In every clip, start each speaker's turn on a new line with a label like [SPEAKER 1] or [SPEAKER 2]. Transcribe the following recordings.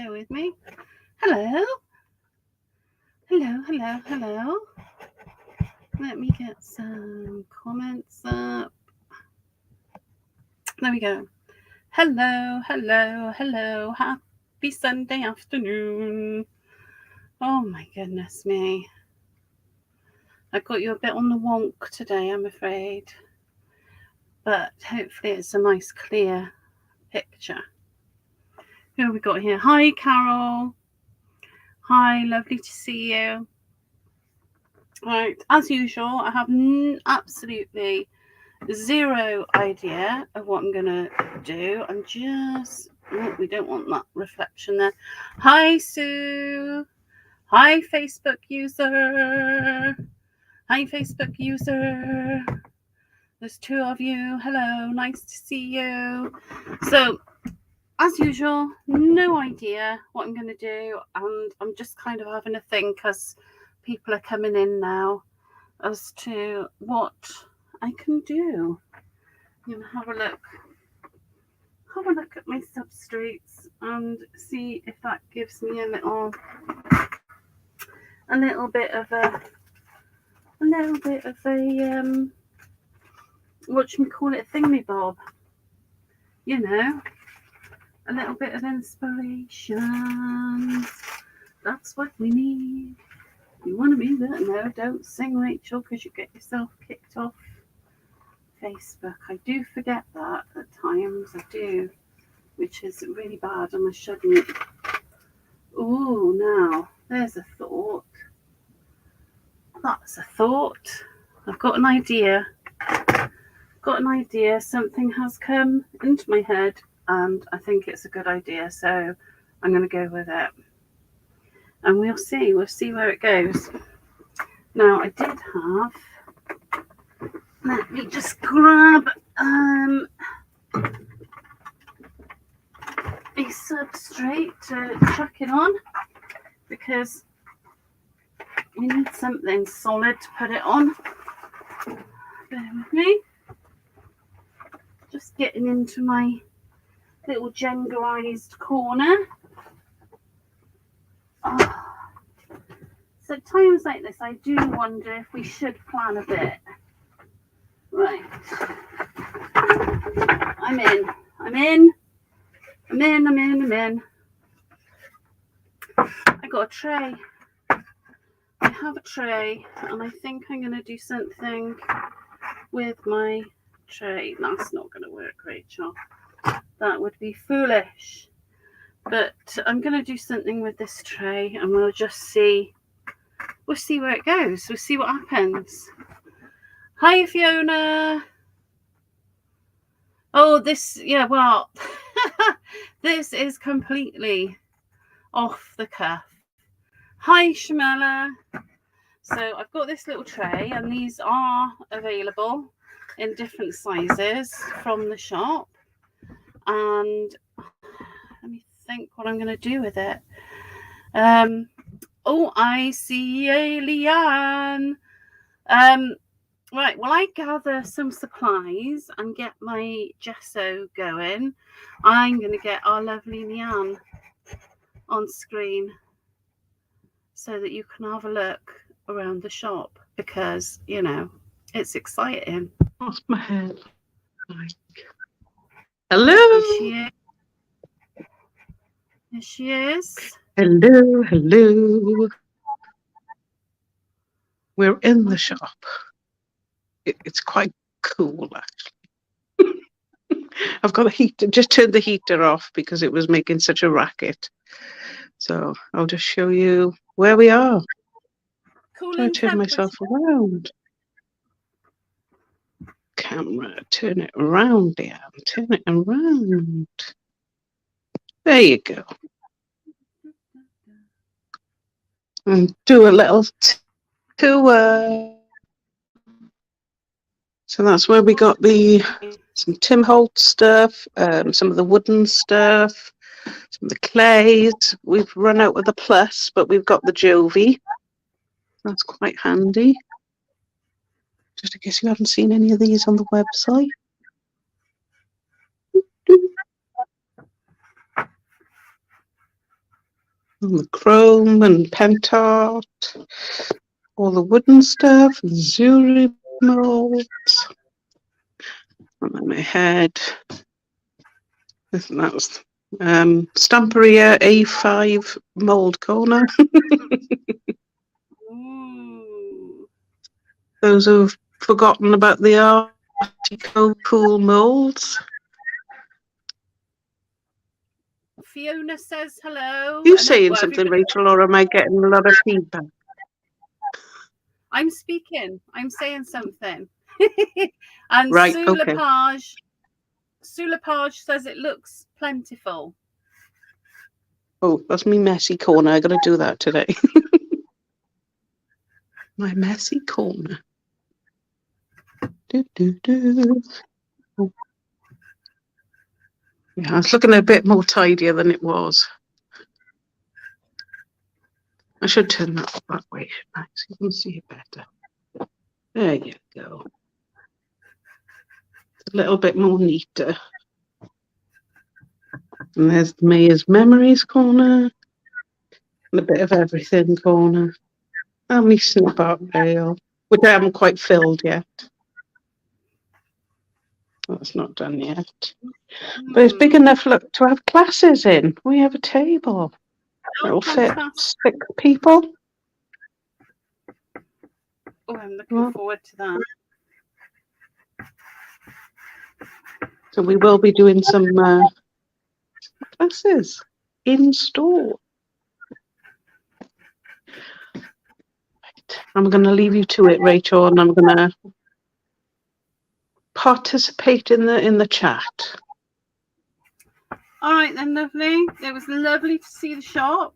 [SPEAKER 1] Bear with me. Hello. Hello, hello, hello. Let me get some comments up. There we go. Hello, hello, hello. Happy Sunday afternoon. Oh my goodness me. I got you a bit on the wonk today, I'm afraid. But hopefully it's a nice clear picture. Who have we got here? Hi, Carol. Hi, lovely to see you. Right, as usual, I have absolutely zero idea of what I'm going to do. I'm just... Oh, we don't want that reflection there. Hi, Sue. Hi, Facebook user. Hi, Facebook user. There's two of you. Hello, nice to see you. So, as usual, no idea what I'm going to do, and I'm just kind of having a think as people are coming in now as to what I can do. I'm going to have a look at my substrates and see if that gives me a little bit of a what should we call it, thingy-bob, you know, a little bit of inspiration. That's what we need. You want to be there? No, don't sing, Rachel, because you get yourself kicked off Facebook. I do forget that at times. I do, which is really bad, and I shouldn't. Oh, now there's a thought. That's a thought. I've got an idea. Something has come into my head, and I think it's a good idea, so I'm going to go with it. And we'll see where it goes. Now, I did have... Let me just grab a substrate to chuck it on, because we need something solid to put it on. Bear with me. Just getting into my little Jengaized corner. Oh. So times like this, I do wonder if we should plan a bit. Right. I'm in. I got a tray. I have a tray, and I think I'm going to do something with my tray. That's not going to work, Rachel. That would be foolish. But I'm going to do something with this tray, and we'll just see. We'll see where it goes. We'll see what happens. Hi, Fiona. Oh, this is completely off the cuff. Hi, Shamela. So I've got this little tray, and these are available in different sizes from the shop. And let me think what I'm going to do with it. Oh, I see a Leanne. Right, well, I gather some supplies and get my gesso going. I'm going to get our lovely Leanne on screen so that you can have a look around the shop, because, you know, it's exciting.
[SPEAKER 2] Lost my head. Hello.
[SPEAKER 1] There she is.
[SPEAKER 2] Hello, hello. We're in the shop. It's quite cool, actually. I've got a heater, just turned the heater off because it was making such a racket. So I'll just show you where we are.
[SPEAKER 1] Cool.
[SPEAKER 2] I turn myself around. Camera, turn it around, Leanne. Turn it around. There you go. And do a little tour. So that's where we got some Tim Holtz stuff, some of the wooden stuff, some of the clays. We've run out of the plus, but we've got the Jovi. That's quite handy. Just in case you haven't seen any of these on the website. And the chrome and pentart, all the wooden stuff, Zuri molds, and then my head. That was Stamperia A5 mold corner.
[SPEAKER 1] Ooh.
[SPEAKER 2] Those who've forgotten about the Artico pool molds.
[SPEAKER 1] Fiona says hello.
[SPEAKER 2] You saying something, Rachel, or am I getting a lot of feedback?
[SPEAKER 1] I'm speaking. I'm saying something. And
[SPEAKER 2] Right,
[SPEAKER 1] Sue
[SPEAKER 2] okay.
[SPEAKER 1] Lepage says it looks plentiful.
[SPEAKER 2] Oh, that's me messy corner. I got to do that today. My messy corner. Oh. Yeah, it's looking a bit more tidier than it was. I should turn that way, so you can see it better. There you go. It's a little bit more neater. And there's Maya's Memories corner. And a bit of everything corner. And my snip art rail, which I haven't quite filled yet. That's not done yet. But it's big enough, look, to have classes in. We have a table. It'll fit 6 people.
[SPEAKER 1] Oh, I'm looking forward to that.
[SPEAKER 2] So we will be doing some classes in store. Right. I'm going to leave you to it, Rachel, and I'm going to participate in the chat.
[SPEAKER 1] All right then, lovely. It was lovely to see the shop.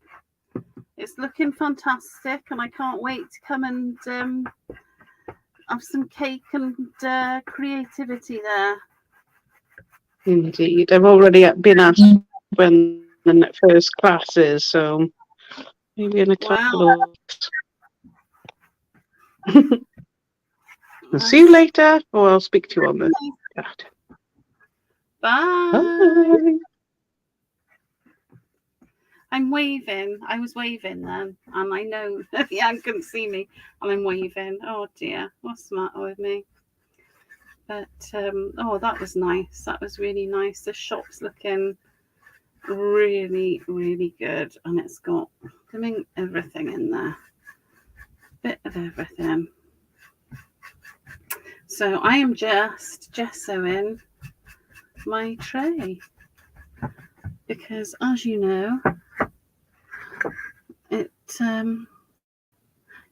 [SPEAKER 1] It's looking fantastic, and I can't wait to come and have some cake and creativity there.
[SPEAKER 2] Indeed. I've already been asked when the first class is, so maybe in a couple of weeks. I'll see you later, or I'll speak to you on the chat.
[SPEAKER 1] Bye.
[SPEAKER 2] Bye.
[SPEAKER 1] I'm waving. I was waving then, and I know that Jan couldn't see me, and I'm waving. Oh dear, what's the matter with me? But oh, that was nice. That was really nice. The shop's looking really, really good, and it's got everything in there. Bit of everything. So I am just gessoing my tray because, as you know,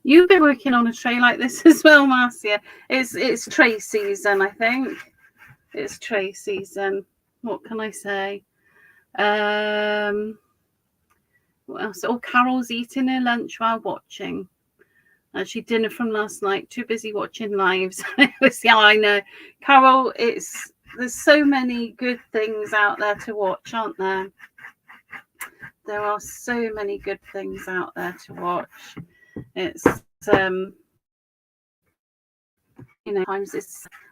[SPEAKER 1] you've been working on a tray like this as well, Marcia. It's tray season, I think. It's tray season. What can I say? What else? Oh, Carol's eating her lunch while watching. Actually, dinner from last night. Too busy watching lives. Yeah, I know, Carol. There's so many good things out there to watch, aren't there? There are so many good things out there to watch. It's times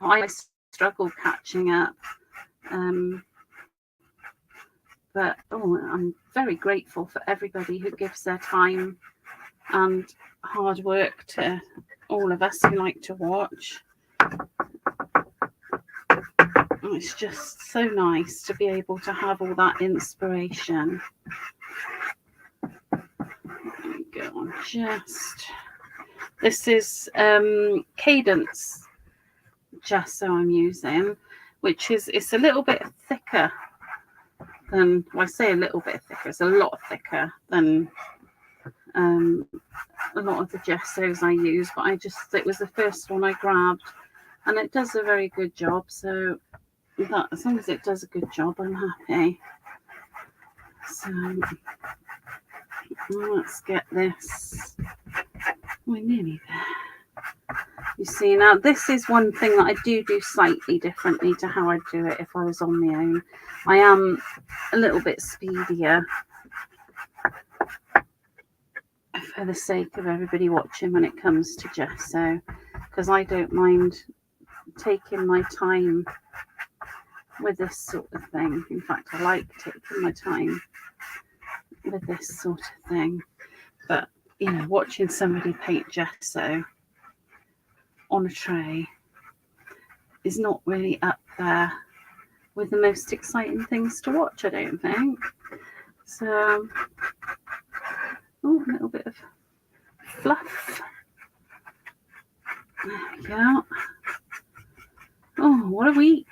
[SPEAKER 1] I struggle catching up. But I'm very grateful for everybody who gives their time and hard work to all of us who like to watch. It's just so nice to be able to have all that inspiration. There we go. This is Cadence gesso I'm using, which it's a little bit thicker than, well, I say a little bit thicker, it's a lot thicker than a lot of the gessos I use, but it was the first one I grabbed, and it does a very good job. So that, as long as it does a good job, I'm happy. So let's get this. We're nearly there. You see, now this is one thing that I do slightly differently to how I'd do it if I was on my own. I am a little bit speedier for the sake of everybody watching when it comes to gesso, because I don't mind taking my time with this sort of thing. In fact, I like taking my time with this sort of thing. But, you know, watching somebody paint gesso on a tray is not really up there with the most exciting things to watch, I don't think. So, oh, a little bit of fluff. There we go. Oh, what a week.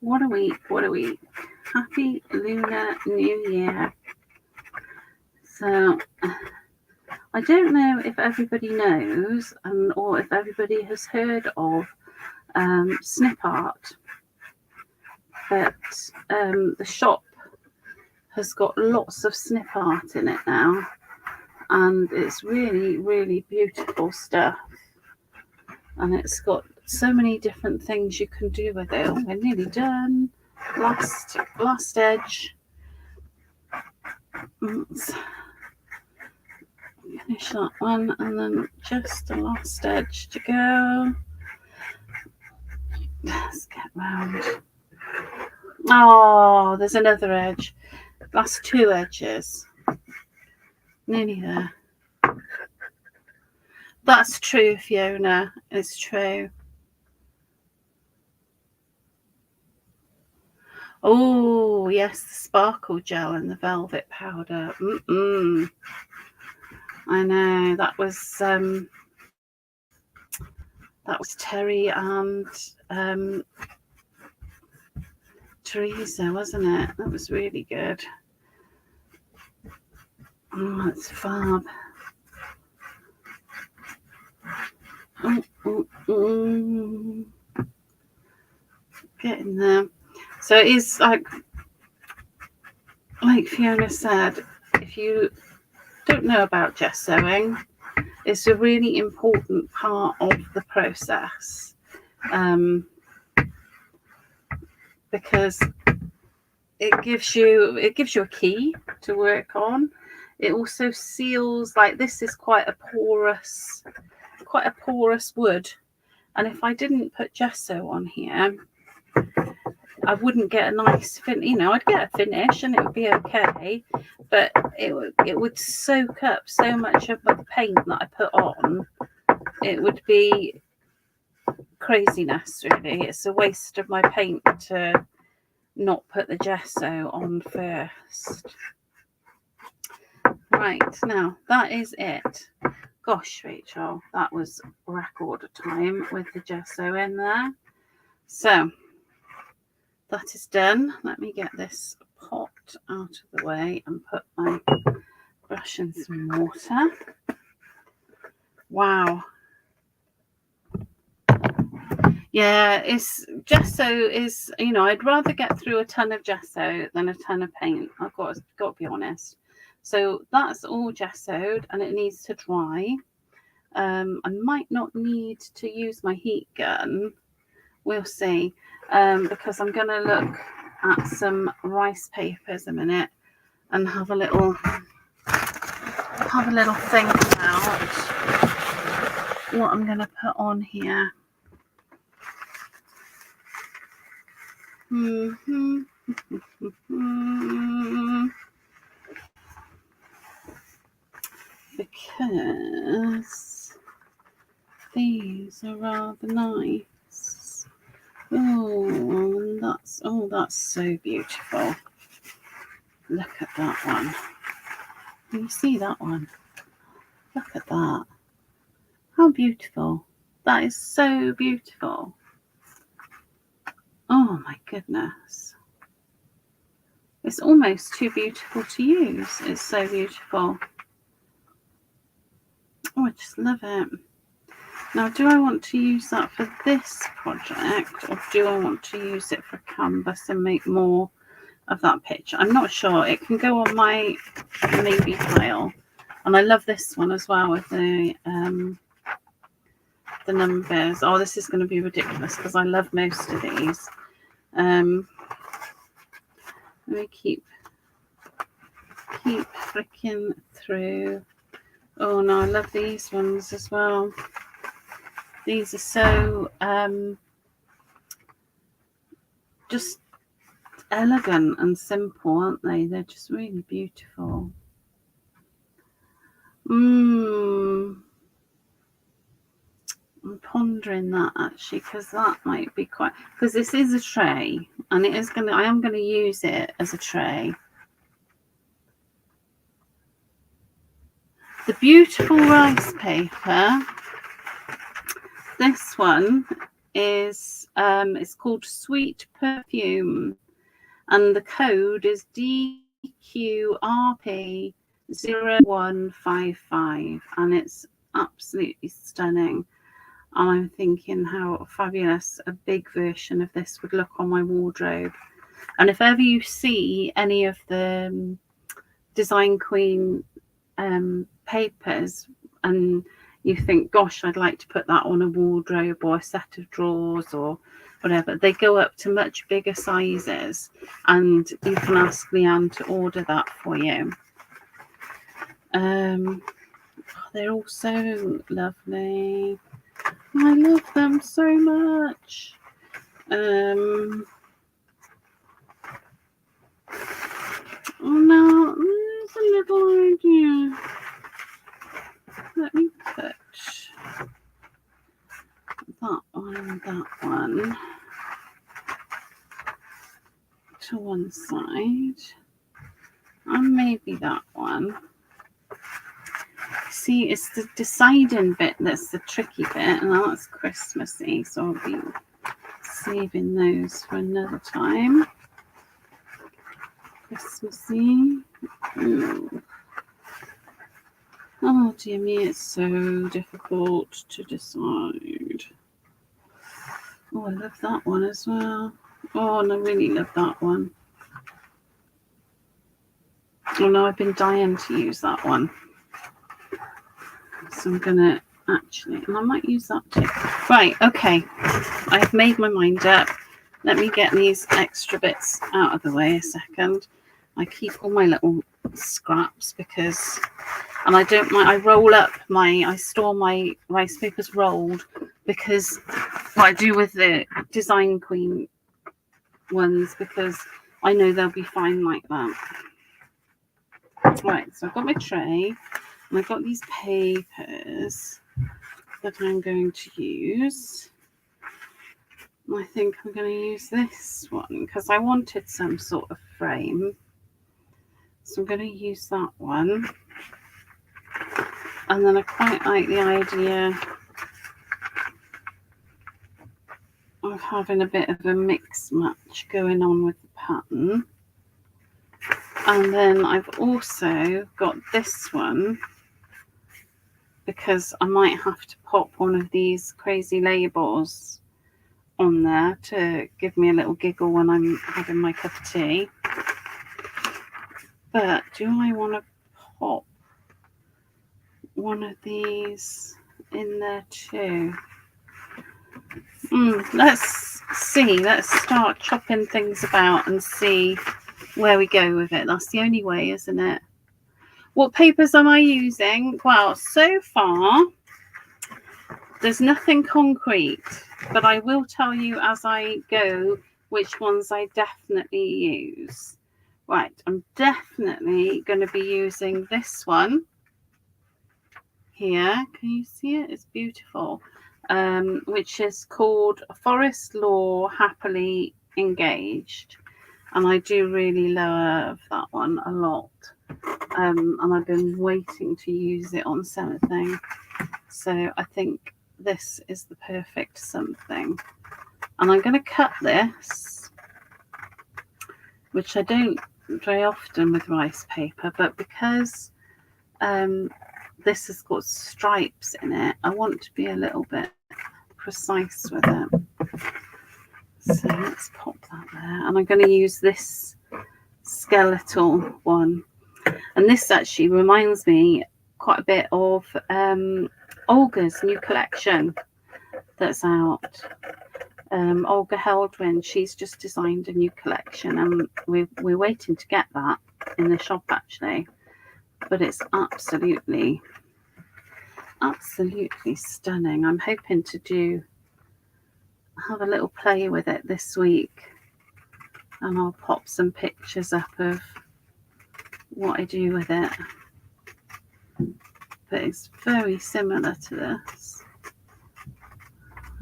[SPEAKER 1] What a week. What a week. Happy Lunar New Year. So, I don't know if everybody knows or if everybody has heard of snip art, but the shop has got lots of snip art in it now, and it's really, really beautiful stuff. And it's got so many different things you can do with it. Oh, we're nearly done. Last edge. Let's finish that one, and then just the last edge to go. Let's get round. Oh, there's another edge. Last two edges. Nearly there. That's true, Fiona. It's true. Oh, yes, the sparkle gel and the velvet powder. I know, that was Terry and Teresa, wasn't it? That was really good. Oh, it's fab. Getting there. So it is like Fiona said, if you don't know about gessoing, it's a really important part of the process, because it gives you a key to work on. It also seals, like this is quite a porous wood, and if I didn't put gesso on here, I wouldn't get a nice I'd get a finish and it would be okay, but it would soak up so much of the paint that I put on. It would be craziness, really. It's a waste of my paint to not put the gesso on first. Right, now that is it. Gosh, Rachel, that was record time with the gesso in there. So that is done. Let me get this pot out of the way and put my brush in some water. Wow. Yeah, gesso is, I'd rather get through a ton of gesso than a ton of paint. I've got to be honest. So that's all gessoed and it needs to dry. I might not need to use my heat gun. We'll see. Because I'm going to look at some rice papers a minute and have a little think about what I'm going to put on here. Because these are rather nice. Oh, that's so beautiful. Look at that one. Can you see that one? Look at that. How beautiful. That is so beautiful. Oh my goodness. It's almost too beautiful to use. It's so beautiful. Oh, I just love it. Now, do I want to use that for this project, or do I want to use it for canvas and make more of that picture? I'm not sure. It can go on my maybe pile. And I love this one as well with the numbers. Oh, this is going to be ridiculous because I love most of these. Let me keep flicking through. Oh no, I love these ones as well. These are so just elegant and simple, aren't they? They're just really beautiful. I'm pondering that actually, because that might be quite, because this is a tray and it is going to, I am going to use it as a tray. The beautiful rice paper, this one is it's called Sweet Perfume, and the code is DQRP0155, and it's absolutely stunning. And I'm thinking how fabulous a big version of this would look on my wardrobe. And if ever you see any of the Design Queen papers and you think, gosh, I'd like to put that on a wardrobe or a set of drawers or whatever, they go up to much bigger sizes, and you can ask Leanne to order that for you. They're all so lovely. I love them so much. Oh no, there's a little idea. Let me put that one to one side, and maybe that one. See, it's the deciding bit that's the tricky bit, and that's Christmassy, so I'll be saving those for another time. Christmassy. Ooh. Oh dear me, it's so difficult to decide. Oh, I love that one as well. Oh, and I really love that one. Oh no, I've been dying to use that one. So I'm gonna actually, and I might use that too. Right, okay. I've made my mind up. Let me get these extra bits out of the way a second. I keep all my little scraps because, and I don't mind, I store my rice papers rolled, because what I do with the Design Queen ones, because I know they'll be fine like that. Right, so I've got my tray and I've got these papers that I'm going to use. I think I'm going to use this one because I wanted some sort of frame. So I'm going to use that one. And then I quite like the idea of having a bit of a mix match going on with the pattern. And then I've also got this one because I might have to pop one of these crazy labels on there to give me a little giggle when I'm having my cup of tea. But do I want to pop one of these in there too? Let's see. Let's start chopping things about and see where we go with it. That's the only way, isn't it? What papers am I using? Well, so far there's nothing concrete, but I will tell you as I go which ones I definitely use. Right, I'm definitely going to be using this one here. Can you see it? It's beautiful. Which is called Forest Law Happily Engaged. And I do really love that one a lot. And I've been waiting to use it on something. So I think this is the perfect something. And I'm going to cut this, which I don't very often with rice paper, but because this has got stripes in it, I want to be a little bit precise with it. So let's pop that there. And I'm going to use this skeletal one. And this actually reminds me quite a bit of Olga's new collection that's out. Olga Heldwin, she's just designed a new collection, and we're waiting to get that in the shop actually. But it's absolutely stunning. I'm hoping to have a little play with it this week, and I'll pop some pictures up of what I do with it. but it's very similar to this.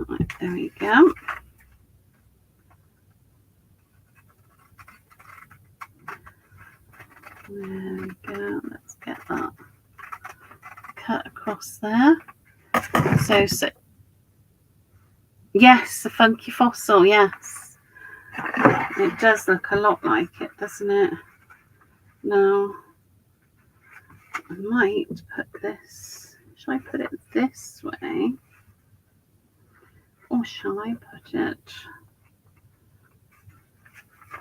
[SPEAKER 1] Right, there we go. There we go. Let's get that cut across there. So yes, a funky fossil. Yes, it does look a lot like it, doesn't it? Now I might put this. Shall I put it this way, or shall I put it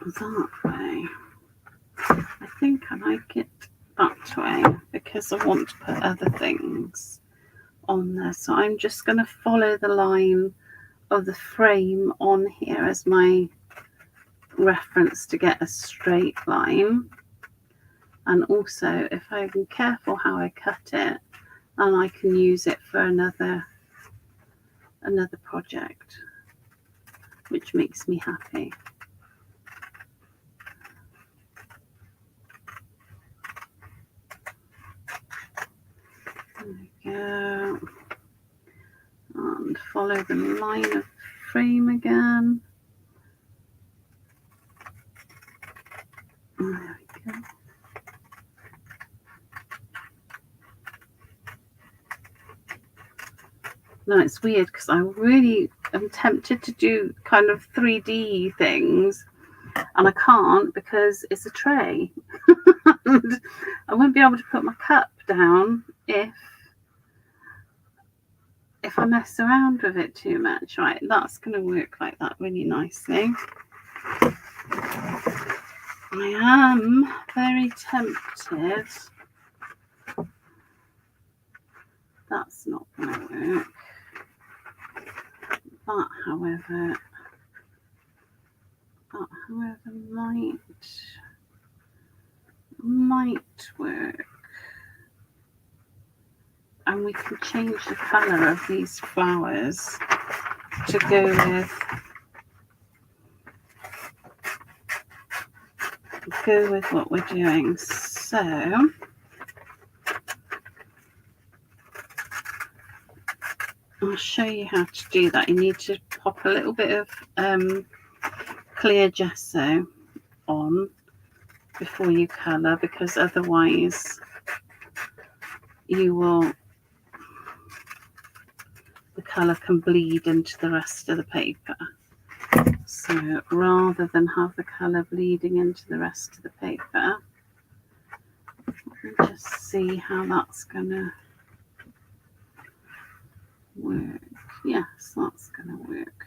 [SPEAKER 1] that way? I think I like it that way because I want to put other things on there. So I'm just going to follow the line of the frame on here as my reference to get a straight line. And also, if I'm careful how I cut it, and I can use it for another project, which makes me happy. There we go. And follow the line of frame again. There we go. No, it's weird because I really am tempted to do kind of 3D things, and I can't because it's a tray. And I won't be able to put my cup down if I mess around with it too much. Right, that's going to work like that really nicely. I am very tempted. That's not going to work. That, however, might work. And we can change the colour of these flowers to go with what we're doing. So I'll show you how to do that. You need to pop a little bit of clear gesso on before you colour, because otherwise the colour can bleed into the rest of the paper. So rather than have the colour bleeding into the rest of the paper, let me just see how that's going to work. Yes, that's going to work.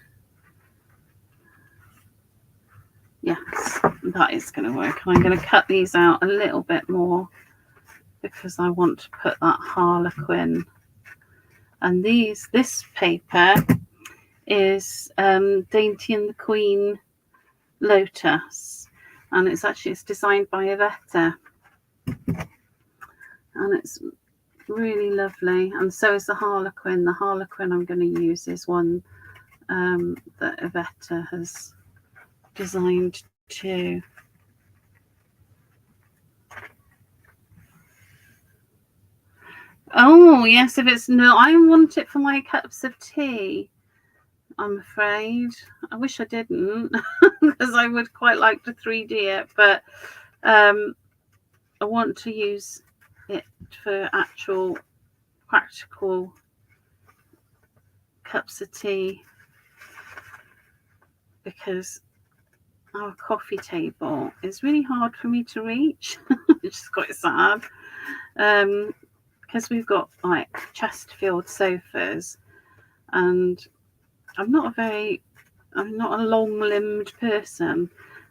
[SPEAKER 1] Yes, that is going to work. And I'm going to cut these out a little bit more because I want to put that Harlequin. And this paper is Dainty and the Queen Lotus, and it's designed by Yvette, and it's really lovely. And so is the Harlequin. The Harlequin I'm going to use is one that Yvette has designed too. Oh yes, if it's no, I want it for my cups of tea, I'm afraid. I wish I didn't, because I would quite like to 3D it, but I want to use it for actual practical cups of tea, because our coffee table is really hard for me to reach, which is quite sad, because we've got like Chesterfield sofas, and I'm not a long-limbed person,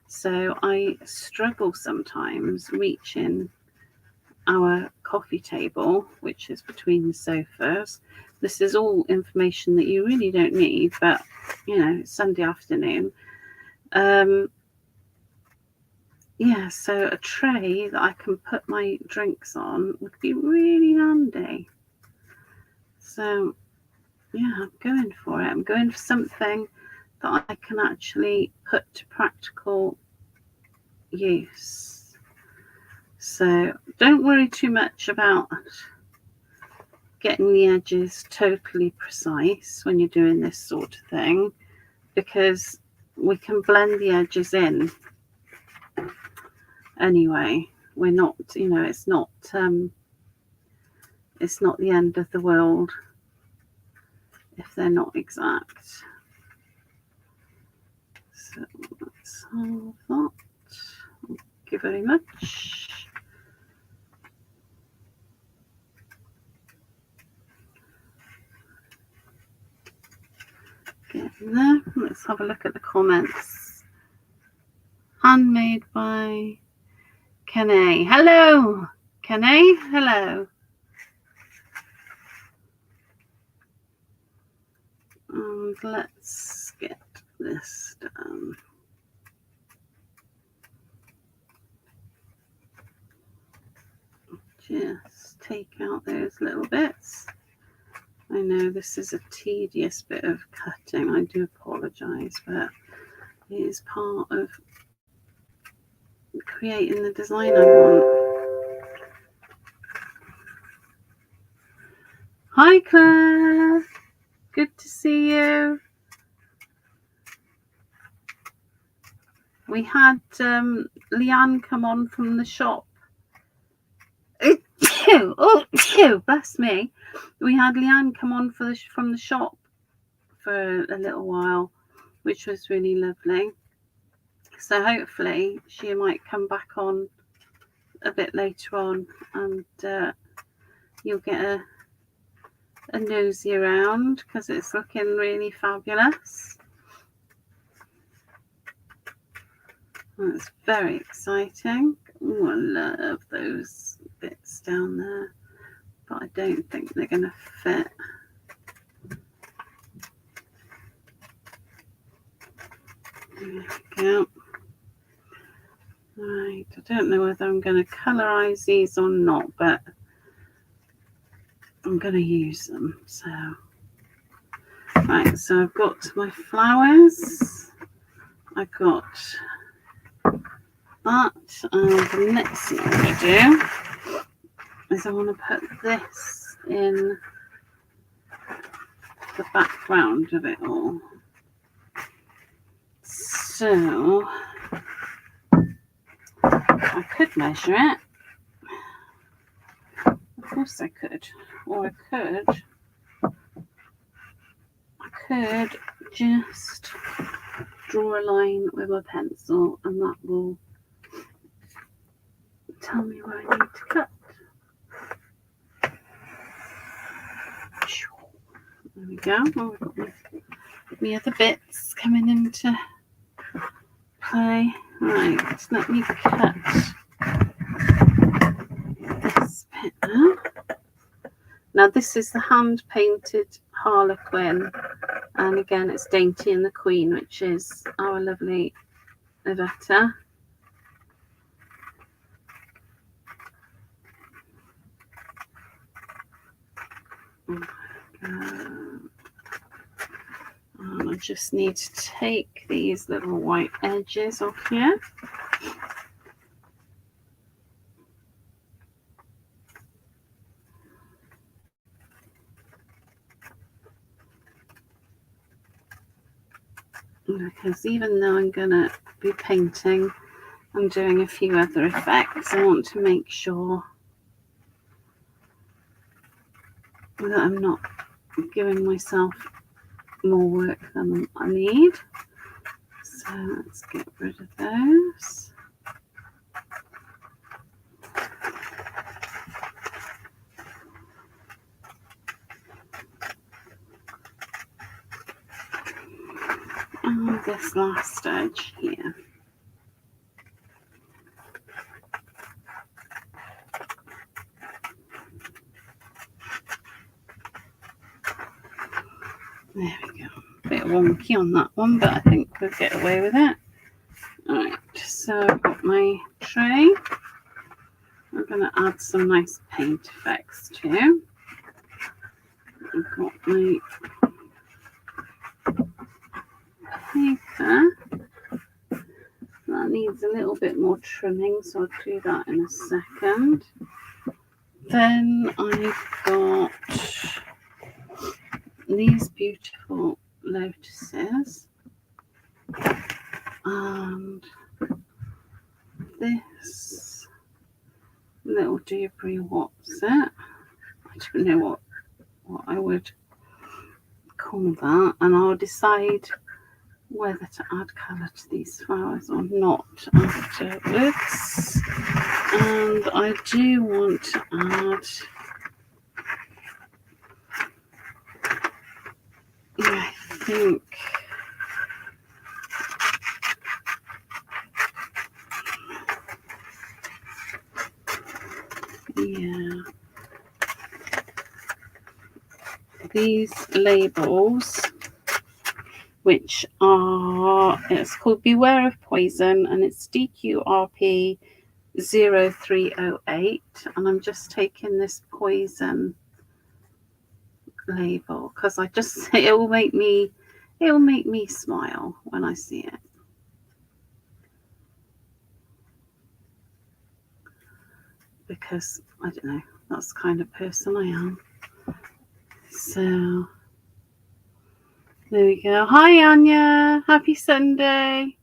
[SPEAKER 1] so I struggle sometimes reaching our coffee table, which is between the sofas. This is all information that you really don't need, but you know, it's Sunday afternoon. Yeah, so a tray that I can put my drinks on would be really handy. So yeah, I'm going for it. I'm going for something that I can actually put to practical use. So don't worry too much about getting the edges totally precise when you're doing this sort of thing, because we can blend the edges in anyway. We're not, you know, it's not the end of the world if they're not exact. So let's solve that. Thank you very much. Getting there. Let's have a look at the comments. Handmade by Kenny. Hello, Kenny. Hello. And let's get this done. Just take out those little bits. I know this is a tedious bit of cutting. I do apologise, but it is part of creating the design I want. Hi, Claire. Good to see you. We had Leanne come on from the shop. Oh, bless me. We had Leanne come on from the shop for a little while, which was really lovely. So hopefully she might come back on a bit later on, and you'll get a nosy around, because it's looking really fabulous. And it's very exciting. Oh, I love those bits down there, but I don't think they're going to fit. There we go. Right, I don't know whether I'm going to colorise these or not, but I'm going to use them. So, right, so I've got my flowers. I've got that, and the next thing I'm going to do is I want to put this in the background of it all. So I could measure it. Of course I could. Or I could just draw a line with a pencil, and that will tell me where I need to cut. There we go. Oh, we've got my other bits coming into play. Right, let me cut this bit now. Now this is the hand painted Harlequin, and again it's Dainty and the Queen, which is our lovely Iveta. And I just need to take these little white edges off here. Because even though I'm going to be painting, I'm doing a few other effects. I want to make sure that I'm not giving myself more work than I need. So let's get rid of those. And this last edge here. There we go. A bit wonky on that one, but I think we'll get away with it. Alright, so I've got my tray. I'm going to add some nice paint effects too. I've got my paper. That needs a little bit more trimming, so I'll do that in a second. Then I've got don't know what I would call that, and I'll decide whether to add colour to these flowers or not afterwards. And I do want to add, I think, yeah, these labels, which are, it's called Beware of Poison, and it's DQRP 0308, and I'm just taking this poison label because I just, it'll make me smile when I see it. Because I don't know, that's the kind of person I am. So there we go. Hi Anya, happy Sunday.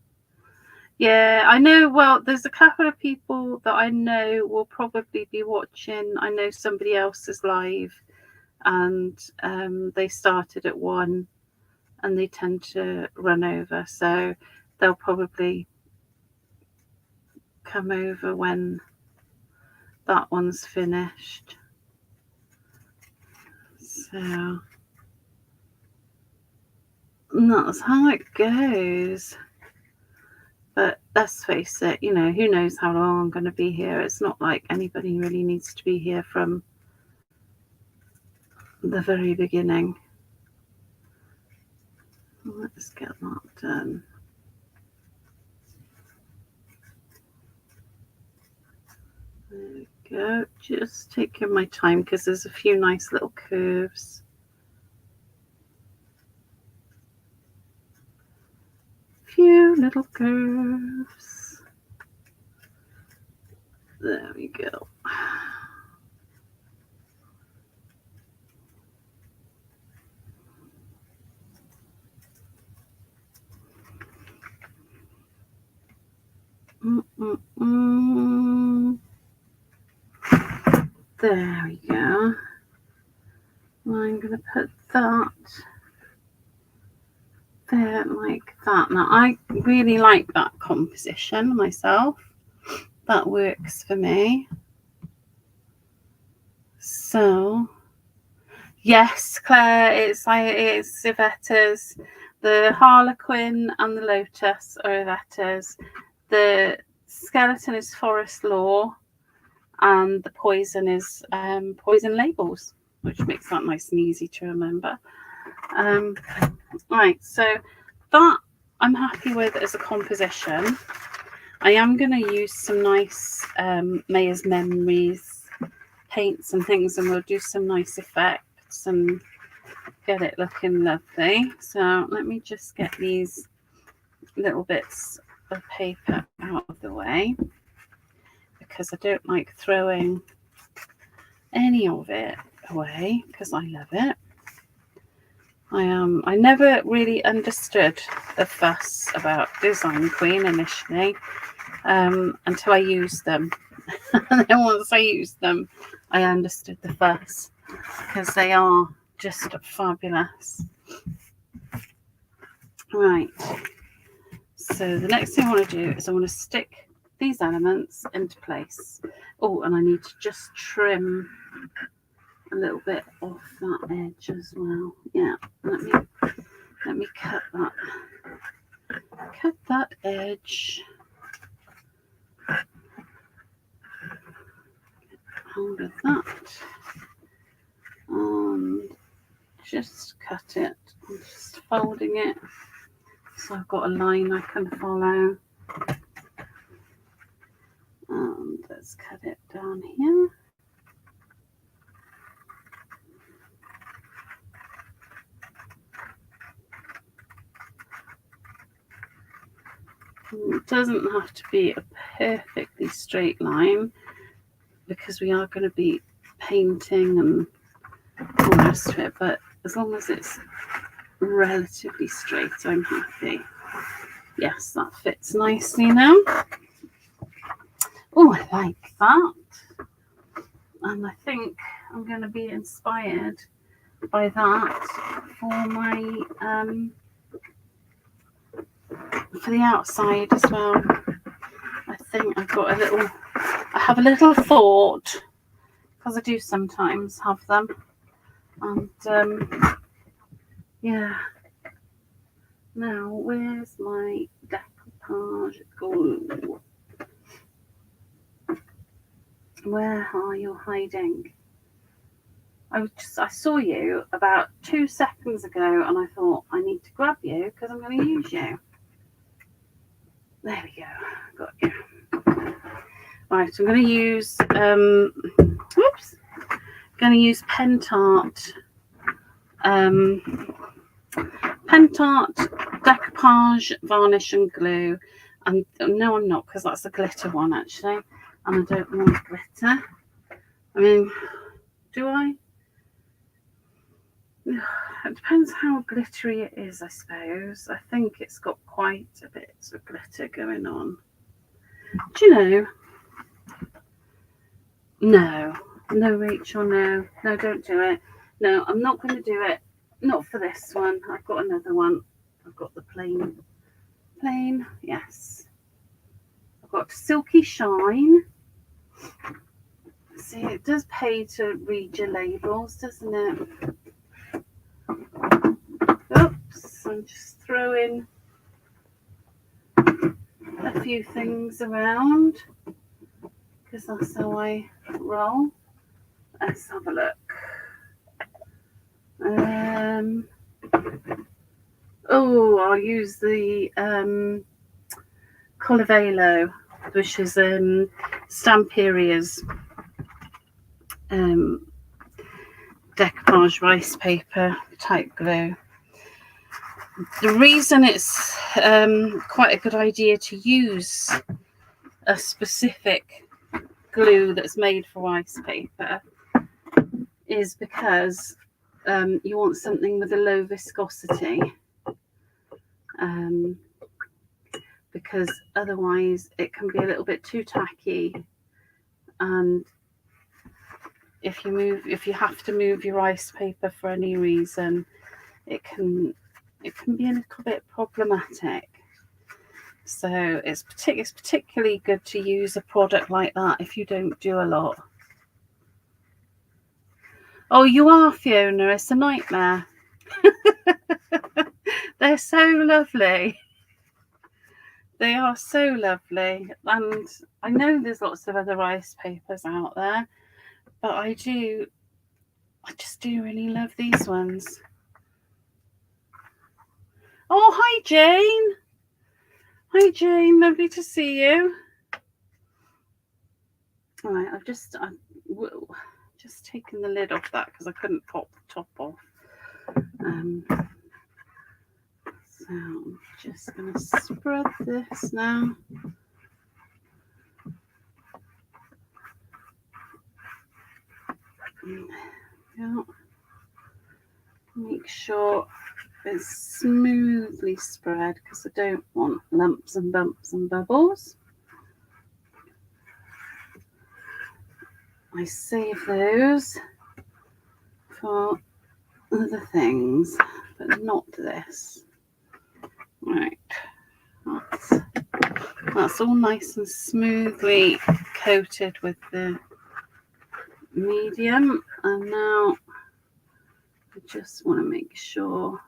[SPEAKER 1] Yeah, I know. Well, there's a couple of people that I know will probably be watching. I know somebody else is live, and they started at 1 and they tend to run over, so they'll probably come over when that one's finished. So that's how it goes. But let's face it, you know, who knows how long I'm going to be here. It's not like anybody really needs to be here from the very beginning. Let's get that done. There we go. Just taking my time because there's a few nice little curves. Few little curves. There we go. There we go. I'm going to put that there like that. Now, I really like that composition myself. That works for me. So, yes, Claire, it's Yvette's. The Harlequin and the Lotus are Yvette's. The skeleton is Forest Law, and the poison is Poison Labels, which makes that nice and easy to remember. Right, so that I'm happy with as a composition. I am going to use some nice Maya's Memories paints and things, and we'll do some nice effects and get it looking lovely. So let me just get these little bits of paper out of the way, because I don't like throwing any of it away because I love it. I never really understood the fuss about Design Queen initially until I used them. And then once I used them, I understood the fuss, because they are just fabulous. Right. So the next thing I want to do is I want to stick these elements into place. Oh, and I need to just trim a little bit off that edge as well. Yeah, let me cut that edge. Hold of that and just cut it. I'm just folding it so I've got a line I can follow. And let's cut it down here. It doesn't have to be a perfectly straight line, because we are going to be painting and all the rest of it, but as long as it's relatively straight, I'm happy. Yes, that fits nicely now. Oh, I like that. And I think I'm going to be inspired by that for my for the outside as well. I think I have a little thought, because I do sometimes have them, and yeah. Now, where's my decoupage glue? Where are you hiding? I saw you about 2 seconds ago, and I thought I need to grab you because I'm going to use you. There we go. Got you. Right, I'm going to use Pentart Pentart Decoupage Varnish and Glue. And no, I'm not, because that's a glitter one actually, and I don't want glitter. I mean, do I? It depends how glittery it is, I suppose. I think it's got quite a bit of glitter going on. Do you know? No, Rachel, no, don't do it. No, I'm not going to do it. Not for this one. I've got another one. I've got the plain, yes. I've got Silky Shine. See, it does pay to read your labels, doesn't it? Oops, I'm just throwing a few things around because that's how I roll. Let's have a look. I'll use the Colivelo, which is Stamperia's decoupage rice paper type glue. The reason it's quite a good idea to use a specific glue that's made for rice paper is because you want something with a low viscosity, because otherwise it can be a little bit too tacky, and if you have to move your rice paper for any reason, it can be a little bit problematic. So it's particularly good to use a product like that if you don't do a lot. Oh, you are, Fiona. It's a nightmare. They're so lovely. They are so lovely. And I know there's lots of other rice papers out there, but I just do really love these ones. Oh, hi, Jane. Hi, Jane. Lovely to see you. All right, I've just taken the lid off that because I couldn't pop the top off. So I'm just going to spread this now. Yeah. Make sure it's smoothly spread because I don't want lumps and bumps and bubbles. I save those for other things, but not this. Right, that's all nice and smoothly coated with the medium, and now I just want to make sure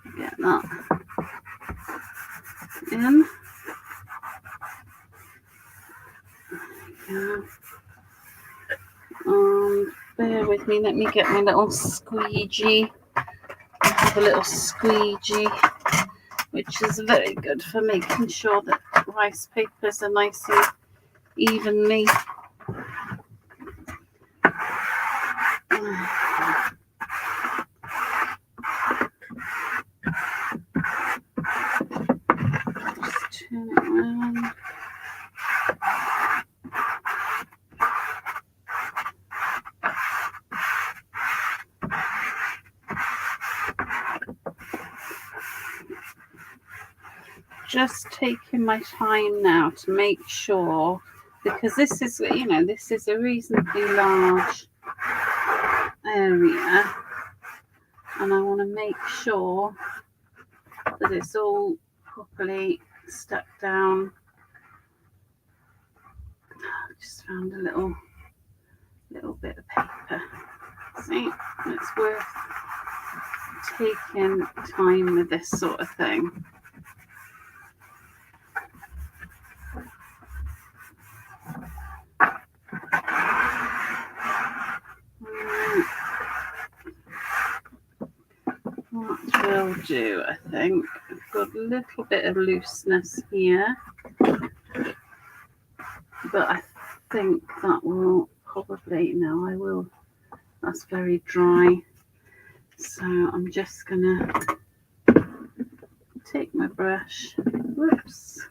[SPEAKER 1] I get that in. Yeah. Bear with me, let me get my little squeegee. I have a little squeegee, which is very good for making sure that rice papers are nice and evenly. Just turn it around. Just taking my time now to make sure, because this is, this is a reasonably large area, and I want to make sure that it's all properly stuck down. I just found a little bit of paper. See, it's worth taking time with this sort of thing. What we'll do, I think, I've got a little bit of looseness here, but I think that will probably, no, I will, that's very dry. So I'm just gonna take my brush, whoops,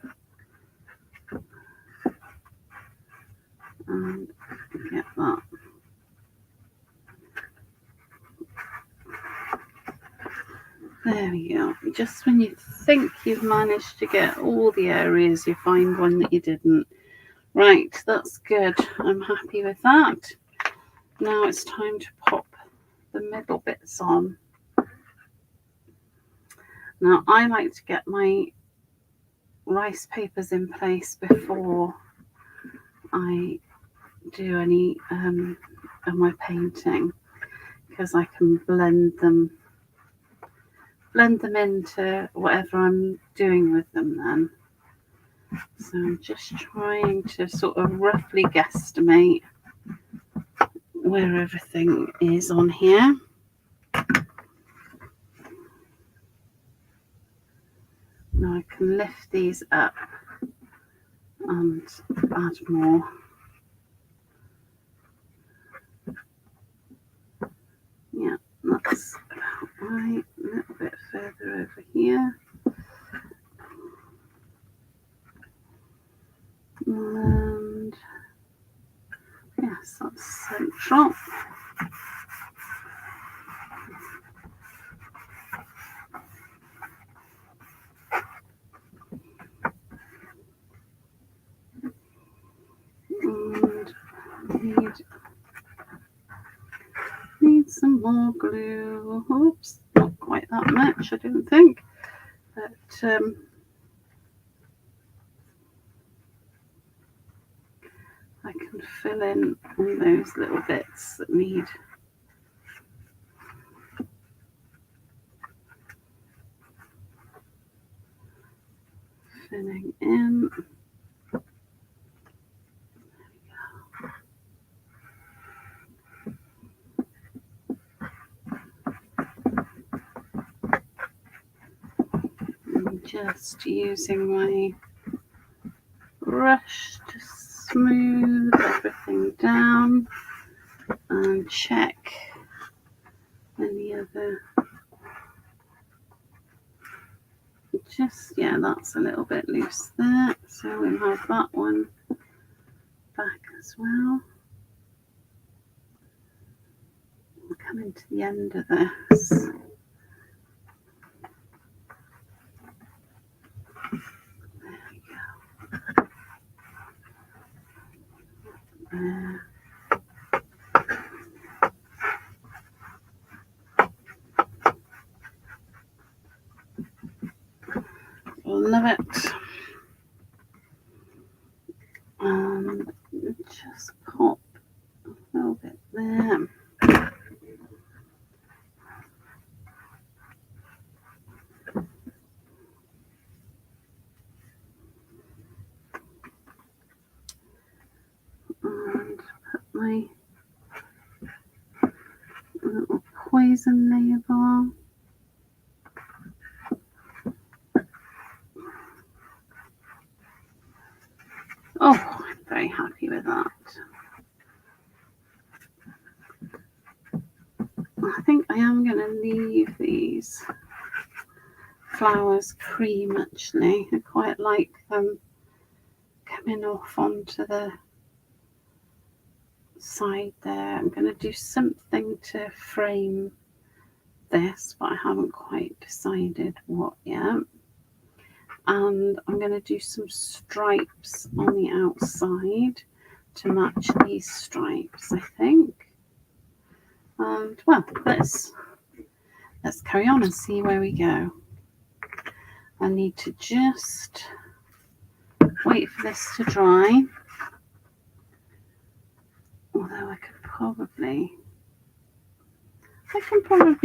[SPEAKER 1] and get that. There we go. Just when you think you've managed to get all the areas, you find one that you didn't. Right, that's good. I'm happy with that. Now it's time to pop the middle bits on. Now I like to get my rice papers in place before I do any of my painting, because I can blend them into whatever I'm doing with them then. So I'm just trying to sort of roughly guesstimate where everything is on here. Now I can lift these up and add more. Yeah, that's about right. A little bit further over here. And yes, that's central. And need some more glue. Oops, not quite that much, I didn't think. But I can fill in all those little bits that need filling in. I'm just using my brush to smooth everything down and check any other. Just, yeah, that's a little bit loose there, so we'll have that one back as well. We're coming to the end of this. Love it. And just pop a little bit there. And put my little poison label. Oh, I'm very happy with that. I think I am going to leave these flowers cream actually. I quite like them coming off onto the side there. I'm going to do something to frame this, but I haven't quite decided what yet. And I'm going to do some stripes on the outside to match these stripes, I think. And well, let's carry on and see where we go. I need to just wait for this to dry. Although I can probably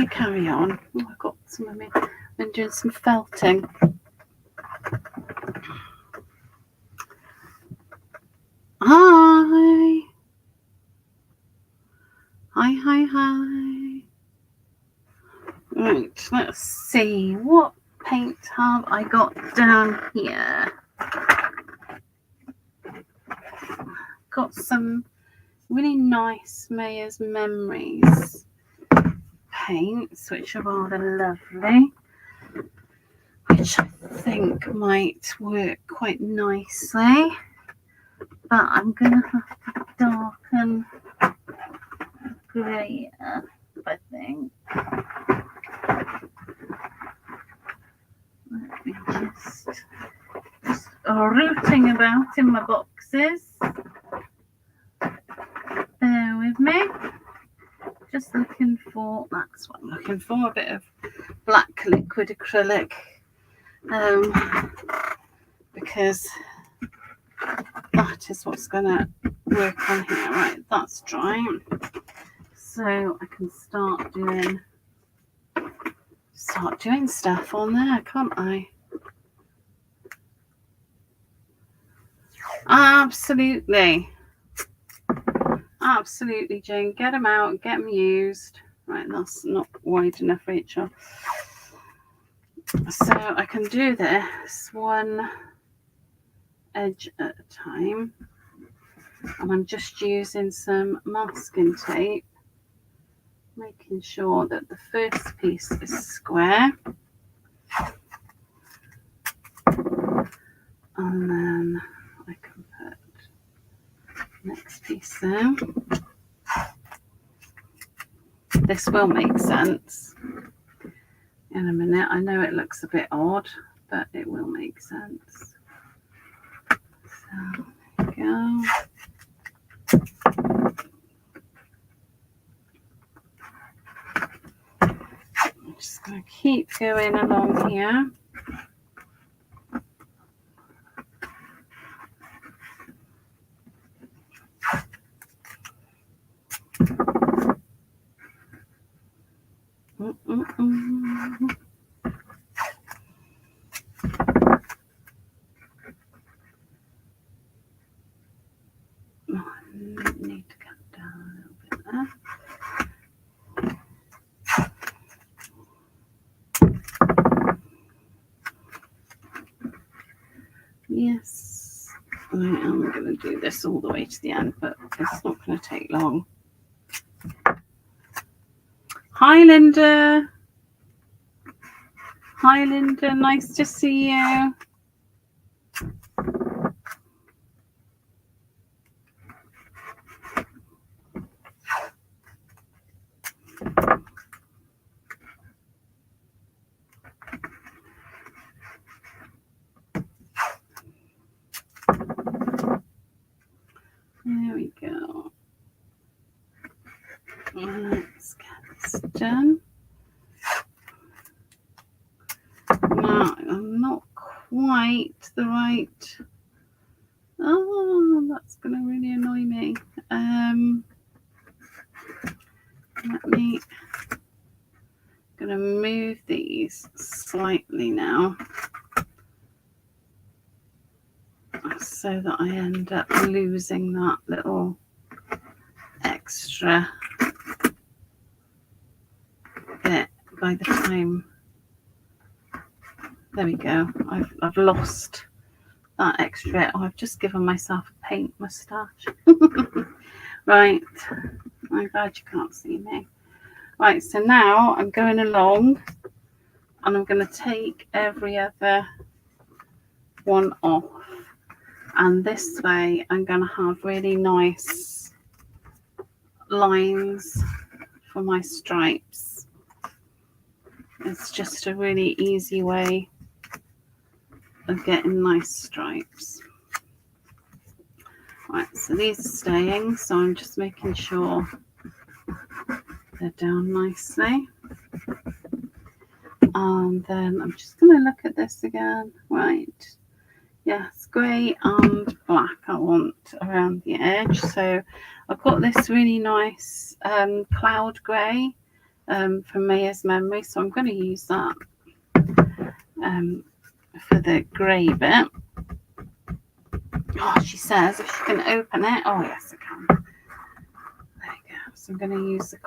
[SPEAKER 1] carry on. Oh, I've got some of me. I've been doing some felting. Hi. Hi. Right, let's see. What paint have I got down here? Got some really nice Mayor's Memories paints, which are rather lovely, which I think might work quite nicely. But I'm going to have to darken grey up, I think. Let me just rooting about in my boxes. Bear with me. Just looking for, that's what I'm looking for, a bit of black liquid acrylic. Because that is what's going to work on here. Right, that's dry. So I can start doing stuff on there, can't I? Absolutely, Jane. Get them out, get them used. Right, that's not wide enough, Rachel. So I can do this one edge at a time, and I'm just using some masking tape, making sure that the first piece is square, and then I can put the next piece there. This will make sense in a minute. I know it looks a bit odd, but it will make sense. So there we go. I'm just going to keep going along here. Need to cut down a little bit there. Yes, I am going to do this all the way to the end, but it's not going to take long. Hi, Linda. Hi, Linda. Nice to see you. There we go. Let's get this done. Now, I'm not quite the right. Oh, that's going to really annoy me. Going to move these slightly now, so that I end up losing that little extra bit by the time. There we go. I've lost that extra bit. Oh, I've just given myself a paint moustache. Right. I'm glad you can't see me. Right, so now I'm going along and I'm going to take every other one off. And this way I'm going to have really nice lines for my stripes. It's just a really easy way of getting nice stripes. Right, so these are staying, so I'm just making sure they're down nicely. And then I'm just going to look at this again. Right. Yes, grey and black I want around the edge. So I've got this really nice cloud grey from Maya's Memory. So I'm going to use that for the grey bit. Oh, she says if she can open it. Oh, yes, I can. There you go. So I'm going to use the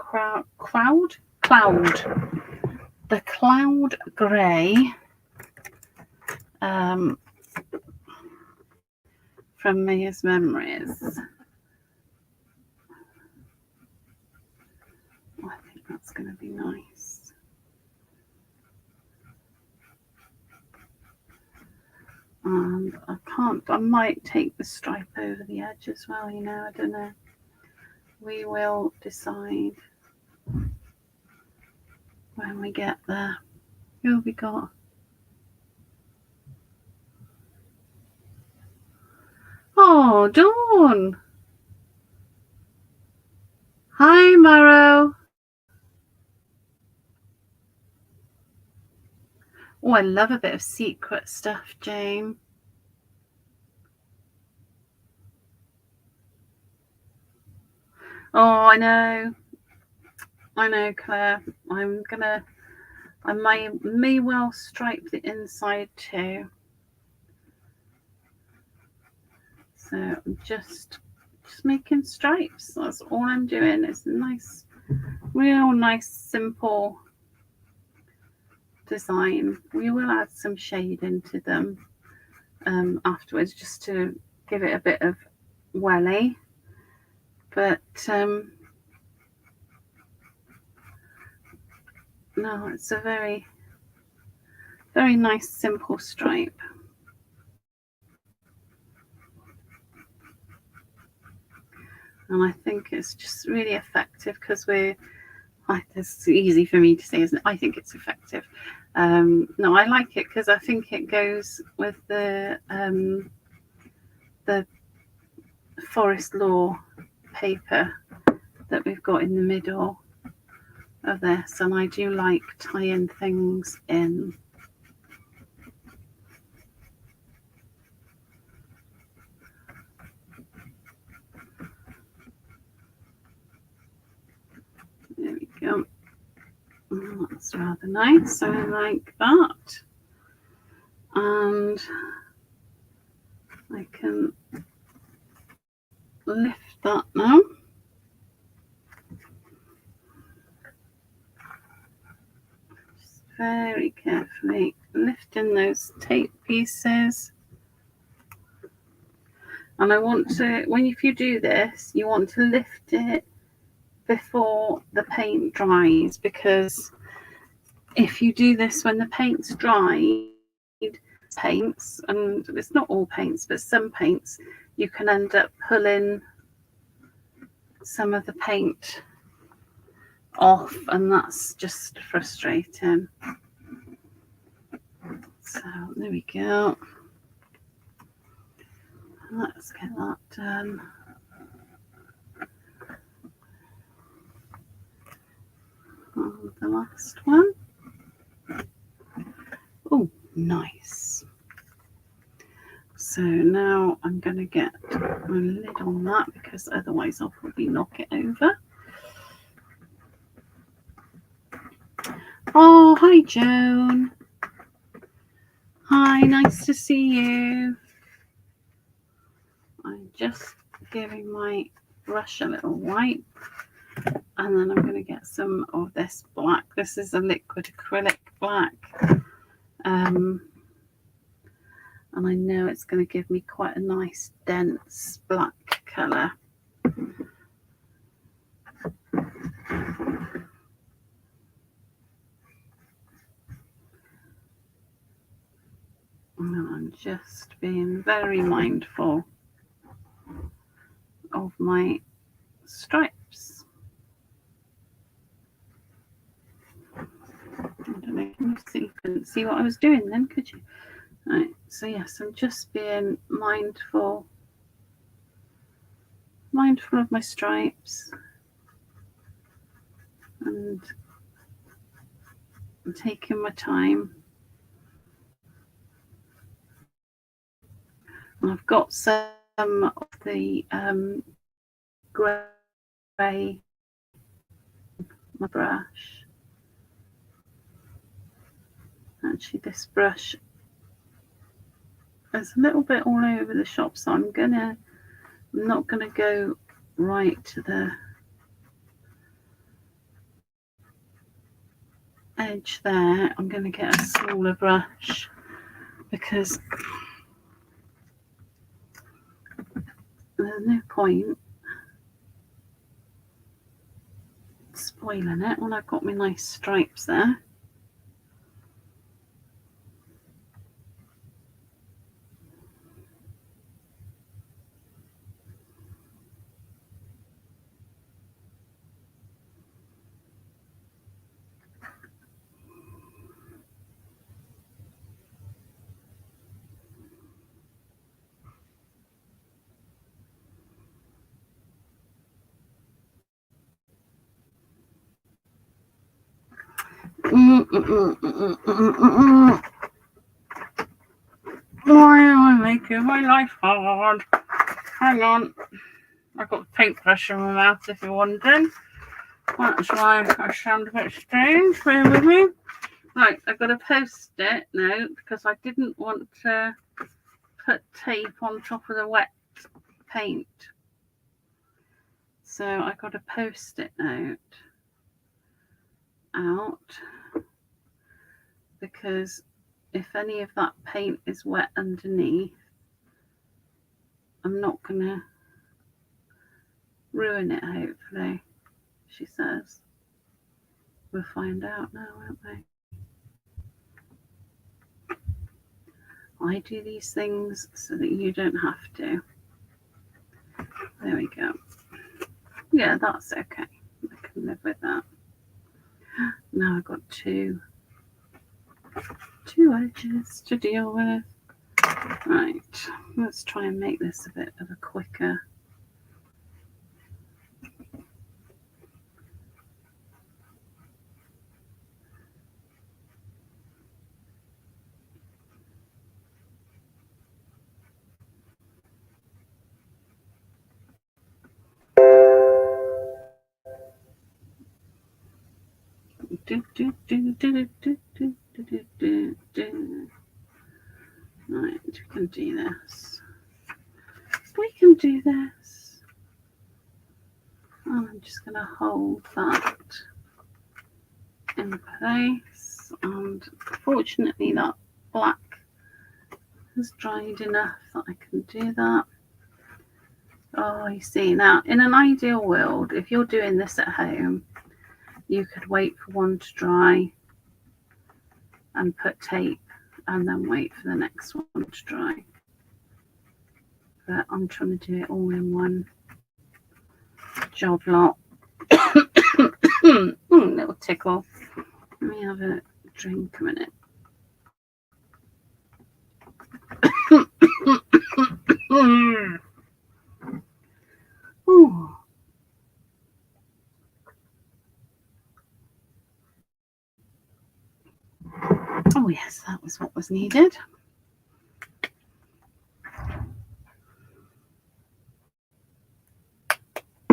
[SPEAKER 1] the cloud grey from Maya's Memories. I think that's going to be nice. And I might take the stripe over the edge as well, you know, I don't know. We will decide when we get there. Who have we got? Oh, Dawn. Hi, Marrow. Oh, I love a bit of secret stuff, Jane. Oh, I know, Claire. I may well stripe the inside too. So I'm just making stripes. That's all I'm doing. It's nice, real nice, simple design. We will add some shade into them afterwards just to give it a bit of welly. But no, it's a very, very nice, simple stripe. And I think it's just really effective because it's easy for me to say, isn't it? I think it's effective. No, I like it because I think it goes with the Forest Law paper that we've got in the middle of this, and I do like tying things in. There we go. Oh, that's rather nice. I like that. And I can lift that now. Just very carefully lifting those tape pieces. And I want to, if you do this, you want to lift it before the paint dries, because if you do this when the paint's dried, paints, and it's not all paints, but some paints, you can end up pulling some of the paint off, and that's just frustrating. So there we go. Let's get that done. Oh, the last one. Oh, nice. So now I'm going to get my lid on that, because otherwise I'll probably knock it over. Oh, hi, Joan. Hi, nice to see you. I'm just giving my brush a little wipe, and then I'm going to get some of this black. This is a liquid acrylic black. And I know it's going to give me quite a nice dense black colour. And I'm just being very mindful of my stripes. I don't know, you couldn't see what I was doing then, could you? Right, so yes, I'm just being mindful of my stripes. and I'm taking my time. And I've got some of the grey my brush. Actually, this brush is a little bit all over the shop, so I'm not gonna go right to the edge there. I'm gonna get a smaller brush because there's no point spoiling it when I've got my nice stripes there. Why am I making my life hard? Hang on. I've got a paintbrush in my mouth if you're wondering. That's why I sound a bit strange. Bear with me. Right, I've got a post-it note because I didn't want to put tape on top of the wet paint. So I got a post-it note out because if any of that paint is wet underneath, I'm not going to ruin it, hopefully, she says. We'll find out now, won't we? I do these things so that you don't have to. There we go. Yeah, that's okay. I can live with that. Now I've got two edges to deal with. Right, let's try and make this a bit of a quicker. Right, we can do this. We can do this. I'm just going to hold that in place, and fortunately that black has dried enough that I can do that. Oh, you see, now in an ideal world, if you're doing this at home, you could wait for one to dry and put tape and then wait for the next one to dry. But I'm trying to do it all in one job lot. Little tickle. Let me have a drink a minute. Ooh. Oh yes, that was what was needed.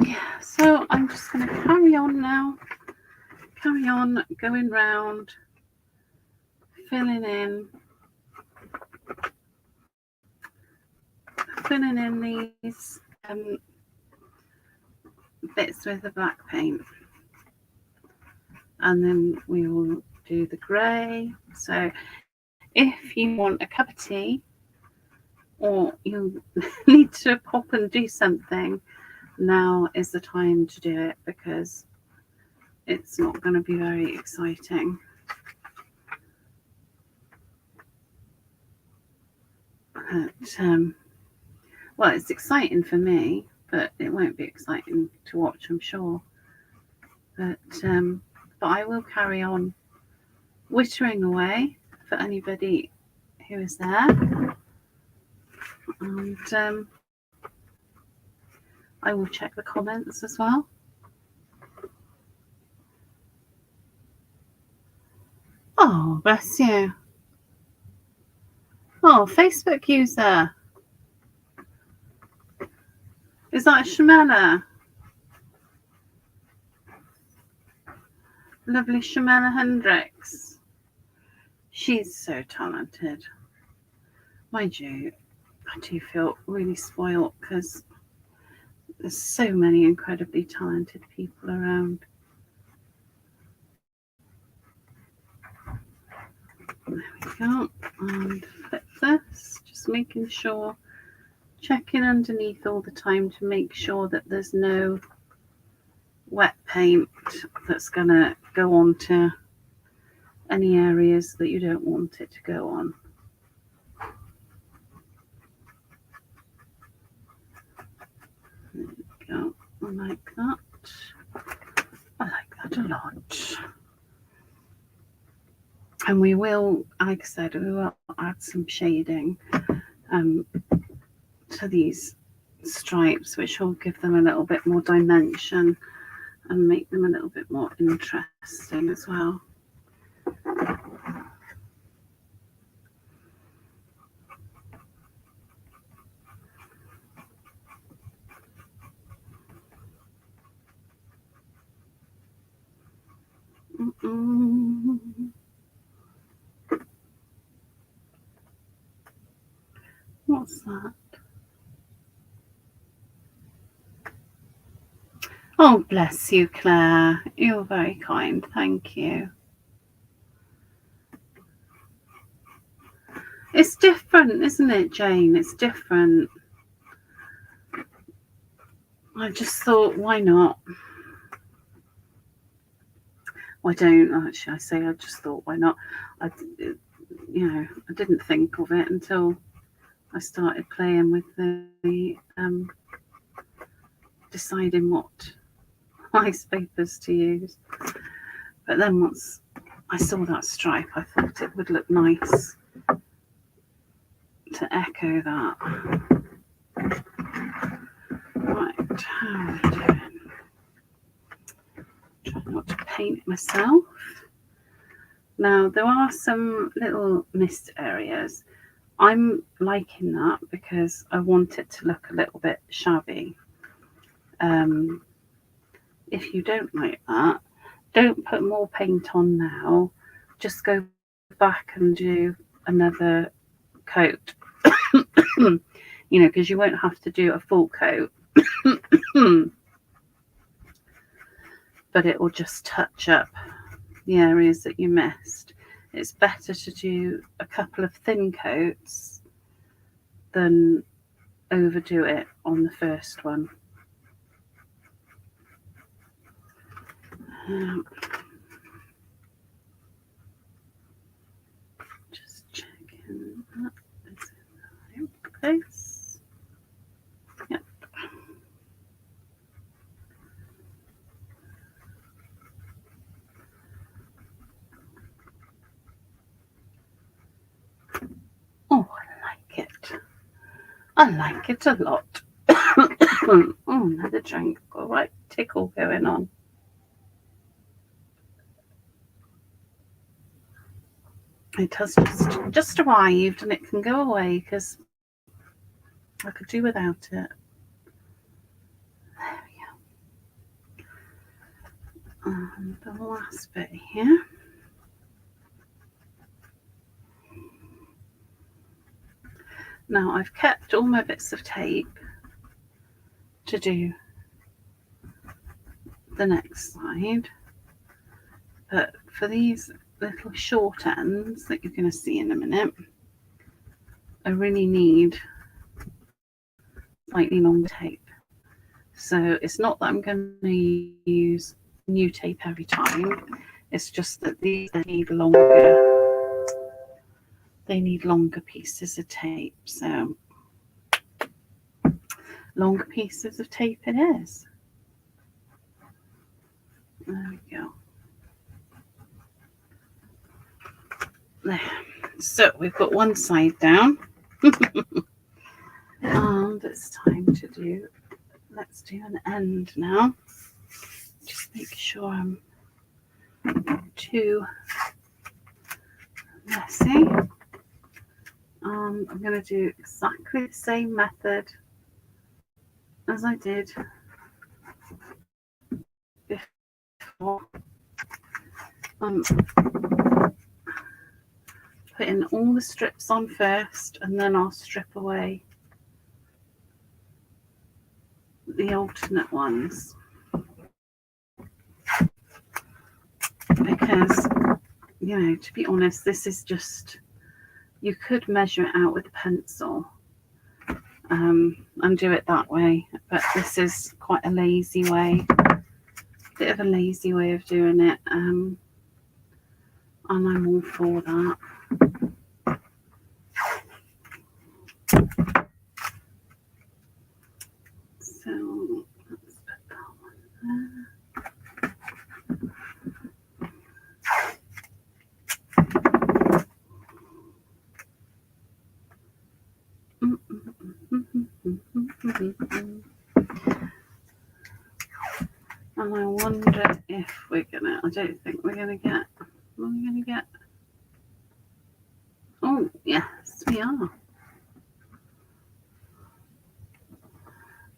[SPEAKER 1] Yeah, so I'm just going to carry on now. Carry on going round, filling in these bits with the black paint, and then we will do the grey. So if you want a cup of tea or you need to pop and do something, now is the time to do it, because it's not going to be very exciting. But, well, it's exciting for me, but it won't be exciting to watch, I'm sure. But I will carry on wittering away for anybody who is there. And I will check the comments as well. Oh, bless you. Oh, Facebook user. Is that Shamela? Lovely Shamela Hendricks. She's so talented. Mind you, I do feel really spoilt because there's so many incredibly talented people around. There we go. And flip this, just making sure, checking underneath all the time to make sure that there's no wet paint that's going to go onto any areas that you don't want it to go on. There we go. I like that. I like that a lot. And we will, like I said, we will add some shading to these stripes, which will give them a little bit more dimension and make them a little bit more interesting as well. What's that? Oh, bless you, Claire. You're very kind. Thank you. It's different, isn't it, Jane? It's different. I just thought, why not? I don't actually. I say I just thought, why not? I didn't think of it until I started playing with the deciding what rice papers to use. But then once I saw that stripe, I thought it would look nice to echo that. Right, how are we doing? Try not to paint myself. Now, there are some little mist areas. I'm liking that because I want it to look a little bit shabby. If you don't like that, don't put more paint on now. Just go back and do another coat. Because you won't have to do a full coat. But it will just touch up the areas that you missed. It's better to do a couple of thin coats than overdo it on the first one. Just checking that is in the right place. Yep. Oh, I like it. I like it a lot. Oh, another drink. Got a right tickle going on. It has just arrived and it can go away because I could do without it. There we go. And the last bit here. Now I've kept all my bits of tape to do the next side, but for these little short ends that you're going to see in a minute, I really need slightly longer tape. So it's not that I'm going to use new tape every time, it's just that these need longer. They need longer pieces of tape, so longer pieces of tape it is. There we go. There. So we've got one side down. And it's time to do, let's do an end now. Just make sure I'm not too messy. I'm going to do exactly the same method as I did before. Putting all the strips on first, and then I'll strip away the alternate ones, because, you know, to be honest, this is just, you could measure it out with a pencil and do it that way, but this is quite a lazy way, bit of a lazy way of doing it, and I'm all for that. So let's put that one there. And I wonder if we're gonna, I don't think we're gonna get, what are we gonna get? Oh, yes, we are.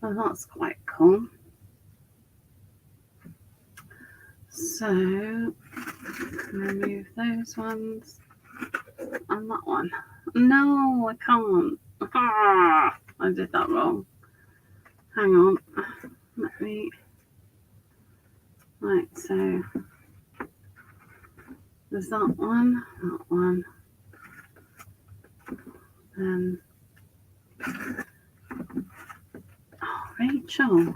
[SPEAKER 1] Well, that's quite cool. So, remove those ones and that one. No, I can't. Ah, I did that wrong. Hang on. Let me. Right, so there's that one, then. Oh, Rachel,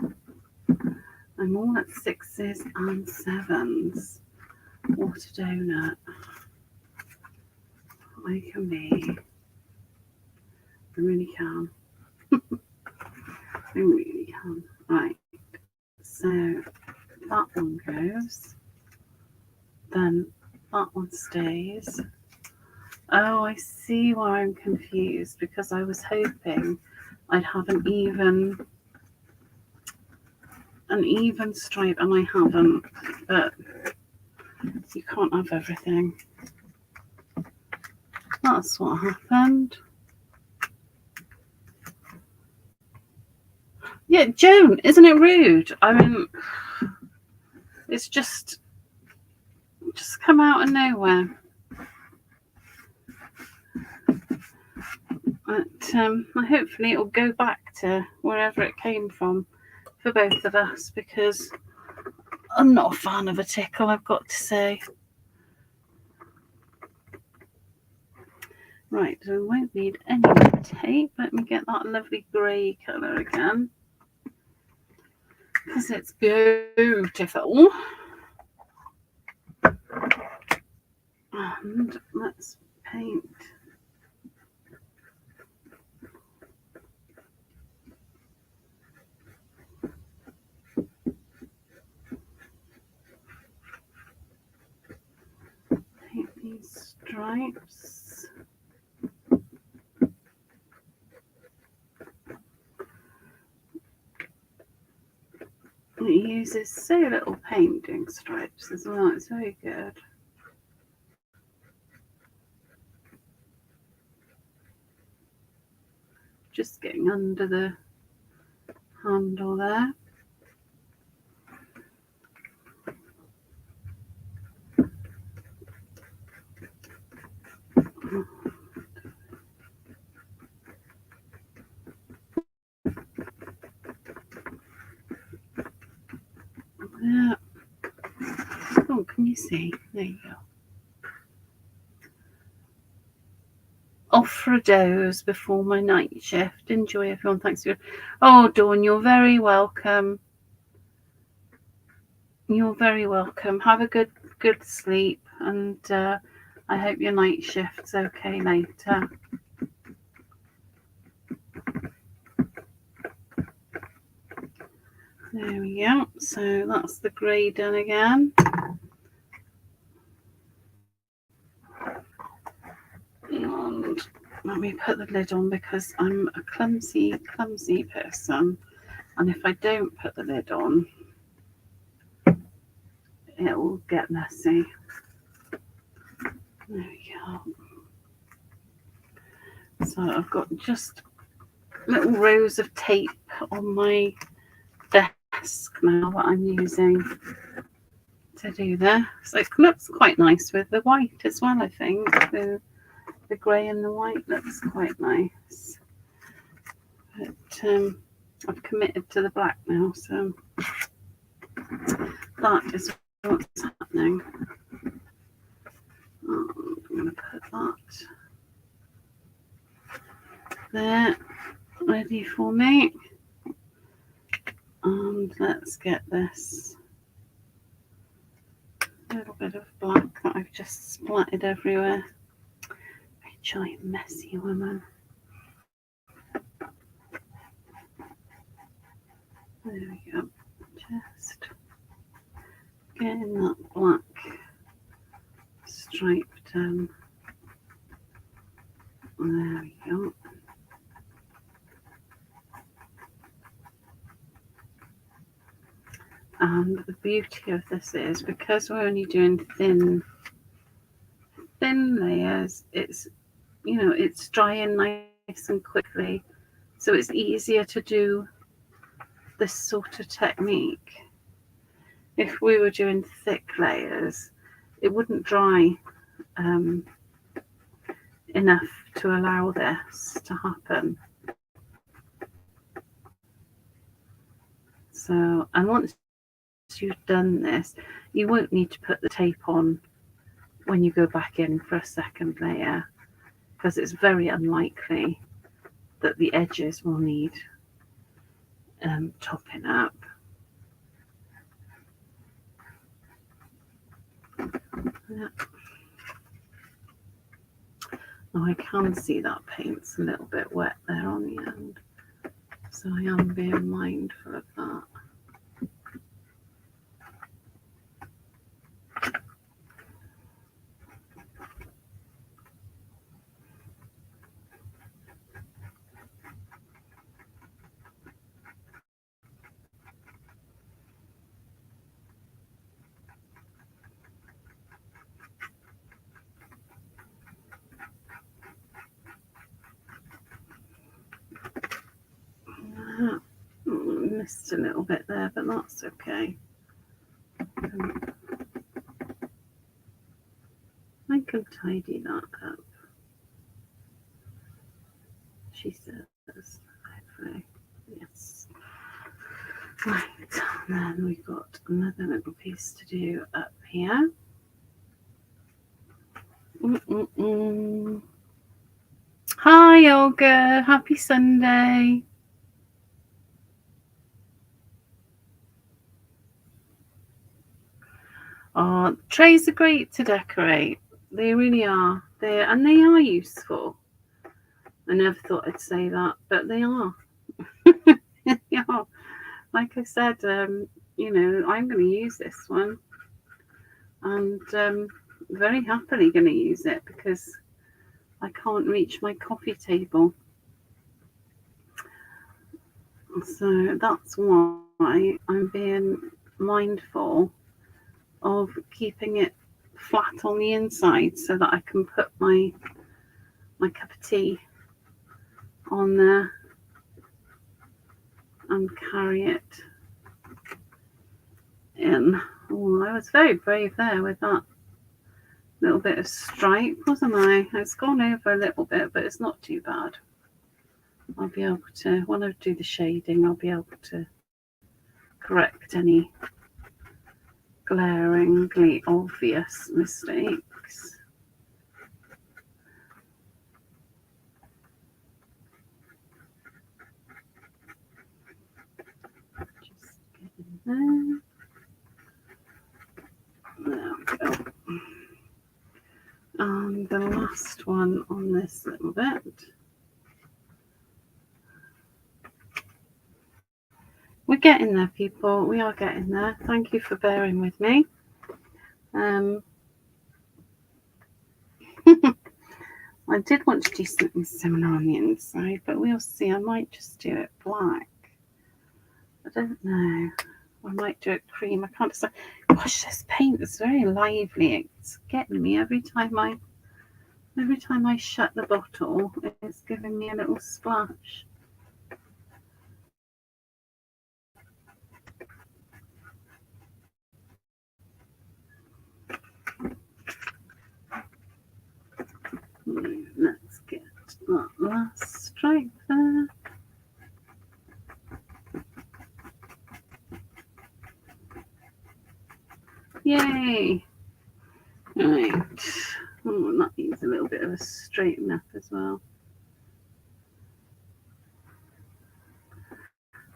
[SPEAKER 1] I'm all at 6s and 7s. What a donut. I can be. I really can. I really can. Right, so that one goes. Then that one stays. Oh, I see why I'm confused, because I was hoping I'd have an even stripe, and I haven't, but you can't have everything. That's what happened. Yeah, Joan, isn't it rude? I mean, it's just come out of nowhere. But hopefully it'll go back to wherever it came from for both of us, because I'm not a fan of a tickle, I've got to say. Right, so I won't need any more tape. Let me get that lovely grey colour again, because it's beautiful. And let's paint. Paint these stripes. It uses so little paint doing stripes as well. It's very good. Just getting under the handle there. Yeah. Oh, can you see? There you go. Off for a doze before my night shift. Enjoy, everyone. Thanks for. Oh, Dawn, you're very welcome. You're very welcome. Have a good sleep, and I hope your night shift's okay later. There we go. So that's the grey done again. And let me put the lid on, because I'm a clumsy person, and if I don't put the lid on, it will get messy. There we go. So I've got just little rows of tape on my desk now that I'm using to do this. So it looks quite nice with the white as well, I think. The grey and the white looks quite nice. But I've committed to the black now, so that is what's happening. I'm going to put that there, ready for me. And let's get this little bit of black that I've just splattered everywhere. A giant messy woman. There we go. Just getting that black stripe done. There we go. And the beauty of this is because we're only doing thin layers, it's it's drying nice and quickly, so it's easier to do this sort of technique. If we were doing thick layers, it wouldn't dry enough to allow this to happen. So, and once you've done this, you won't need to put the tape on when you go back in for a second layer, because it's very unlikely that the edges will need topping up. Yeah. Now I can see that paint's a little bit wet there on the end, so I am being mindful of that. Missed a little bit there, but that's okay. I can tidy that up, she says. Hopefully. Yes. Right, and then we've got another little piece to do up here. Hi, Olga. Happy Sunday. Oh, trays are great to decorate. They really are. They are useful. I never thought I'd say that, but they are. They are. Like I said, I'm going to use this one, and very happily going to use it because I can't reach my coffee table. So that's why I'm being mindful of keeping it flat on the inside so that I can put my cup of tea on there and carry it in. Oh, I was very brave there with that little bit of stripe, wasn't I? It's gone over a little bit, but it's not too bad. I'll be able to, when I do the shading, I'll be able to correct any glaringly obvious mistakes. Just get in there. There we go. And the last one on this little bit. We're getting there, people. We are getting there. Thank you for bearing with me. I did want to do something similar on the inside, but we'll see. I might just do it black. I don't know. I might do it cream. I can't decide. Gosh, this paint is very lively. It's getting me every time I Every time I shut the bottle, it's giving me a little splash. Let's get that last stripe there. Yay! Right. Oh, that needs a little bit of a straighten up as well.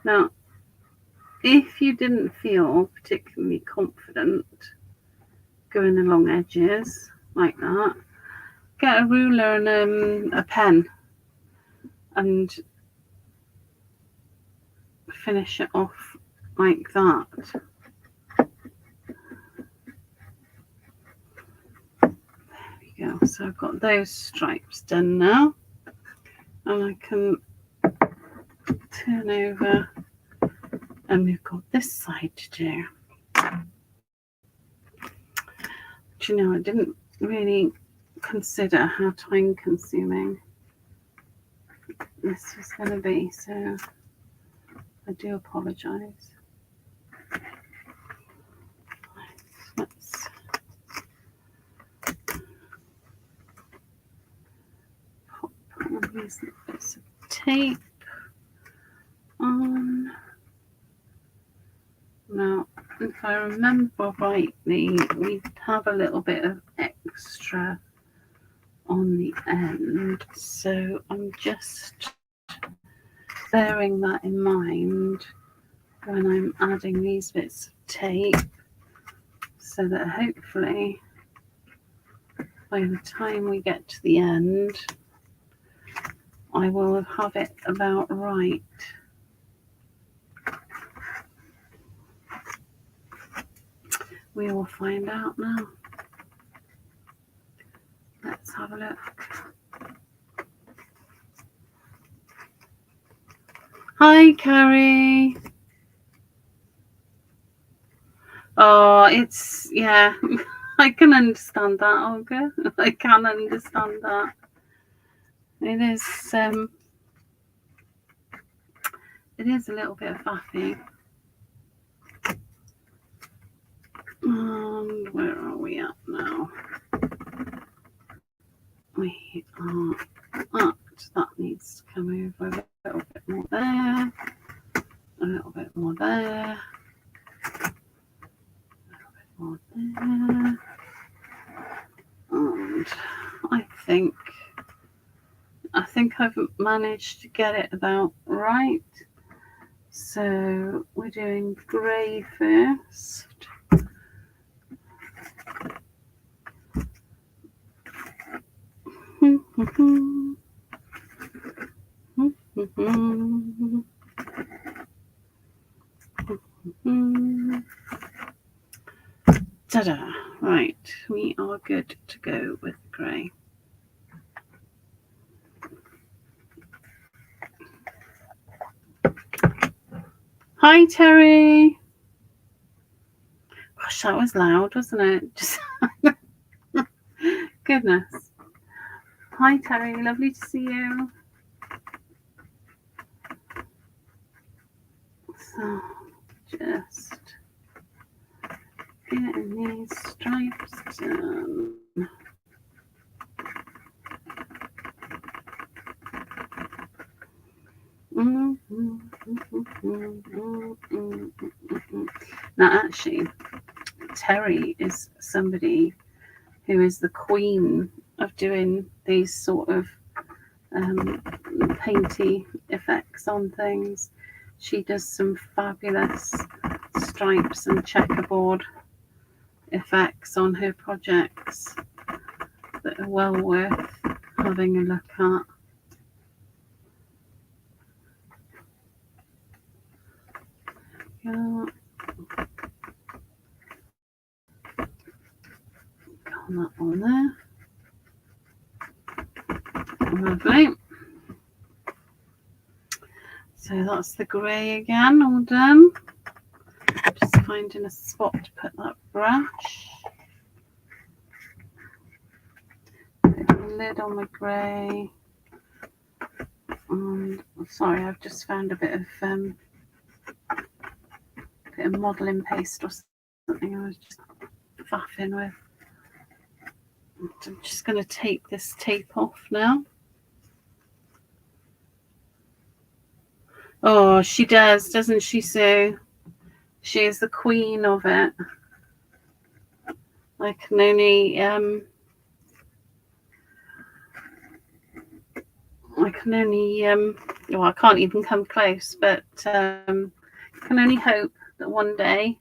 [SPEAKER 1] Now, if you didn't feel particularly confident going along edges like that, get a ruler and a pen and finish it off like that. There we go. So I've got those stripes done now, and I can turn over, and we've got this side to do. Do you know, I didn't really consider how time consuming this was going to be, so I do apologise. Let's pop all these bits of tape on. Now, if I remember rightly, we have a little bit of extra on the end, so I'm just bearing that in mind when I'm adding these bits of tape, so that hopefully by the time we get to the end, I will have it about right. We will find out now. Let's have a look. Hi, Carrie. Oh, it's, yeah, I can understand that, Olga. I can understand that. It is a little bit faffy. And where are we at now? We are at, that needs to come over a little bit more there, a little bit more there, a little bit more there, and I think I've managed to get it about right. So we're doing grey first. Ta-da! Right, we are good to go with grey. Hi, Terry. Gosh, that was loud, wasn't it? Just goodness. Hi, Terry. Lovely to see you. So, just getting these stripes done. Now, actually, Terry is somebody who is the queen of doing these sort of painty effects on things. She does some fabulous stripes and checkerboard effects on her projects that are well worth having a look at. Yeah. Got that one there. Lovely. So that's the grey again, all done. Just finding a spot to put that brush. Put it on lid on my grey. Sorry, I've just found a bit of modelling paste or something I was just faffing with. I'm just going to take this tape off now. Oh, she does, doesn't she, Sue? She is the queen of it. I can only well, I can't even come close, but can only hope that one day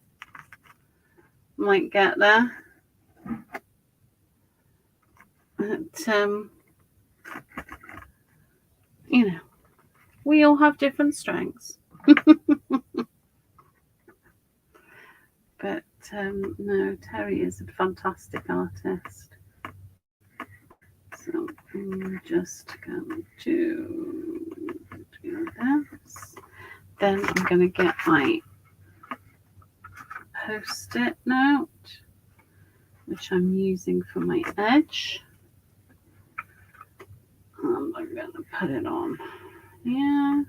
[SPEAKER 1] I might get there. But you know, we all have different strengths. But no, Terry is a fantastic artist. So I'm just going to do this. Then I'm going to get my Post-it note, which I'm using for my edge. And I'm going to put it on here.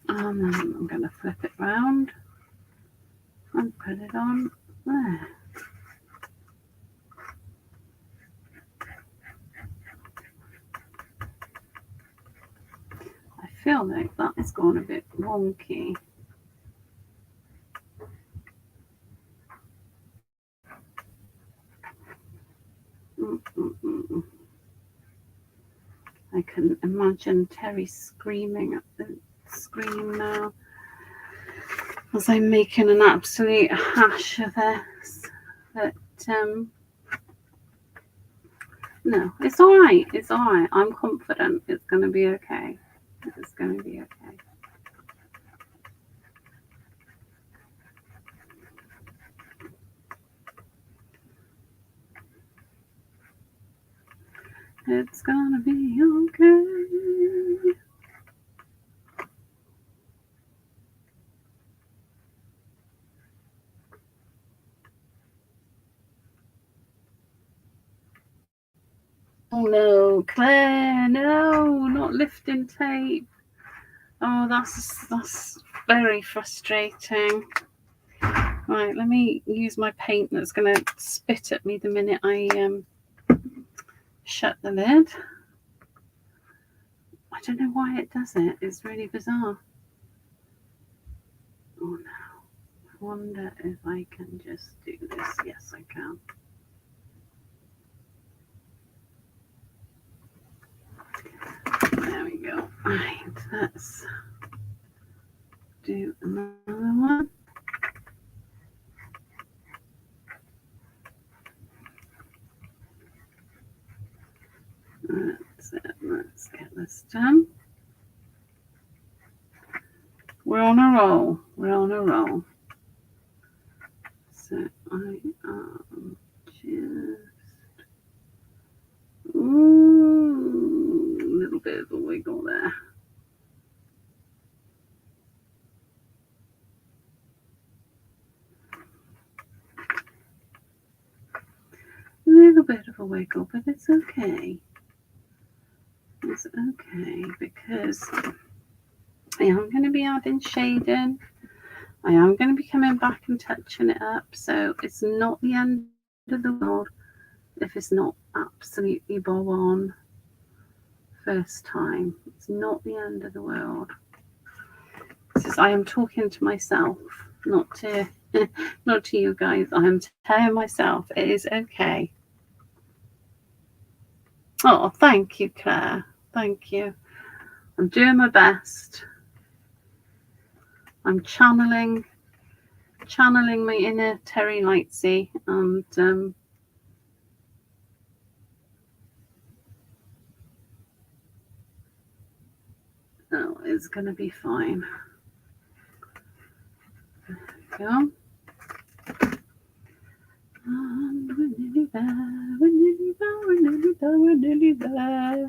[SPEAKER 1] And then I'm going to flip it round and put it on there. I feel like that is going a bit wonky. I can imagine Terry screaming at the screen now as I'm making an absolute hash of this. But no, it's all right. It's all right. I'm confident it's going to be okay. It's going to be okay. It's gonna be okay. Oh no, Claire, no, not lifting tape. Oh, that's very frustrating. Right, let me use my paint that's gonna spit at me the minute I shut the lid. I don't know why it does it. It's really bizarre. Oh no. I wonder if I can just do this. Yes, I can. There we go. Right, let's do another one. That's it. Let's get this done. We're on a roll. We're on a roll. So I am just a little bit of a wiggle there. A little bit of a wiggle, but it's okay. It's okay because I am going to be adding shading. I am going to be coming back and touching it up. So it's not the end of the world if it's not absolutely bob on first time. It's not the end of the world. I am talking to myself, not to not to you guys. I am telling myself it is okay. Oh, thank you, Claire. Thank you. I'm doing my best. I'm channeling my inner Terry Lightsey, and oh, it's gonna be fine. There we go. And we're nearly there. We're nearly there. We're nearly there. We're nearly there.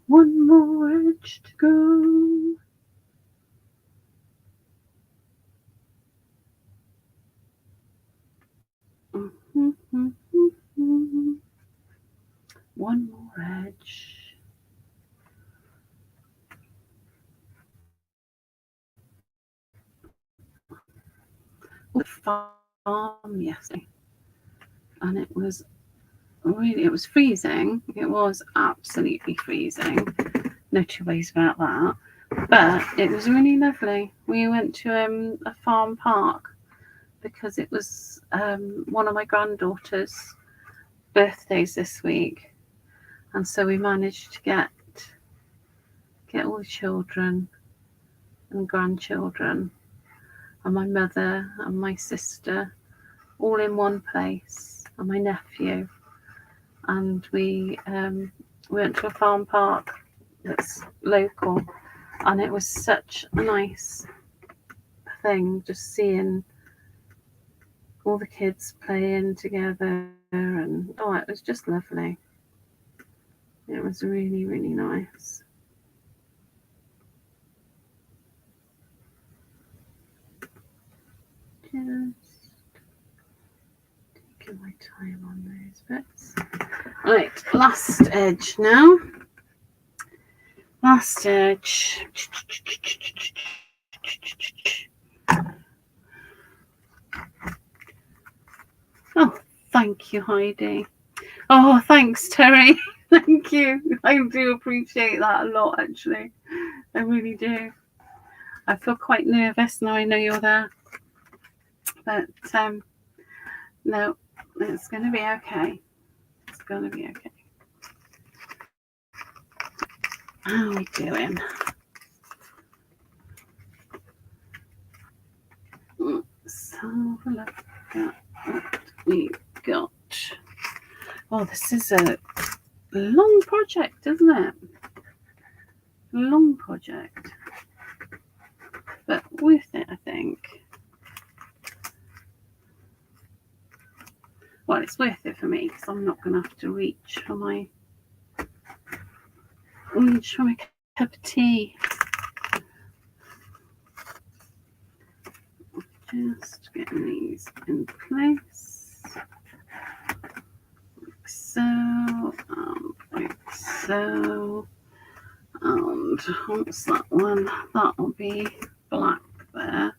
[SPEAKER 1] One more edge to go. farm yesterday, and it was freezing. It was absolutely freezing. No two ways about that. But it was really lovely. We went to a farm park because it was one of my granddaughters' birthdays this week, and so we managed to get all the children and grandchildren and my mother and my sister all in one place, and my nephew, and we went to a farm park that's local, and it was such a nice thing just seeing all the kids playing together, and it was just lovely. It was really, really nice. Just taking my time on those bits. Right, last edge now. Last edge. Oh, thank you, Heidi. Oh, thanks, Terry. Thank you. I do appreciate that a lot, actually. I really do. I feel quite nervous now I know you're there. But no, it's going to be okay. It's going to be okay. How are we doing? Let's have a look at what we got. Oh, this is a long project, isn't it? Long project. But worth it, I think. Well, it's worth it for me because I'm not going to have to reach for my cup of tea. Just getting these in place. Like so, like so. And what's that one? That'll be black there.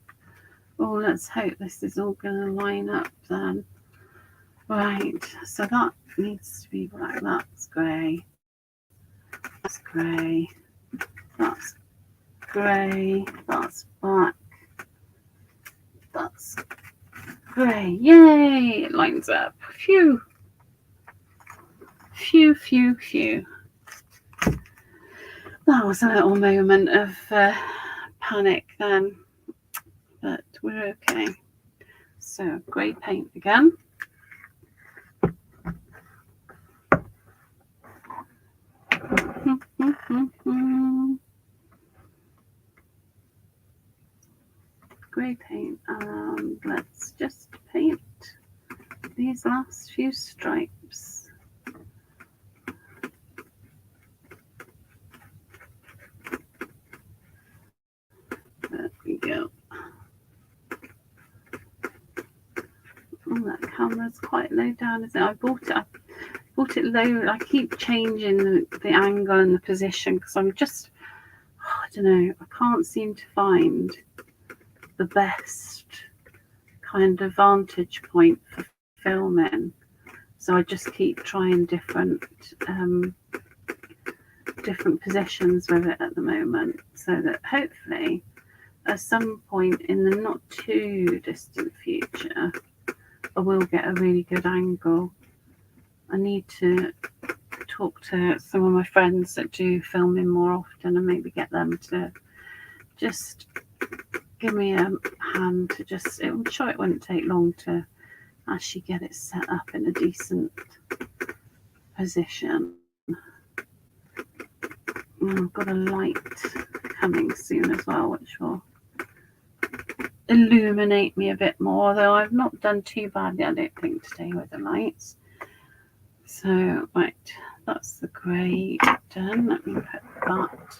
[SPEAKER 1] Oh, let's hope this is all going to line up then. Right, so that needs to be black. That's grey. That's grey. That's grey. That's black. That's grey. Yay! It lines up. Phew. Phew, phew, phew. That was a little moment of panic then, but we're okay. So, grey paint again. Grey paint, and let's just paint these last few stripes. There we go. Oh, that camera's quite low down, isn't it? I bought it low. I keep changing the angle and the position because I'm just, I don't know, I can't seem to find the best kind of vantage point for filming. So I just keep trying different positions with it at the moment, so that hopefully at some point in the not too distant future I will get a really good angle. I need to talk to some of my friends that do filming more often and maybe get them to just give me a hand to just, I'm sure it wouldn't take long to actually get it set up in a decent position. I've got a light coming soon as well, which will illuminate me a bit more, although I've not done too badly, I don't think, today with the lights. So, right, that's the grey done. Let me put that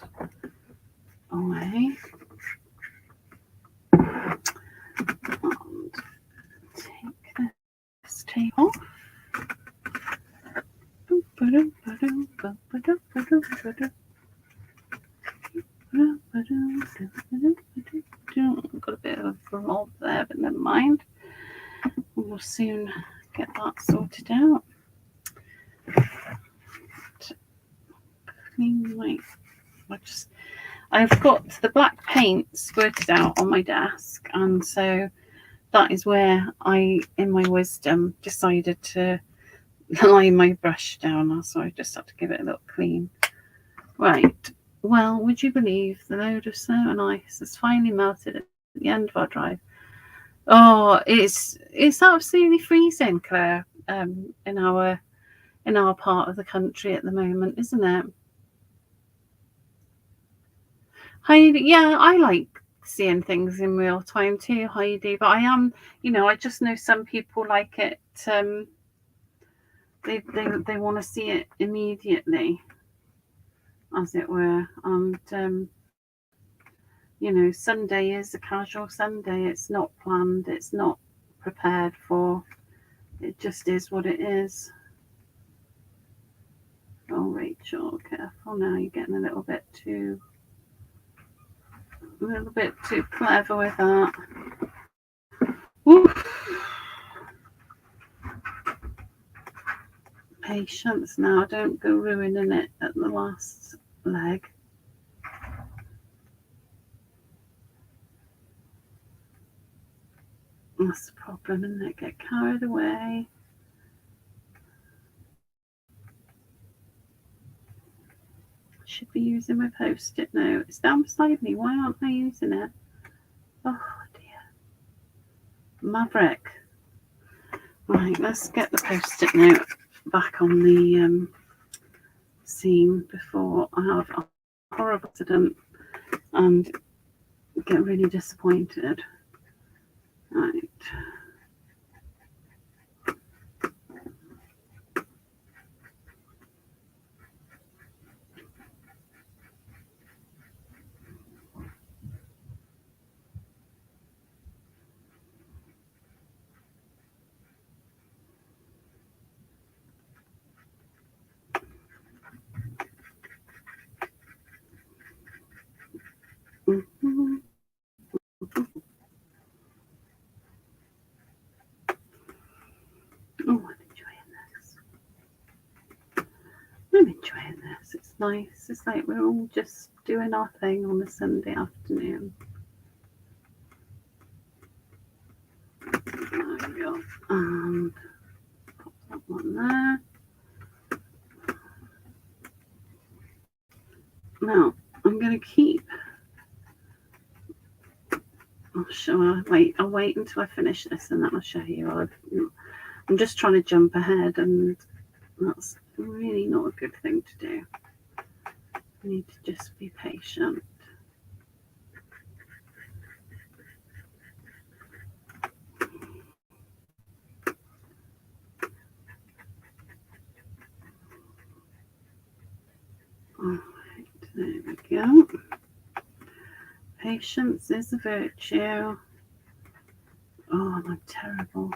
[SPEAKER 1] away. And take this tape off. Got a bit of a blob there, but never mind. We'll soon get that sorted out. I've got the black paint squirted out on my desk, and so that is where I, in my wisdom, decided to lie my brush down. So I just had to give it a little clean. Right. Well, would you believe the load of snow and ice has finally melted at the end of our drive? Oh, it's absolutely freezing, Claire. In our part of the country at the moment, isn't it? Heidi, yeah, I like seeing things in real time too, Heidi. But I just know some people like it. They want to see it immediately, as it were. And Sunday is a casual Sunday. It's not planned. It's not prepared for. It just is what it is. Oh, Rachel, careful now. You're getting a little bit too clever with that. Oof. Patience now. Don't go ruining it at the last leg. That's the problem, isn't it? Get carried away. Should be using my post-it note. It's down beside me. Why aren't I using it? Oh dear. Maverick. Right, let's get the post-it note back on the scene before I have a horrible accident and get really disappointed. Right. Mm-hmm. Oh, I'm enjoying this. It's nice. It's like we're all just doing our thing on a Sunday afternoon. There we go. And pop that one there. Now I'm going to keep. I'll wait until I finish this, and then I'll show you. I'm just trying to jump ahead, and that's really not a good thing to do. I need to just be patient. All right, there we go. Patience is a virtue. Oh, I'm terrible.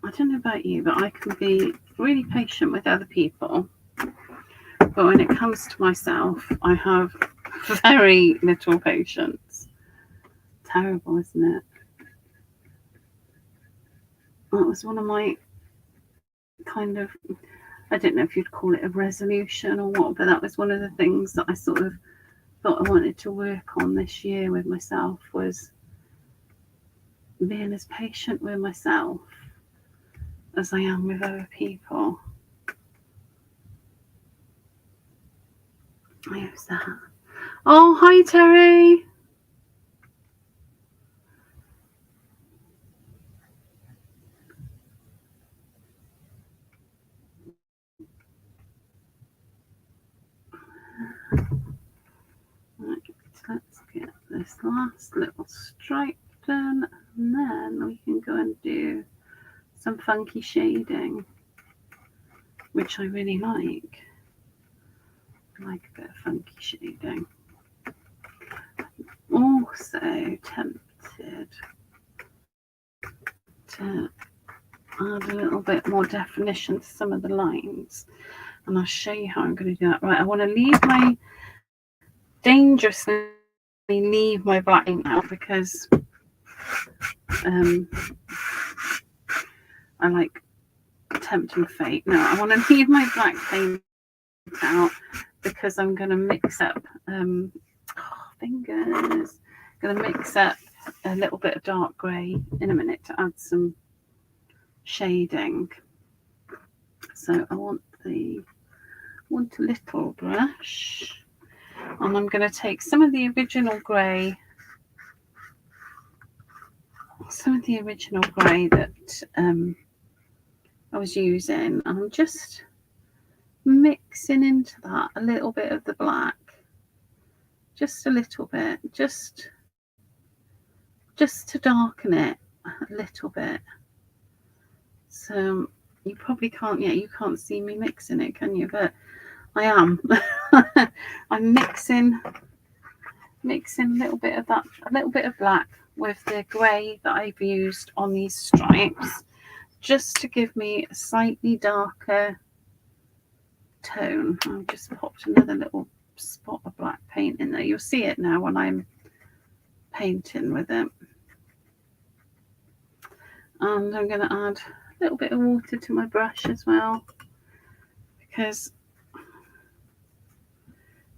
[SPEAKER 1] I don't know about you, but I can be really patient with other people. But when it comes to myself, I have very little patience. Terrible, isn't it? That was one of my kind of, I don't know if you'd call it a resolution or what, but that was one of the things that I sort of thought I wanted to work on this year with myself, was being as patient with myself as I am with other people. Who's that? Oh, hi, Terry. Right, let's get this last little stripe done, and then we can go and do some funky shading, which I really like. I like a bit of funky shading. Also tempted to add a little bit more definition to some of the lines, and I'll show you how I'm going to do that. Right, I want to leave my dangerously leave my black paint now because I like tempting fate. No, I want to leave my black paint out because I'm going to mix up fingers. Going to mix up a little bit of dark grey in a minute to add some shading. So I want a little brush, and I'm going to take some of the original grey that I was using, and I'm just mixing into that a little bit of the black, just a little bit, just to darken it a little bit. So you probably can't yet, you can't see me mixing it, can you? But I am. I'm mixing a little bit of that, a little bit of black with the grey that I've used on these stripes, just to give me a slightly darker tone. I've just popped another little spot of black paint in there. You'll see it now when I'm painting with it. And I'm going to add a little bit of water to my brush as well, because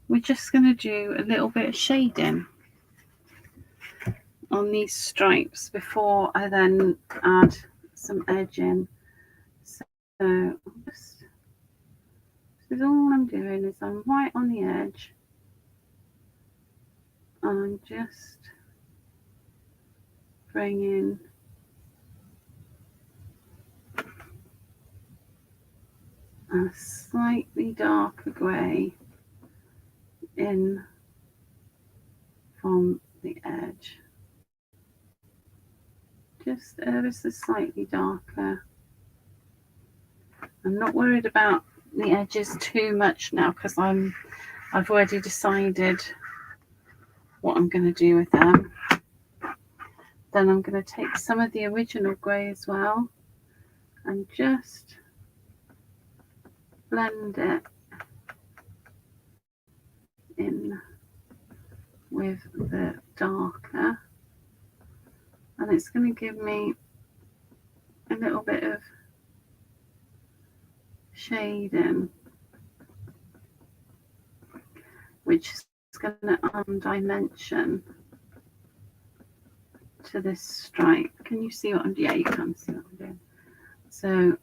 [SPEAKER 1] we're just going to do a little bit of shading on these stripes before I then add some edging. So this is all I'm doing, is I'm right on the edge, and I'm just bringing a slightly darker grey in from the edge, just ever so slightly darker. I'm not worried about the edges too much now because I've already decided what I'm going to do with them. Then I'm going to take some of the original grey as well and just blend it in with the darker, and it's going to give me a little bit of shading, which is going to add dimension to this stripe. Can you see what I'm doing? Yeah, you can see what I'm doing. So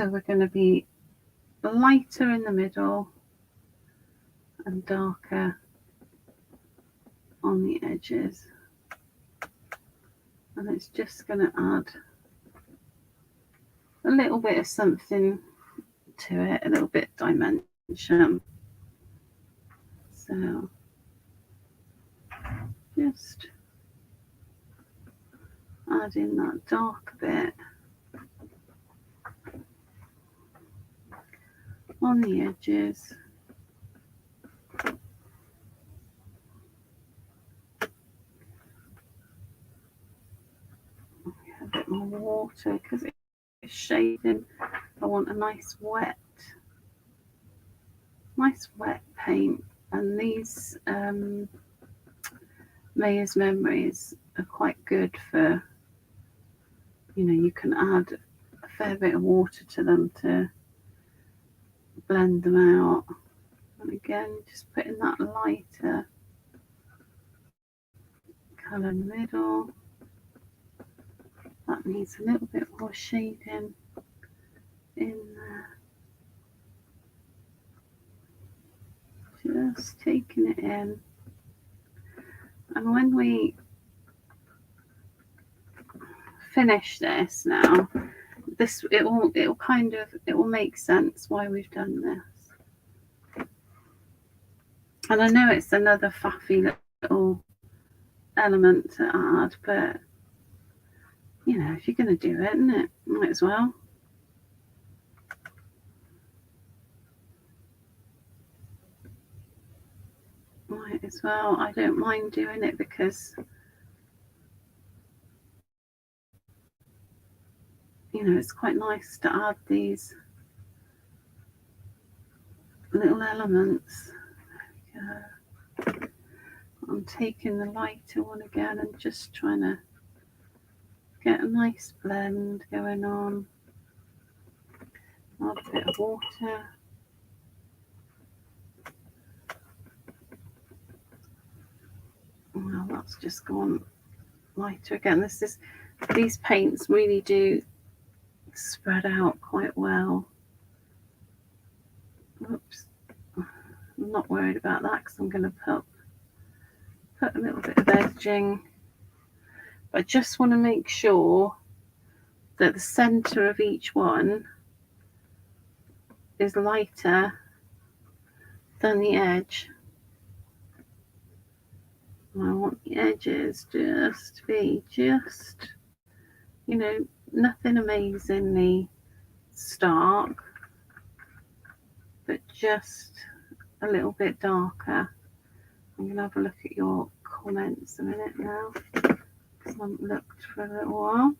[SPEAKER 1] we're going to be lighter in the middle and darker on the edges, and it's just going to add a little bit of something to it, a little bit of dimension. So just adding that dark bit on the edges. A bit more water because it's shading. I want a nice wet paint, and these Maya's Memories are quite good for, you can add a fair bit of water to them to blend them out. And again, just putting that lighter colour in the middle. That needs a little bit more shading in there. Just taking it in. And when we finish this now, it will make sense why we've done this. And I know it's another faffy little element to add, but if you're going to do it, isn't it? Might as well. Might as well. I don't mind doing it because it's quite nice to add these little elements. There we go. I'm taking the lighter one again and just trying to get a nice blend going on. Add a bit of water. Well, that's just gone lighter again. These paints really do spread out quite well. Oops. I'm not worried about that because I'm going to put a little bit of edging. But I just want to make sure that the centre of each one is lighter than the edge. I want the edges just to be nothing amazingly stark, but just a little bit darker. I'm going to have a look at your comments a minute now, because I haven't looked for a little while.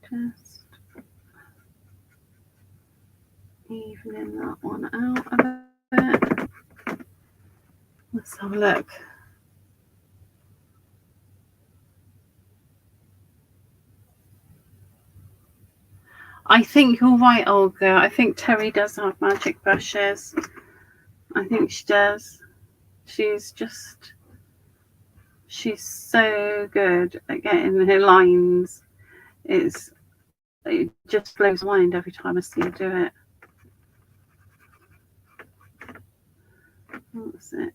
[SPEAKER 1] Just evening that one out a bit. Let's have a look. I think you're right, Olga. I think Terry does have magic brushes. I think she does. She's so good at getting her lines. It just blows my mind every time I see her do it. That's it.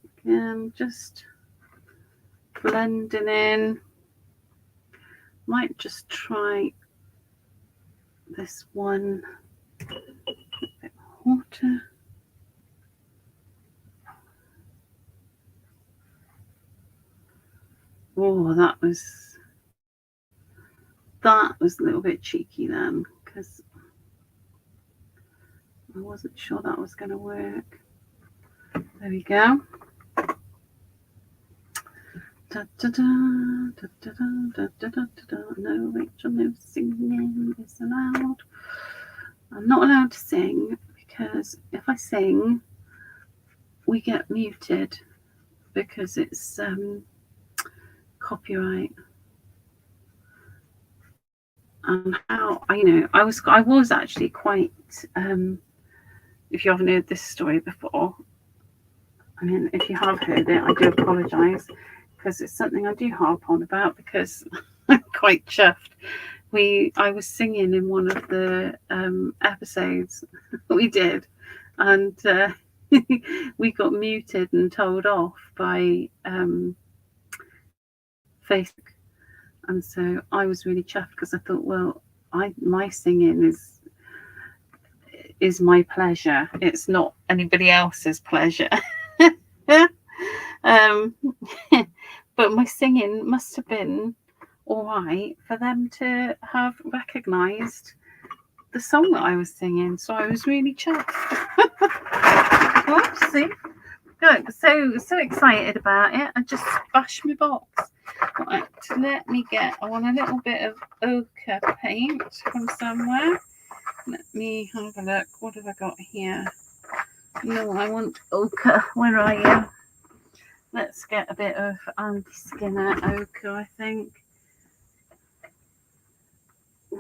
[SPEAKER 1] Just blending in. Might just try this one. A bit more water. Oh, that was a little bit cheeky then, because I wasn't sure that was going to work. There we go. Da, da, da, da, da, da, da, da, da. No, Rachel, no singing is allowed. I'm not allowed to sing because if I sing, we get muted because it's copyright. And how I was actually quite. If you haven't heard this story before, I mean, if you have heard it, I do apologise because it's something I do harp on about because I'm quite chuffed. I was singing in one of the episodes we did, and we got muted and told off by Facebook, and so I was really chuffed because I thought, well, my singing is my pleasure. It's not anybody else's pleasure. But my singing must have been all right for them to have recognised the song that I was singing. So I was really chuffed. Oopsie. Good. So excited about it. I just bashed my box. Right, I want a little bit of ochre paint from somewhere. Let me have a look. What have I got here? No, I want ochre. Where are you? Let's get a bit of Andy Skinner ochre, I think.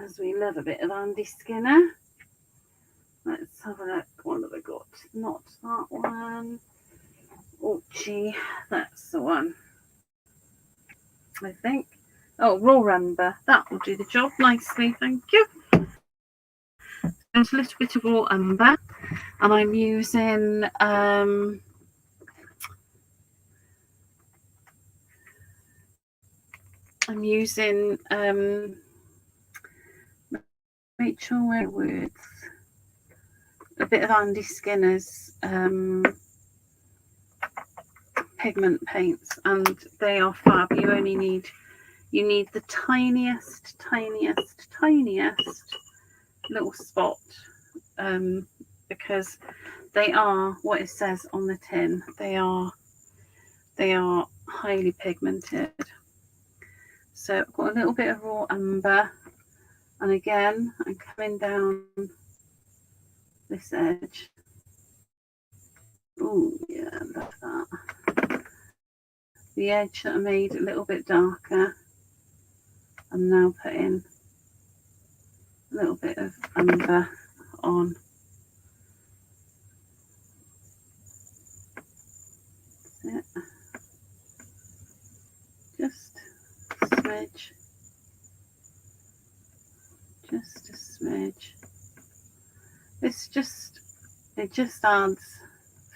[SPEAKER 1] As we love a bit of Andy Skinner. Let's have a look. What have I got? Not that one. Oh, gee, that's the one. I think. Oh, raw umber. That will do the job nicely. Thank you. There's a little bit of raw umber, and I'm using Rachel Wayworth, a bit of Andy Skinner's pigment paints, and they are fab. You need the tiniest little spot, because they are what it says on the tin. They are highly pigmented. So I've got a little bit of raw umber, and again I'm coming down this edge Oh yeah, love that. The edge that I made a little bit darker. I'm now putting a little bit of umber on. That's it. Just a smidge. Just a smidge. It just adds,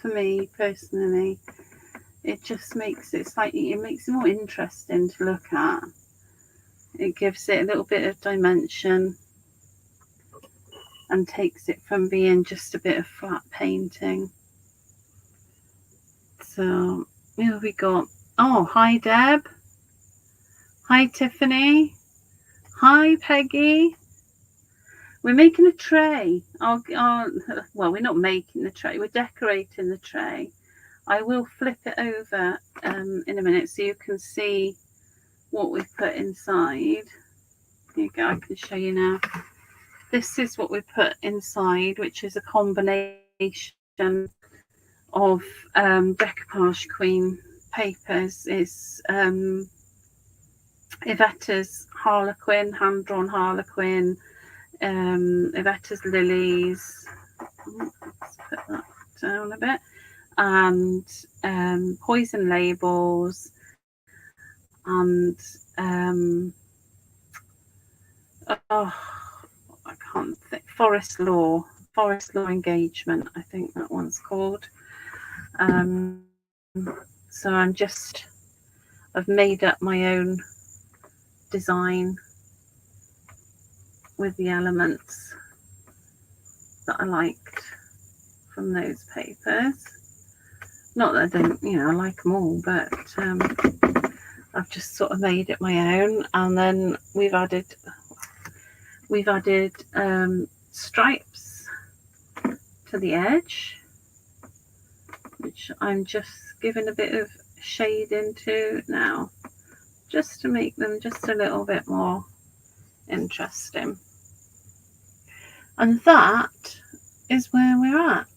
[SPEAKER 1] for me personally, it just makes it slightly, it makes it more interesting to look at. It gives it a little bit of dimension and takes it from being just a bit of flat painting. So here we got, oh, hi Deb. Hi Tiffany. Hi Peggy. We're making a tray. Well, we're not making the tray, we're decorating the tray. I will flip it over in a minute so you can see what we've put inside. Here you go, I can show you now. This is what we put inside, which is a combination of Decoupage Queen Papers. It's Yvette's Harlequin, hand-drawn Harlequin, Yvette's Lilies. Let's put that down a bit. And Poison Labels, and oh, I can't think. Forest Law Engagement, I think that one's called. So I've made up my own design with the elements that I liked from those papers. Not that I don't, I like them all, but I've just sort of made it my own. And then we've added stripes to the edge, which I'm just giving a bit of shade into now, just to make them just a little bit more interesting. And that is where we're at.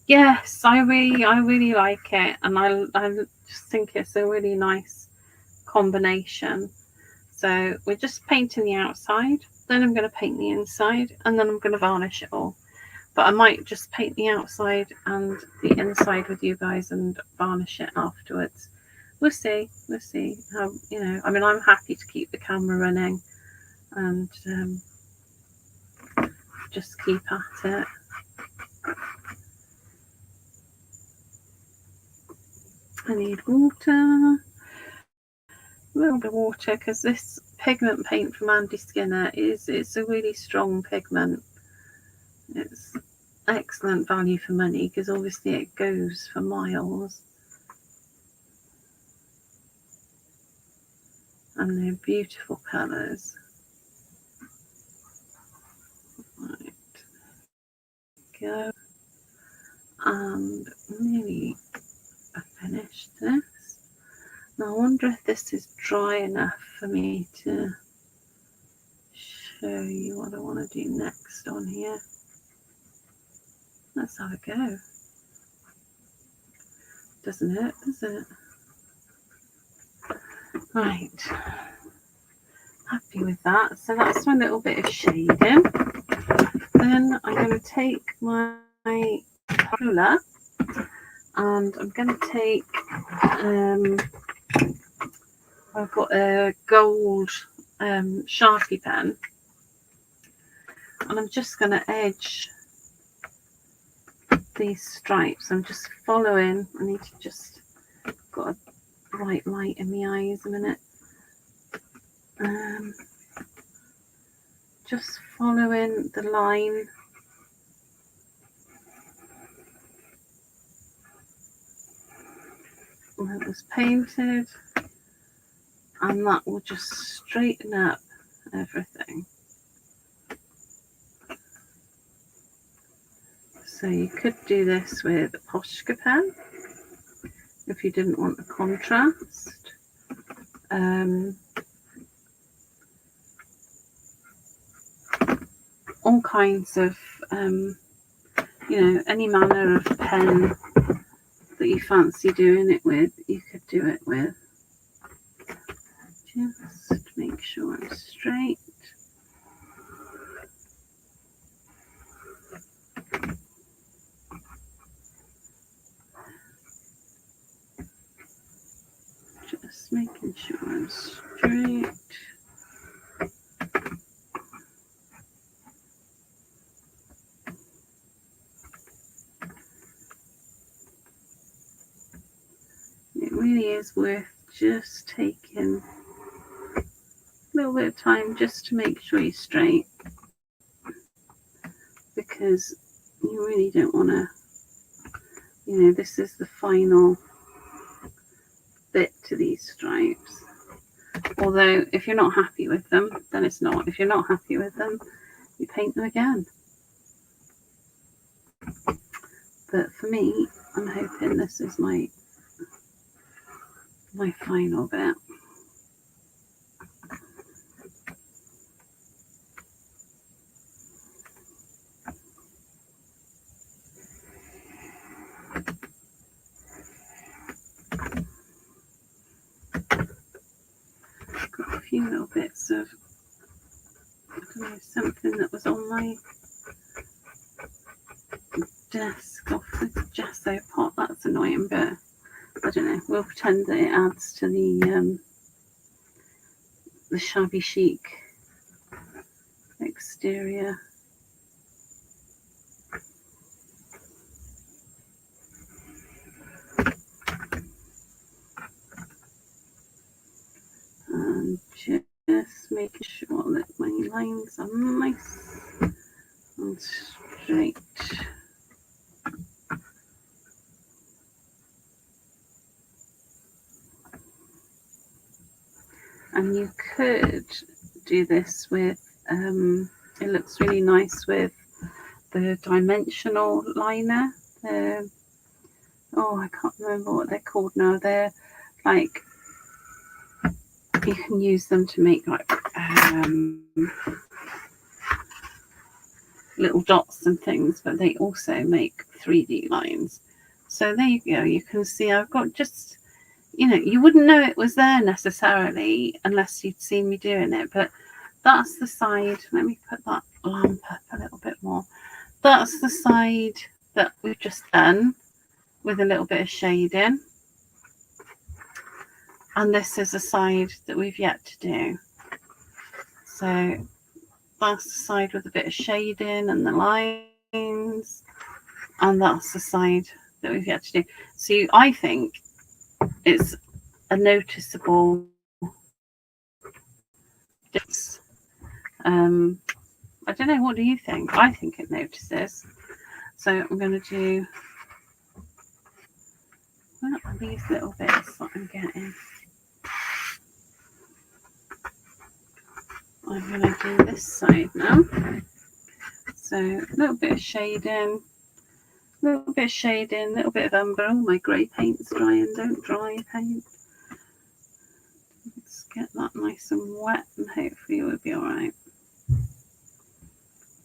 [SPEAKER 1] Yes, I really like it, and I just think it's a really nice combination. So we're just painting the outside, then I'm going to paint the inside, and then I'm going to varnish it all. But I might just paint the outside and the inside with you guys and varnish it afterwards. We'll see how, I mean, I'm happy to keep the camera running and just keep at it. I need water, a little bit of water, because this pigment paint from Andy Skinner it's a really strong pigment. It's excellent value for money because obviously it goes for miles, and they're beautiful colours. Right, go, and nearly finished this. Now I wonder if this is dry enough for me to show you what I want to do next on here. Let's have a go. Doesn't hurt, does it? Right. Happy with that. So that's my little bit of shading. Then I'm going to take my ruler and I'm going to take, I've got a gold Sharpie pen, and I'm just going to edge these stripes. I'm just following. I need to just got a bright light in my eyes a minute. Just following the line. That was painted, and that will just straighten up everything. So you could do this with a Posca pen if you didn't want the contrast. All kinds of you know, any manner of pen that you fancy doing it with, you could do it with. Just make sure it's straight. Just making sure it's straight. It really is worth just taking a little bit of time just to make sure you're straight, because you really don't want to, you know, this is the final bit to these stripes. Although if you're not happy with them, then it's not. If you're not happy with them, you paint them again. But for me, I'm hoping this is my final bit. Got a few little bits of, I don't know, something that was on my desk off the gesso pot. That's annoying, but I don't know. We'll pretend that it adds to the shabby chic exterior. And just making sure that my lines are nice and straight. And you could do this with, it looks really nice with the dimensional liner. Oh, I can't remember what they're called now. They're like, you can use them to make like little dots and things, but they also make 3D lines. So there you go. You can see I've got just, you know, you wouldn't know it was there necessarily unless you'd seen me doing it, but that's the side. Let me put that lamp up a little bit more. That's the side that we've just done with a little bit of shading. And this is a side that we've yet to do. So that's the side with a bit of shading and the lines. And that's the side that we've yet to do. So I think it's a noticeable difference. I don't know, what do you think? I think it notices. So I'm going to do, what are these little bits that I'm getting? I'm going to do this side now. So a little bit of shading, a little bit of umber. Oh, my grey paint's drying. Don't dry paint. Let's get that nice and wet and hopefully it will be all right.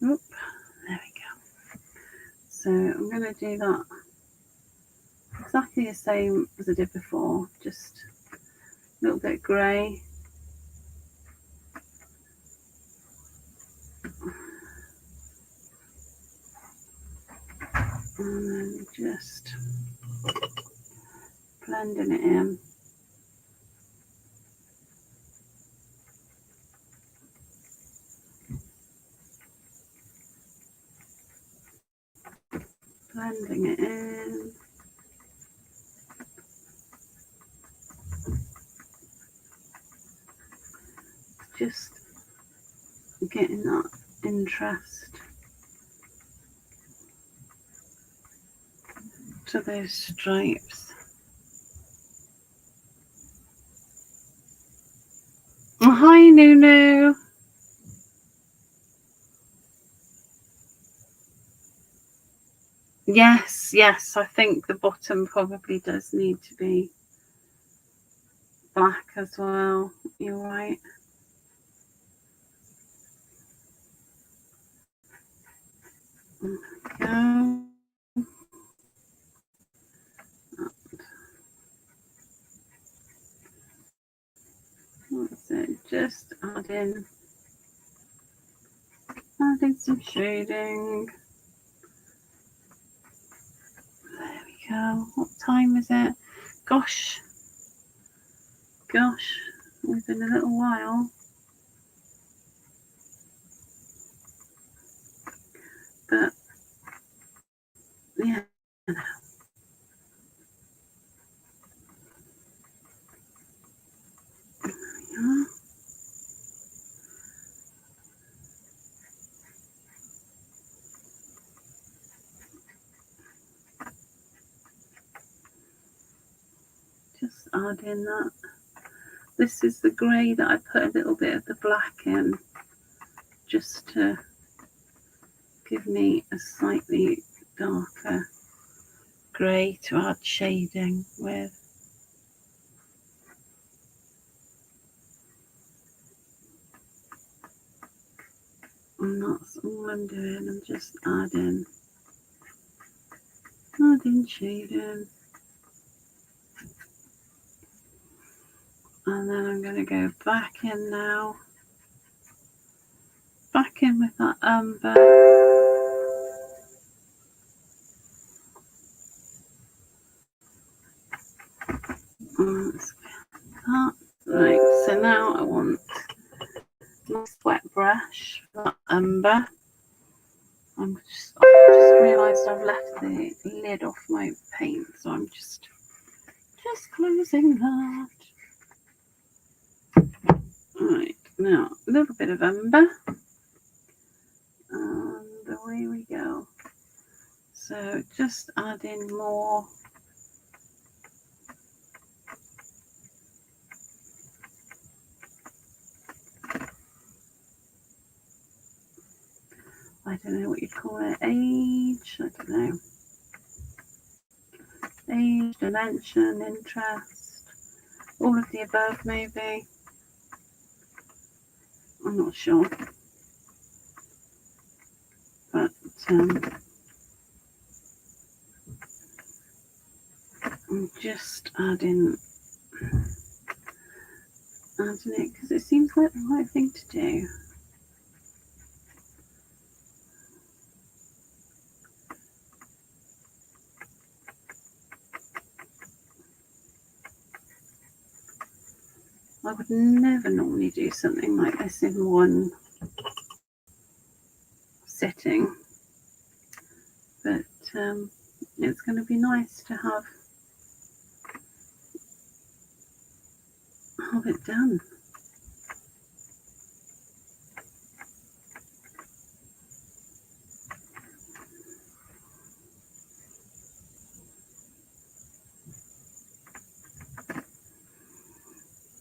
[SPEAKER 1] Oop, there we go. So I'm going to do that exactly the same as I did before, just a little bit grey. And then just blending it in. Blending it in. Just getting that interest to those stripes. Oh, hi, Nunu. Yes, I think the bottom probably does need to be black as well. You're right. There we go. just adding some shading. There we go. What time is it? Gosh, we've been a little while. But yeah, yeah. Just add in that. This is the grey that I put a little bit of the black in, just to give me a slightly darker grey to add shading with. And that's all I'm doing. I'm just adding shading. And then I'm going to go back in now. Back in with that umber. Let's get that. Right, so now I want my wet brush for that umber. I just realised I've left the lid off my paint, so I'm just closing that. Right, now a little bit of umber, and away we go. So just adding more. I don't know what you'd call it, age, I don't know. Age, dimension, interest, all of the above maybe. I'm not sure. But I'm just adding it because it seems like the right thing to do. I would never normally do something like this in one sitting, but it's going to be nice to have it done.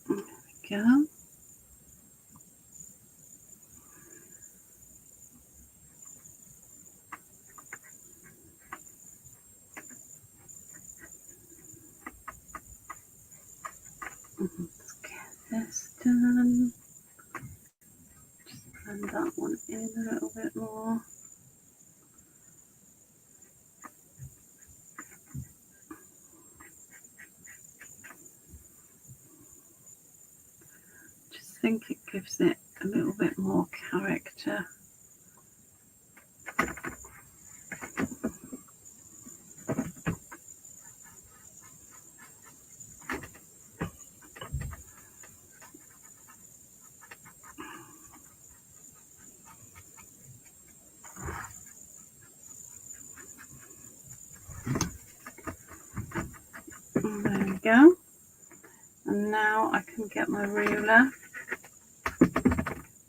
[SPEAKER 1] There we go. Let's get this done. Just blend that one in a little bit more. Just think it gives it a little bit more character. And there we go. And now I can get my ruler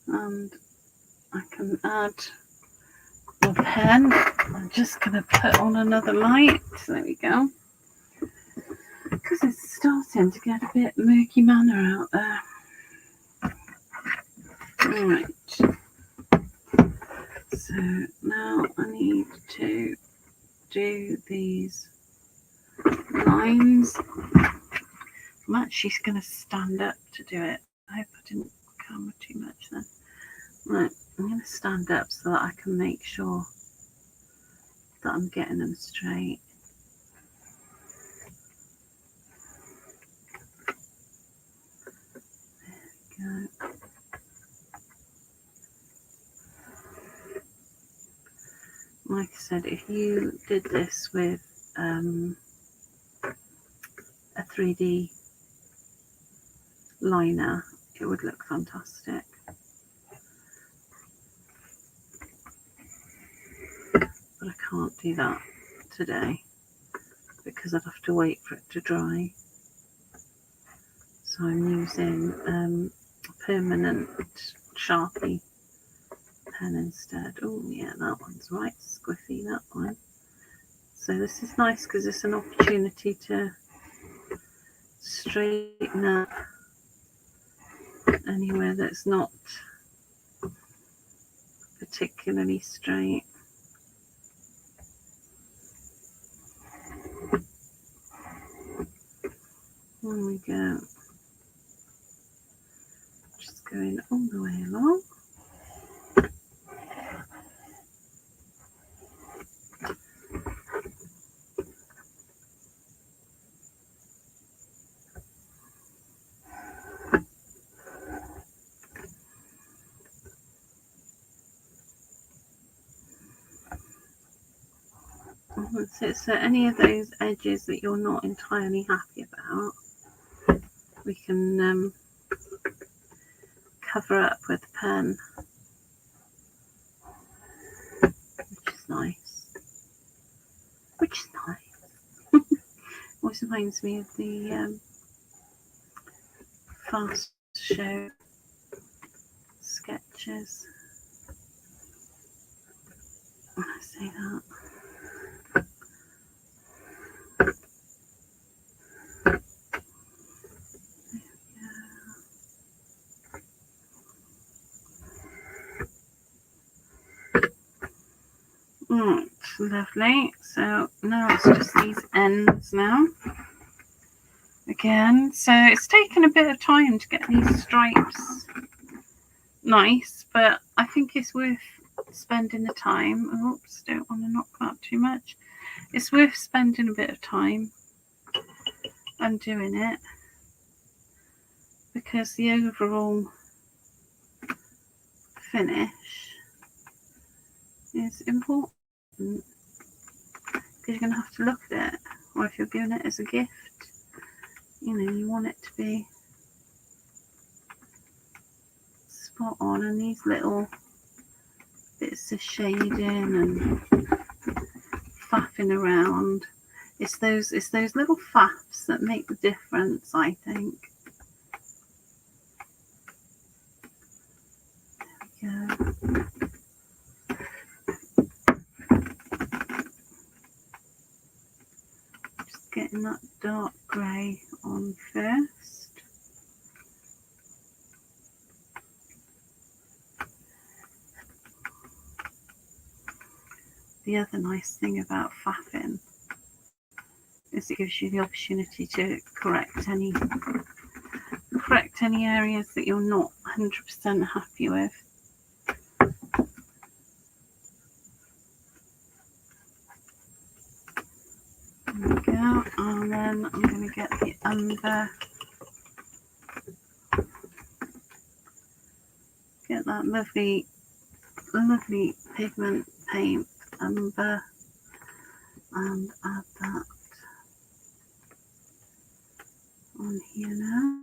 [SPEAKER 1] and I can add a pen. I'm just going to put on another light. There we go. Because it's starting to get a bit murky manner out there. Right. So now I need to do these lines. I'm actually going to stand up to do it. I hope I didn't camera too much then. Right, I'm going to stand up so that I can make sure that I'm getting them straight. There we go. like I said, if you did this with a 3D liner, it would look fantastic. But I can't do that today because I'd have to wait for it to dry. So I'm using a permanent Sharpie pen instead. Oh yeah, that one's right squiffy, that one. So this is nice because it's an opportunity to straighten up anywhere that's not particularly straight. There we go. Just going all the way along. So any of those edges that you're not entirely happy about, we can cover up with the pen, which is nice. Always reminds me of the fast show sketches. When I say that. Right, lovely. So now it's just these ends now. Again, so it's taken a bit of time to get these stripes nice, but I think it's worth spending the time. Oops, don't want to knock that too much. It's worth spending a bit of time and doing it because the overall finish is important. Because you're going to have to look at it, or if you're giving it as a gift, you know, you want it to be spot on. And these little bits of shading and faffing around, it's those little faffs that make the difference, I think. There we go. Getting that dark grey on first. The other nice thing about faffing is it gives you the opportunity to correct any areas that you're not 100% happy with. There we go, and then I'm going to get the umber, get that lovely pigment paint umber, and add that on here now.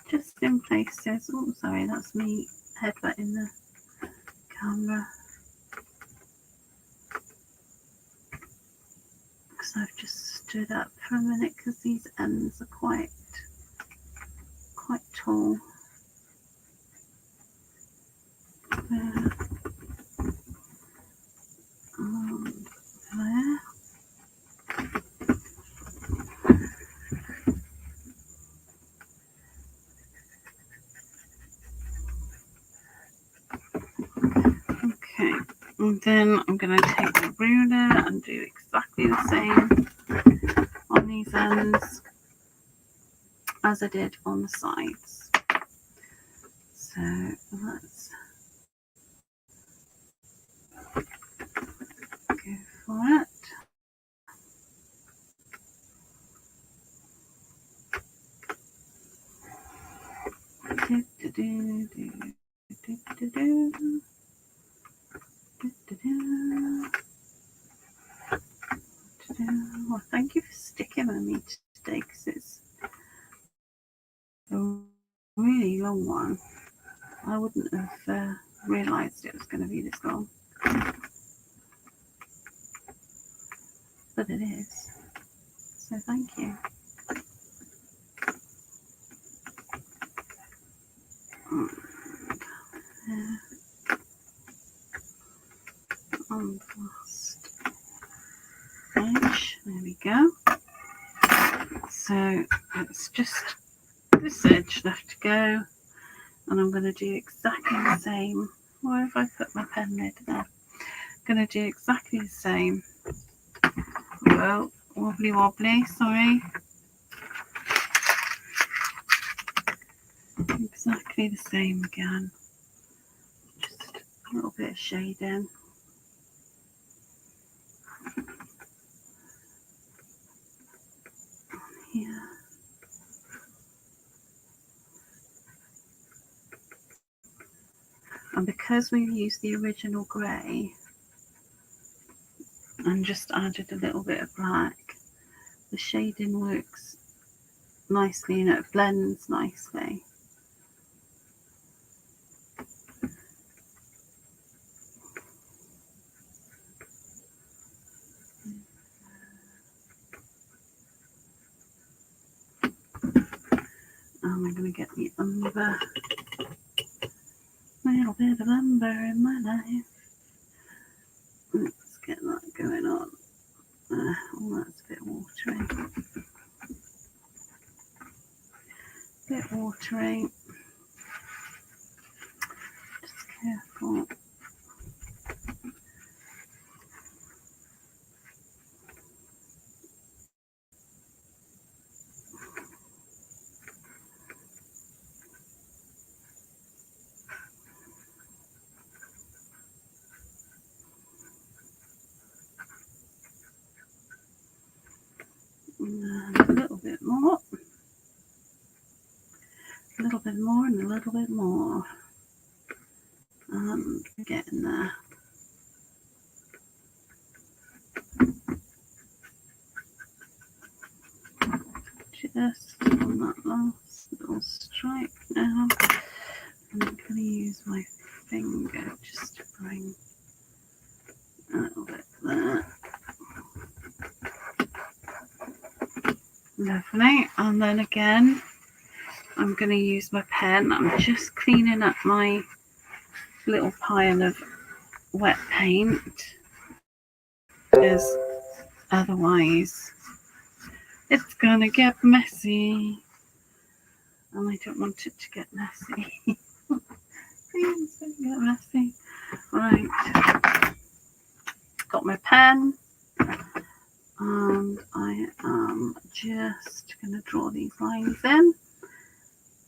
[SPEAKER 1] Just in places. Oh, sorry, that's me headbutting the camera. Because I've just stood up for a minute because these ends are quite tall. There. There. Okay, and then I'm going to take the ruler and do exactly the same on these ends as I did on the sides. So let's go for it. Oh, thank you for sticking with me today, because it's a really long one. I wouldn't have realised it was going to be this long, but it is. So thank you. On the last edge, there we go. So it's just this edge left to go, and I'm going to do exactly the same. Where have I put my pen lid there? I'm going to do exactly the same. Whoa, wobbly wobbly, sorry. Exactly the same again. Just a little bit of shading. Here. And because we've used the original grey and just added a little bit of black, the shading works nicely and it blends nicely. And I'm going to get the umber, a little bit of umber in my life. Let's get that going on. Oh, that's a bit watery. Bit watery. Just careful. And a little bit more. A little bit more and a little bit more. And we're getting there. Just on that last little stripe now. I'm going to use my finger just to bring a little bit there. Lovely. And then again, I'm going to use my pen. I'm just cleaning up my little pile of wet paint, because otherwise it's going to get messy. And I don't want it to get messy. Please don't get messy. Right. Got my pen. And I am just going to draw these lines in.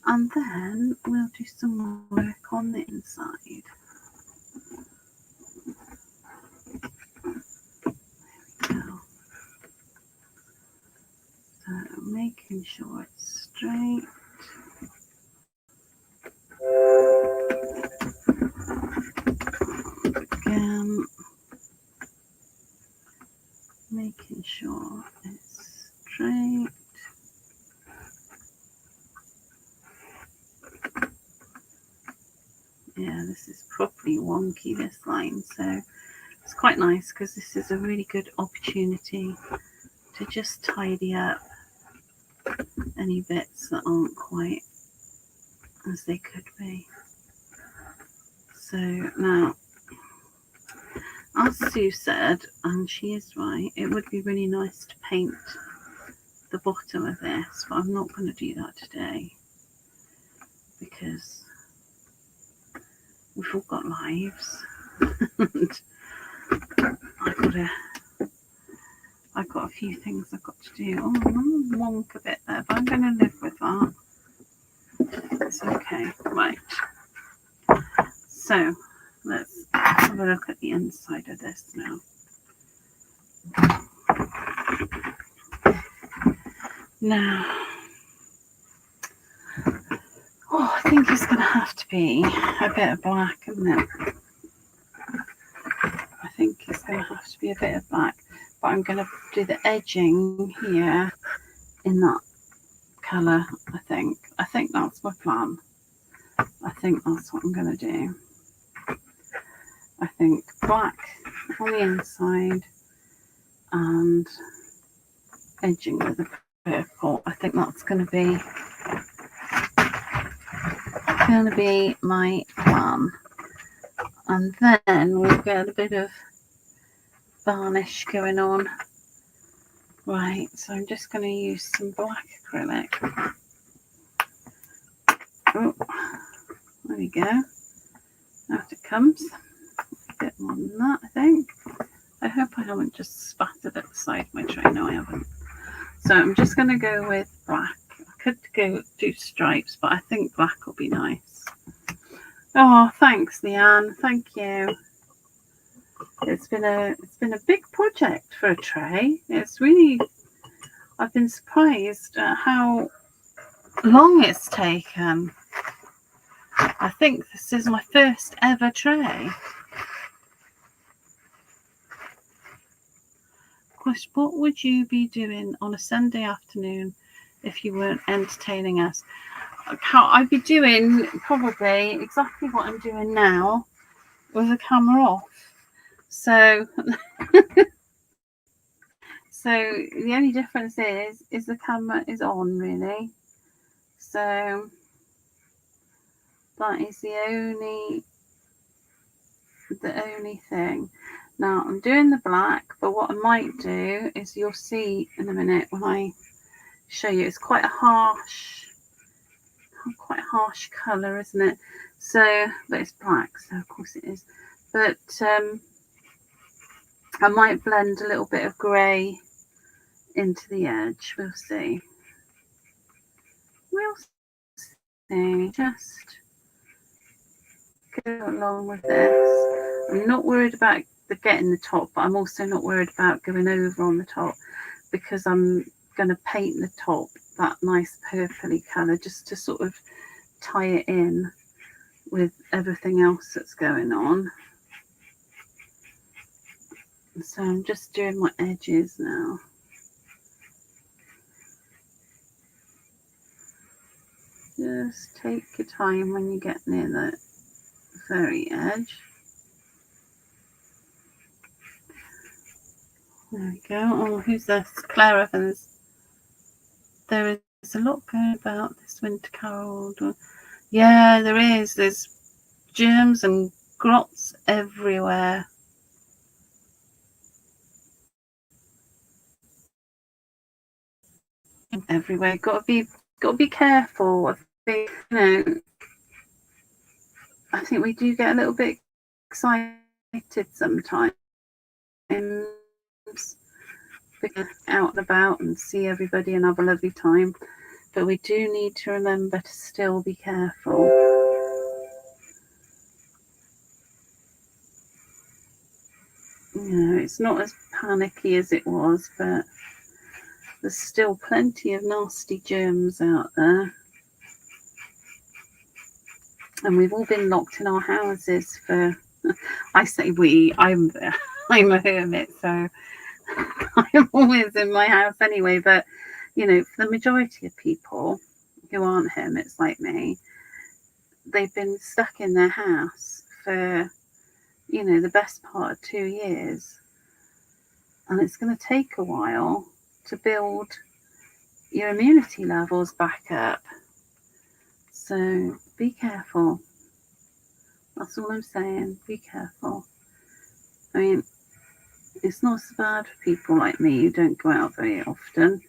[SPEAKER 1] And then we'll do some work on the inside. There we go. So making sure it's straight. Again, making sure it's straight. Yeah, this is properly wonky, this line, so it's quite nice because this is a really good opportunity to just tidy up any bits that aren't quite as they could be. So now, as Sue said, and she is right, it would be really nice to paint the bottom of this, but I'm not going to do that today because we've all got lives and I've got a few things I've got to do. Oh, I'm wonk a bit there, but I'm going to live with that. It's okay. Right. So let's have a look at the inside of this now. Now, oh, I think it's going to have to be a bit of black, isn't it? I think it's going to have to be a bit of black. but I'm going to do the edging here in that colour, I think. I think that's my plan. I think that's what I'm going to do. I think black on the inside and edging with the purple. I think that's going to be my plan. And then we'll get a bit of varnish going on. Right, so I'm just going to use some black acrylic. Oh, there we go. Out it comes. A bit more than that, I think. I hope I haven't just spattered at the side of my tray. No, I haven't. So I'm just going to go with black. I could go do stripes, but I think black will be nice. Oh, thanks, Leanne. Thank you. It's been a big project for a tray. It's really, I've been surprised at how long it's taken. I think this is my first ever tray. Question, what would you be doing on a Sunday afternoon if you weren't entertaining us? I'd be doing probably exactly what I'm doing now with the camera off. So so the only difference is the camera is on, really. So that is the only thing. Now I'm doing the black, but what I might do is, you'll see in a minute when I show you, it's quite a harsh colour, isn't it? So, but it's black, so of course it is. But I might blend a little bit of grey into the edge. We'll see. Just go along with this. I'm not worried about getting the top, but I'm also not worried about going over on the top, because I'm going to paint the top that nice purpley colour just to sort of tie it in with everything else that's going on. So I'm just doing my edges now. Just take your time when you get near the very edge. There we go. Oh, who's this? Claire Evans. There is a lot going about this winter carol. Yeah, there is. There's germs and grots everywhere. Everywhere. Got to be careful. I think, I think we do get a little bit excited sometimes, because out and about and see everybody and have a lovely time, but we do need to remember to still be careful. It's not as panicky as it was, but there's still plenty of nasty germs out there. And we've all been locked in our houses for, I say we, I'm a hermit, so I'm always in my house anyway. But, for the majority of people who aren't hermits like me, they've been stuck in their house for, the best part of 2 years. And it's going to take a while to build your immunity levels back up. So be careful. That's all I'm saying. Be careful. I mean, it's not so bad for people like me who don't go out very often.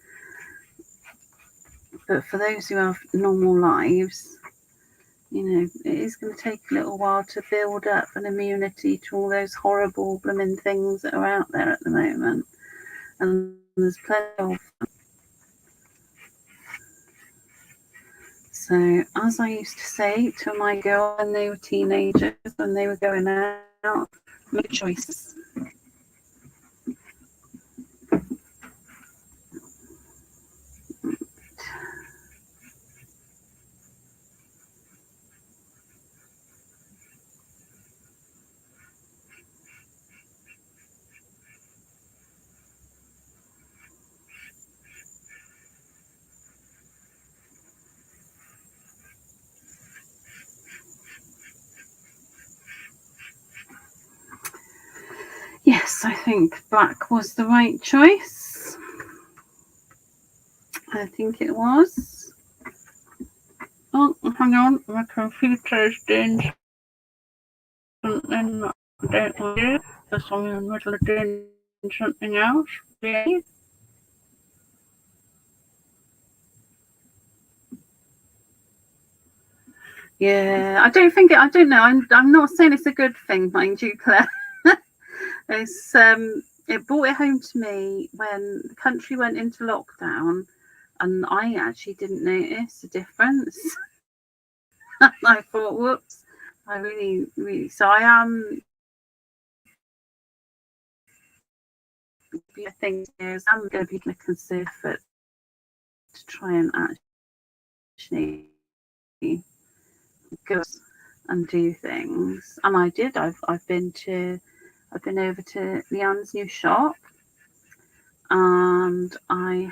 [SPEAKER 1] But for those who have normal lives, it is going to take a little while to build up an immunity to all those horrible blooming things that are out there at the moment. And there's plenty of them. So, as I used to say to my girl when they were teenagers, when they were going out, make choices. I think black was the right choice. I think it was. Oh, hang on, my computer's doing something that I don't want to do because I'm in the middle of doing something else. Please. Yeah, I don't think it. I don't know. I'm not saying it's a good thing, mind you, Claire. It's it brought it home to me when the country went into lockdown, and I actually didn't notice a difference. I thought, whoops, I really. So I am. I think I'm going to be making a concerted effort to try and actually go and do things, and I did. I've been over to Leanne's new shop, and I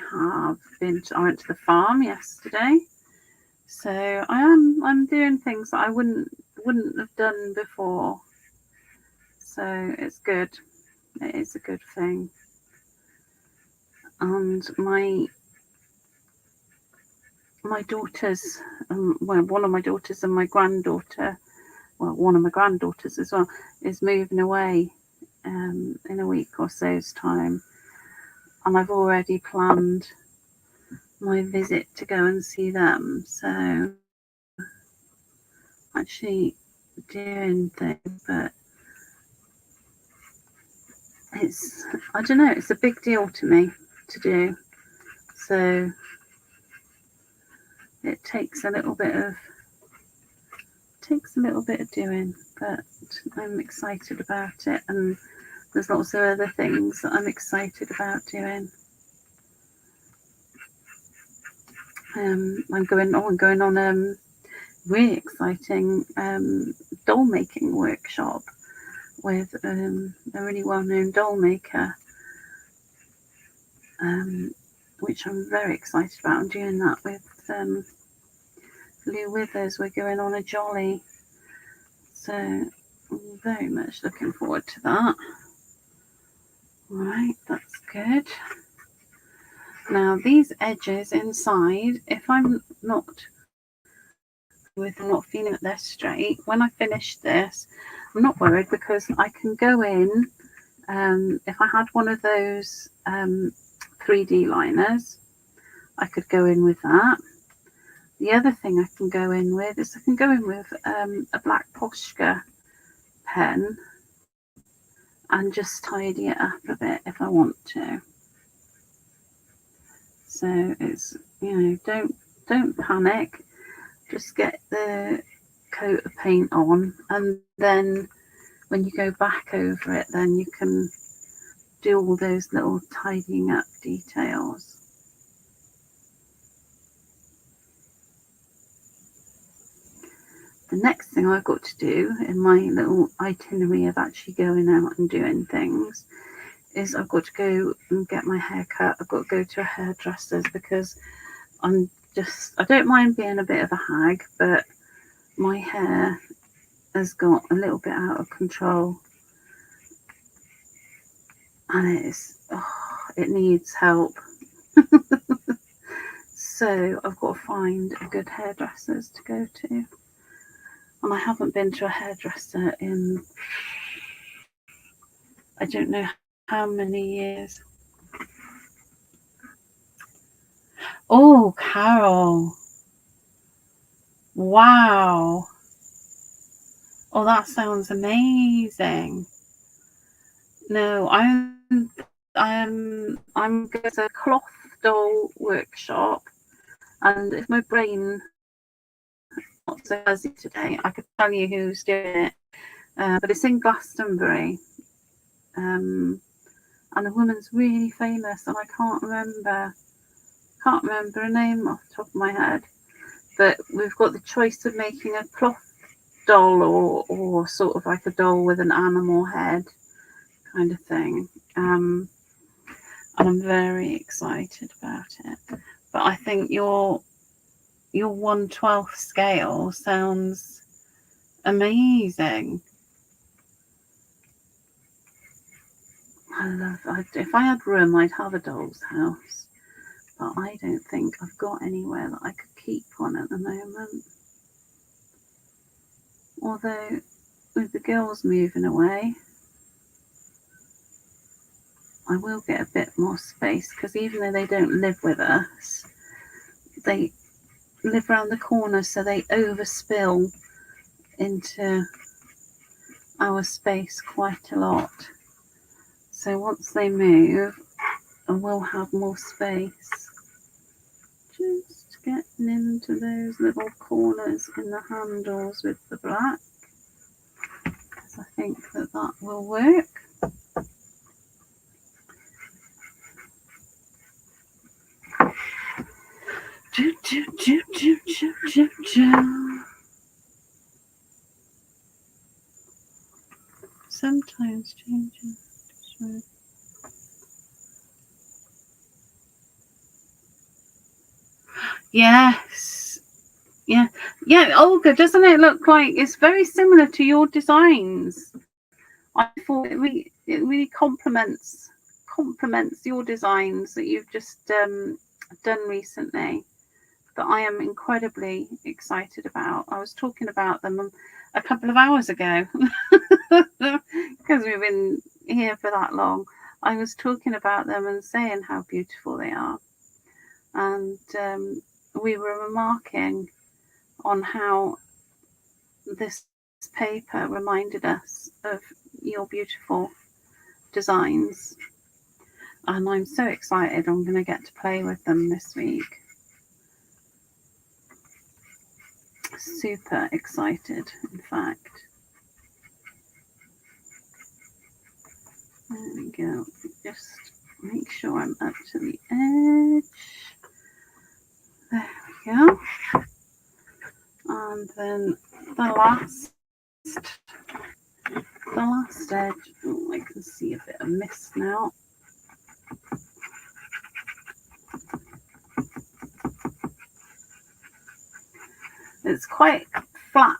[SPEAKER 1] went to the farm yesterday. So I'm doing things that I wouldn't have done before. So it's good. It is a good thing. And my daughters, one of my daughters and my granddaughter, well, one of my granddaughters as well, is moving away in a week or so's time, and I've already planned my visit to go and see them. So actually doing things, but I don't know, it's a big deal to me to do. So it takes a little bit of doing, but I'm excited about it, and there's lots of other things that I'm excited about doing. I'm going on a really exciting doll making workshop with a really well-known doll maker, which I'm very excited about. I'm doing that with Lou Withers. We're going on a jolly, so I'm very much looking forward to that. All right, that's good. Now these edges inside, if I'm not feeling that they're straight, when I finish this, I'm not worried because I can go in. If I had one of those 3D liners, I could go in with that. The other thing I can go in with is I can go in with a black Posca pen and just tidy it up a bit if I want to. So it's, don't panic. Just get the coat of paint on, and then when you go back over it, then you can do all those little tidying up details. The next thing I've got to do in my little itinerary of actually going out and doing things is I've got to go and get my hair cut. I've got to go to a hairdresser's because I don't mind being a bit of a hag, but my hair has got a little bit out of control, and it needs help. So I've got to find a good hairdressers to go to, and I haven't been to a hairdresser in I don't know how many years. Oh, Carol. Wow. Oh, that sounds amazing. No, I'm going to a cloth doll workshop, and if my brain not so fuzzy today, I could tell you who's doing it. But it's in Glastonbury, and the woman's really famous, and I can't remember her name off the top of my head. But we've got the choice of making a cloth doll or sort of like a doll with an animal head kind of thing. And I'm very excited about it. But I think your 1/12 scale sounds amazing. if I had room, I'd have a doll's house. But I don't think I've got anywhere that I could keep one at the moment. Although, with the girls moving away, I will get a bit more space, because even though they don't live with us, they live around the corner, so they overspill into our space quite a lot. So once they move, I will have more space. Just getting into those little corners in the handles with the black, because I think that will work. Sometimes changing. Yes. Yeah, Olga, doesn't it look like it's very similar to your designs? I thought it really complements your designs that you've just done recently, that I am incredibly excited about. I was talking about them a couple of hours ago because we've been here for that long. I was talking about them and saying how beautiful they are, and we were remarking on how this paper reminded us of your beautiful designs, and I'm so excited. I'm going to get to play with them this week. Super excited, in fact. There we go. Just make sure I'm up to the edge. There we go. And then the last edge. Oh, I can see a bit of mist now. It's quite flat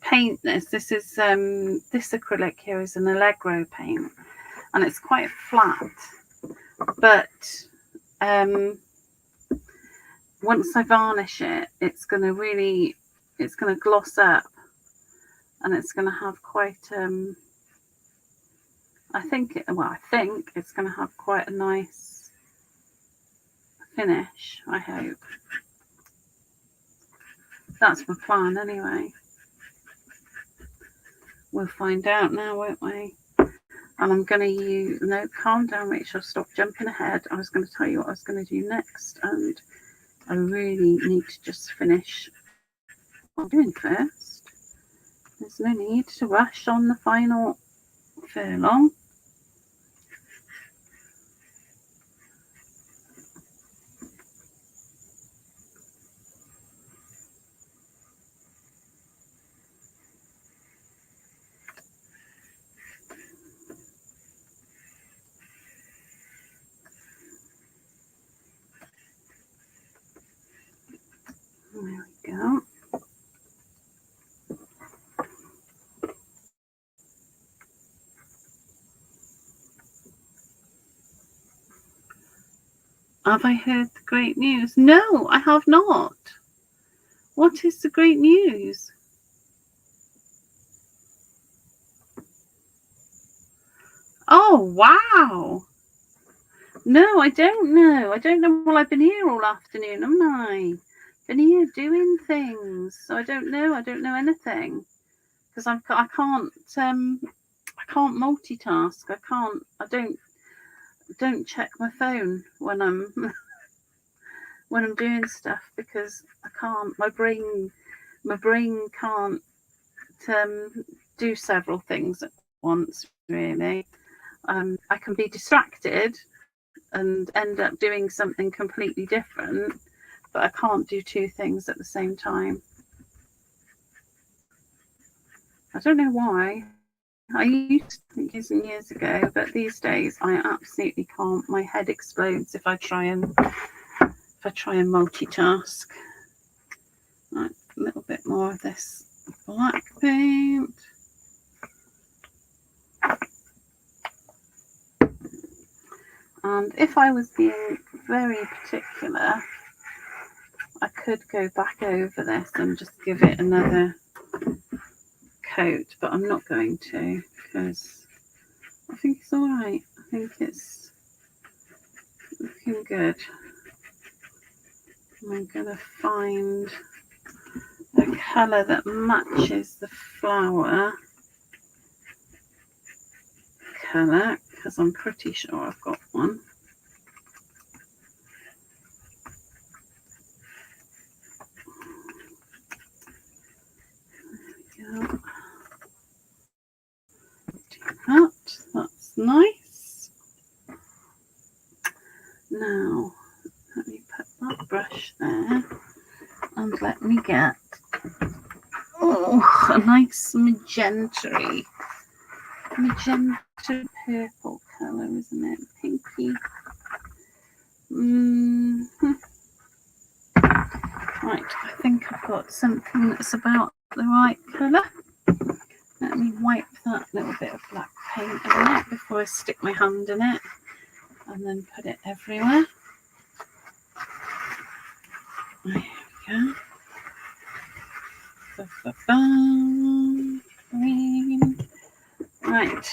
[SPEAKER 1] paint. This is this acrylic here is an Allegro paint, and it's quite flat. But once I varnish it, it's going to gloss up, and it's going to have quite I think it's going to have quite a nice finish, I hope. That's my plan anyway. We'll find out now, won't we? And I'm going to use... No, calm down, Rachel. Stop jumping ahead. I was going to tell you what I was going to do next, and I really need to just finish what I'm doing first. There's no need to rush on the final furlong. There we go. Have I heard the great news? No, I have not. What is the great news? Oh, wow. No, I don't know. I don't know. Well, I've been here all afternoon, haven't I? Been here doing things. So I don't know. I don't know anything, because I can't multitask. I don't check my phone when I'm doing stuff, because I can't. My brain can't do several things at once, really. I can be distracted and end up doing something completely different, but I can't do two things at the same time. I don't know why. I used to think years ago, but these days I absolutely can't. My head explodes if I try and multitask. Right, a little bit more of this black paint. And if I was being very particular, I could go back over this and just give it another coat, but I'm not going to because I think it's all right. I think it's looking good. I'm going to find a colour that matches the flower colour because I'm pretty sure I've got one. That's nice. Now let me put that brush there and let me get a nice magenta purple colour, isn't it? Pinky. Right, I think I've got something that's about the right colour. Let me wipe that little bit of black paint on it before I stick my hand in it and then put it everywhere. There we go. Green. Right.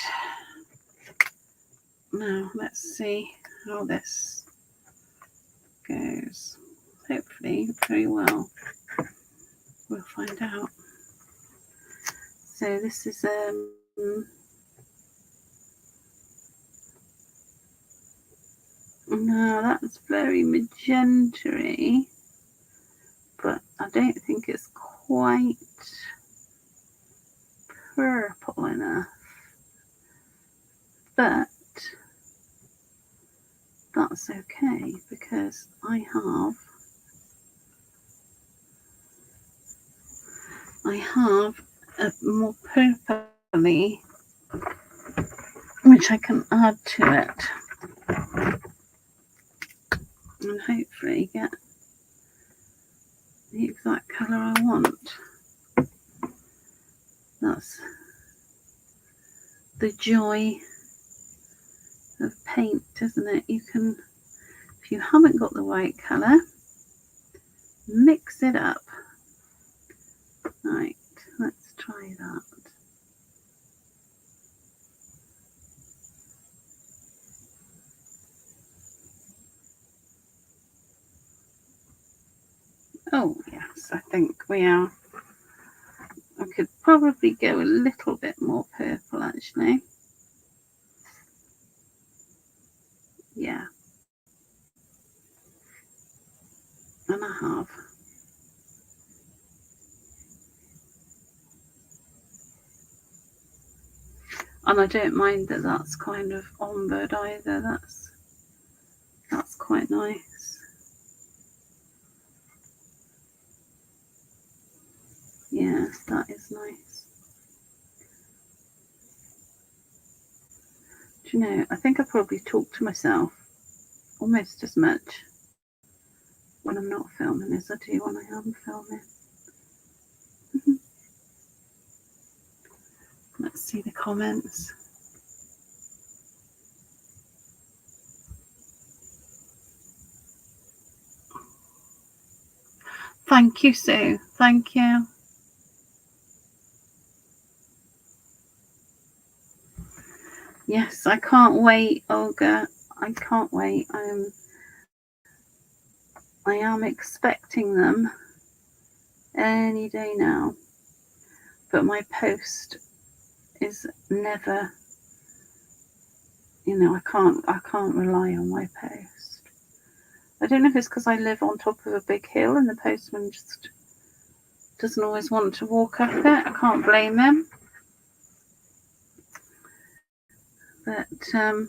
[SPEAKER 1] Now let's see how this goes. Hopefully very well. We'll find out. So this is no, that's very magenta-y, but I don't think it's quite purple enough. But that's okay because I have a more purpley which I can add to it and hopefully get the exact colour I want. That's the joy of paint, isn't it? You can, if you haven't got the right colour, mix it up. Right, let's try that. Oh yes, I think we are. I could probably go a little bit more purple actually. Yeah. And I have. And I don't mind that that's kind of ombered either. That's quite nice. Yeah, that is nice. Do you know, I think I probably talk to myself almost as much when I'm not filming as I do when I am filming. Let's see the comments. Thank you, Sue. Thank you. Yes, I can't wait, Olga. I can't wait. I am expecting them any day now. But my post is never, you know, I can't rely on my post. I don't know if it's because I live on top of a big hill and the postman just doesn't always want to walk up it. I can't blame him. But there we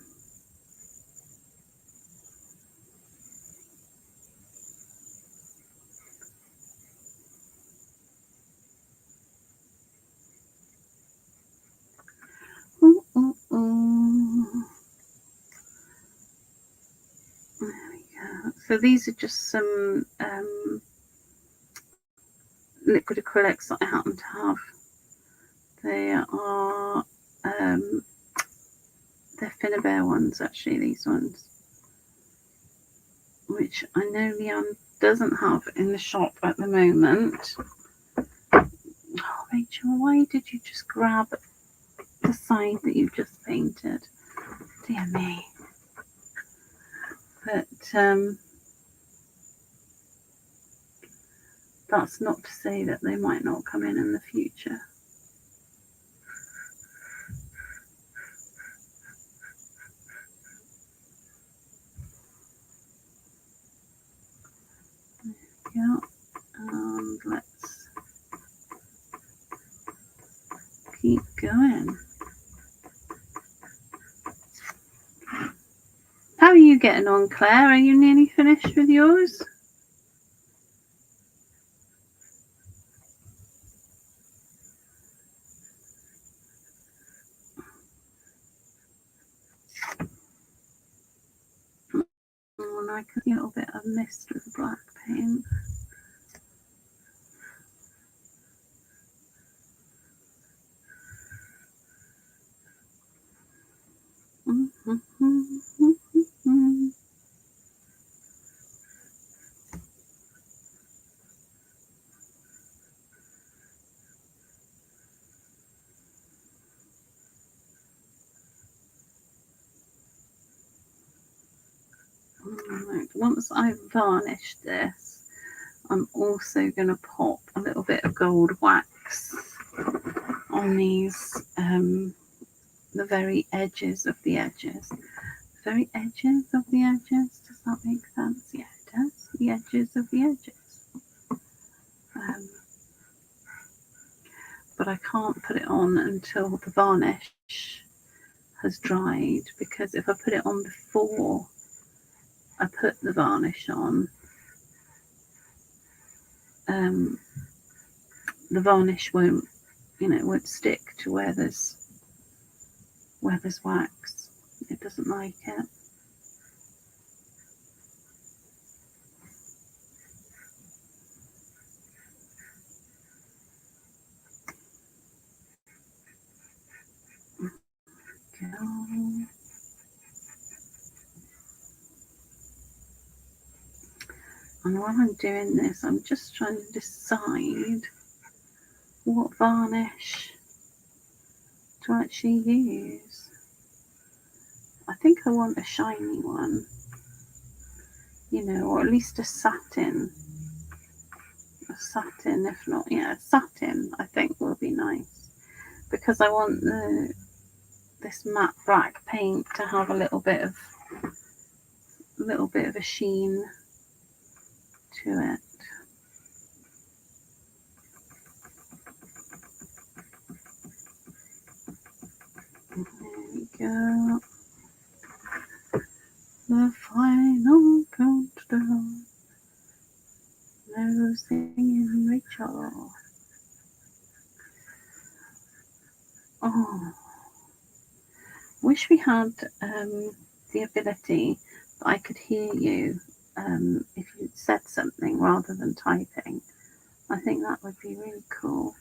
[SPEAKER 1] go. So these are just some liquid acrylics that I happen to have. They are they're Finnabair ones actually, these ones. which I know Leanne doesn't have in the shop at the moment. Oh, Rachel, why did you just grab the side that you just painted? Dear me. But that's not to say that they might not come in the future. Yeah, and let's keep going. How are you getting on, Claire? Are you nearly finished with yours? Oh, and I can see a little bit of mist with the black paint. Right, once I've varnished this, I'm also going to pop a little bit of gold wax on these, the very edges of the edges. Very edges of the edges, does that make sense? Yeah, it does. The edges of the edges. But I can't put it on until the varnish has dried, because if I put it on before I put the varnish on, the varnish won't, won't stick to where there's wax. It doesn't like it. And while I'm doing this, I'm just trying to decide what varnish to actually use. I think I want a shiny one, or at least a satin. A satin, if not, satin I think will be nice, because I want this matte black paint to have a little bit of a sheen to it. There we go. The final countdown. No singing Rachel. Oh, wish we had the ability that I could hear you if you said something rather than typing. I think that would be really cool.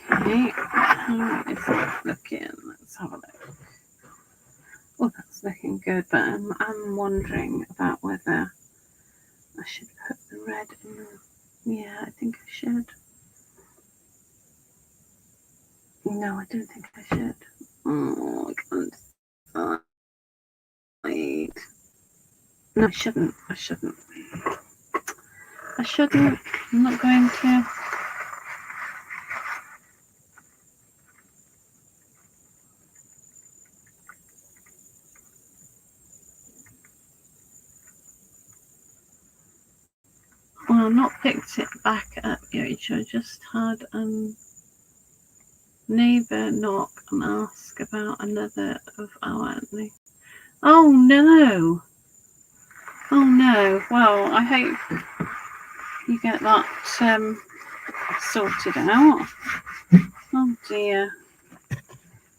[SPEAKER 1] Okay, how is it looking? Let's have a look. Oh, that's looking good, but I'm wondering about whether I should put the red in. Yeah, I think I should. No, I don't think I should. Oh, I can't decide. No, I shouldn't. I shouldn't. I'm not going to. Well, I've not picked it back up yet. I just had neighbour knock and ask about another of our. Oh no! Oh no! know. Well, I hope you get that sorted out. Oh dear.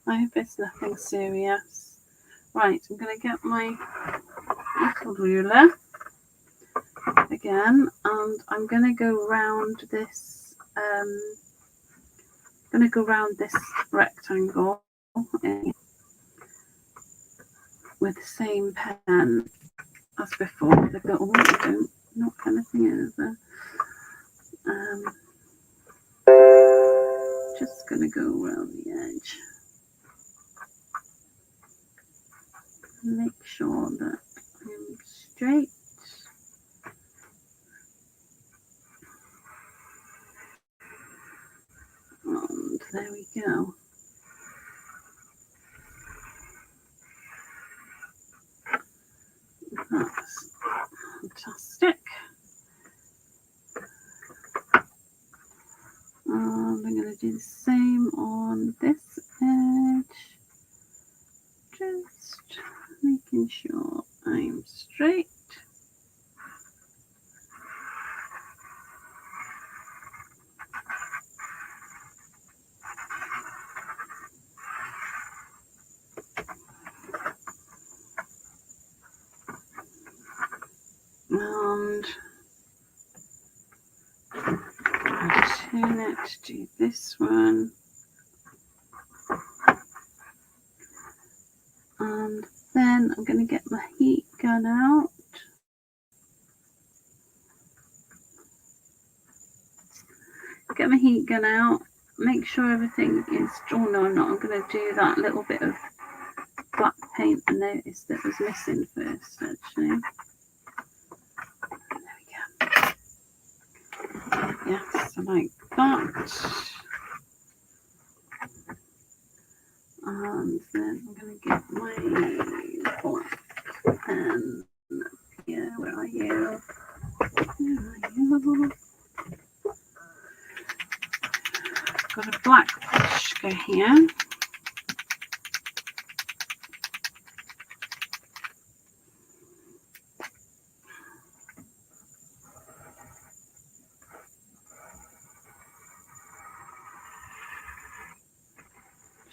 [SPEAKER 1] I hope it's nothing serious. Right, I'm going to get my little ruler again, and I'm going to go round this. Rectangle with the same pen as before. They've got don't knock anything over. Just going to go around the edge. Make sure that I'm straight. And there we go. That's fantastic. And I'm going to do the same on this edge. Just making sure I'm straight. And turn it to do this one. And then I'm going to get my heat gun out. Get my heat gun out. Make sure everything is. Oh no, I'm not. I'm going to do that little bit of black paint I noticed that was missing first, actually. There we go. Yes, like that. And then I'm going to get my black pen. Yeah, where are you? Got a black pushka here.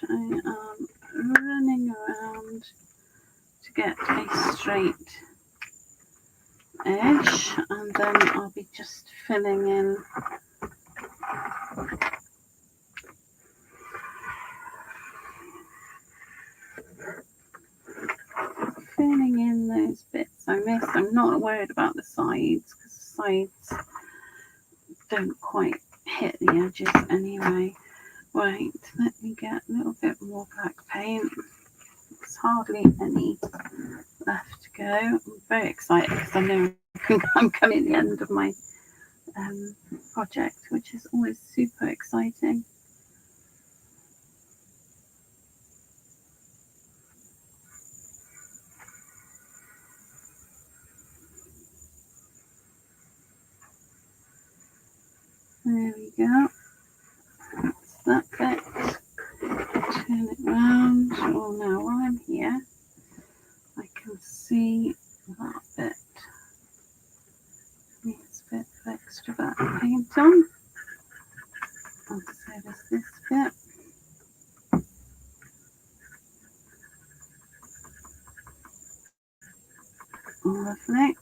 [SPEAKER 1] I am running around to get a straight edge, and then I'll be just filling in those bits I missed. I'm not worried about the sides because the sides don't quite hit the edges anyway. Right, let me get a little bit more black paint. There's hardly any left to go. I'm very excited because I know I'm coming to the end of my project, which is always super exciting. There we go. That's that bit. Turn it round. Oh, now while I'm here, I can see that bit. Needs a bit of extra black paint on. And so does this bit. Lovely.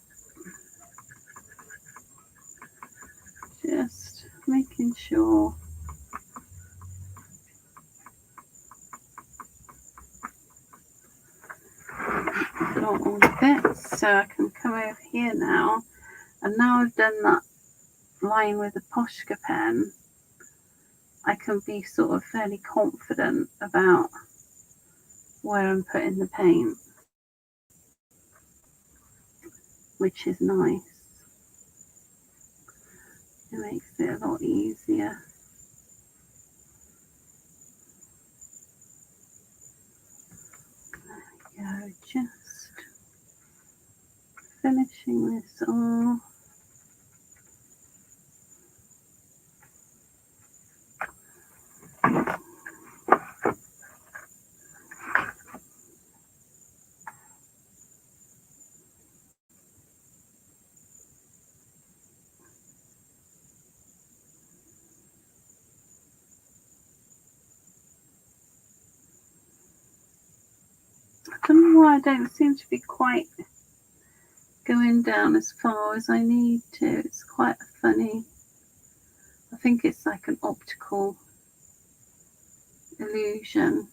[SPEAKER 1] Just making sure I've got all the bits, so I can come over here now. And now I've done that line with the Posca pen, I can be sort of fairly confident about where I'm putting the paint, which is nice. It makes it a lot easier. There we go, just finishing this off. don't know why I don't seem to be quite going down as far as I need to. It's quite funny. I think it's like an optical illusion.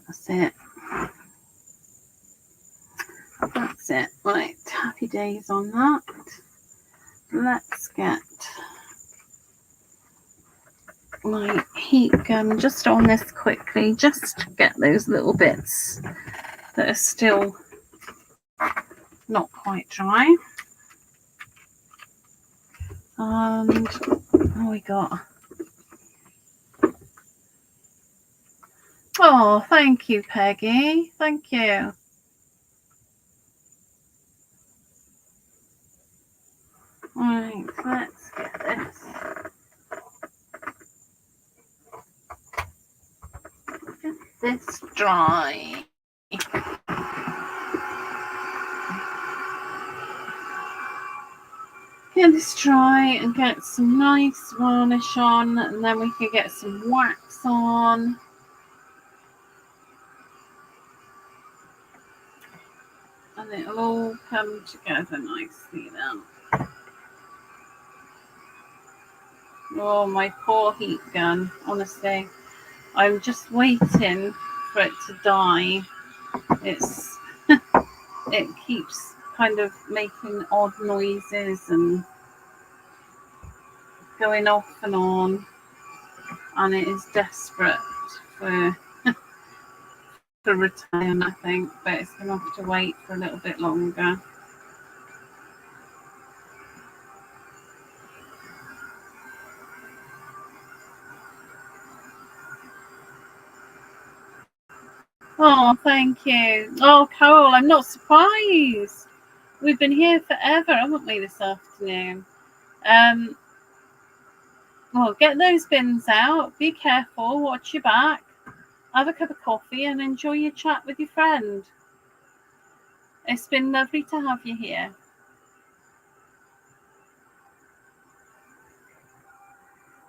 [SPEAKER 1] That's it. That's it. Right, happy days on that. Let's get my heat gun just on this quickly, just to get those little bits that are still not quite dry. And what we got? Oh, thank you, Peggy. Thank you. Right, let's get this. Get this dry. Get this dry and get some nice varnish on, and then we can get some wax on. And it'll all come together nicely then. Oh, my poor heat gun. Honestly, I'm just waiting for it to die. It's it keeps kind of making odd noises and going off and on, and it is desperate for return, I think, but it's going to have to wait for a little bit longer. Oh, thank you. Oh, Carol, I'm not surprised. We've been here forever, haven't we, this afternoon? Well, get those bins out. Be careful. Watch your back. Have a cup of coffee and enjoy your chat with your friend. It's been lovely to have you here.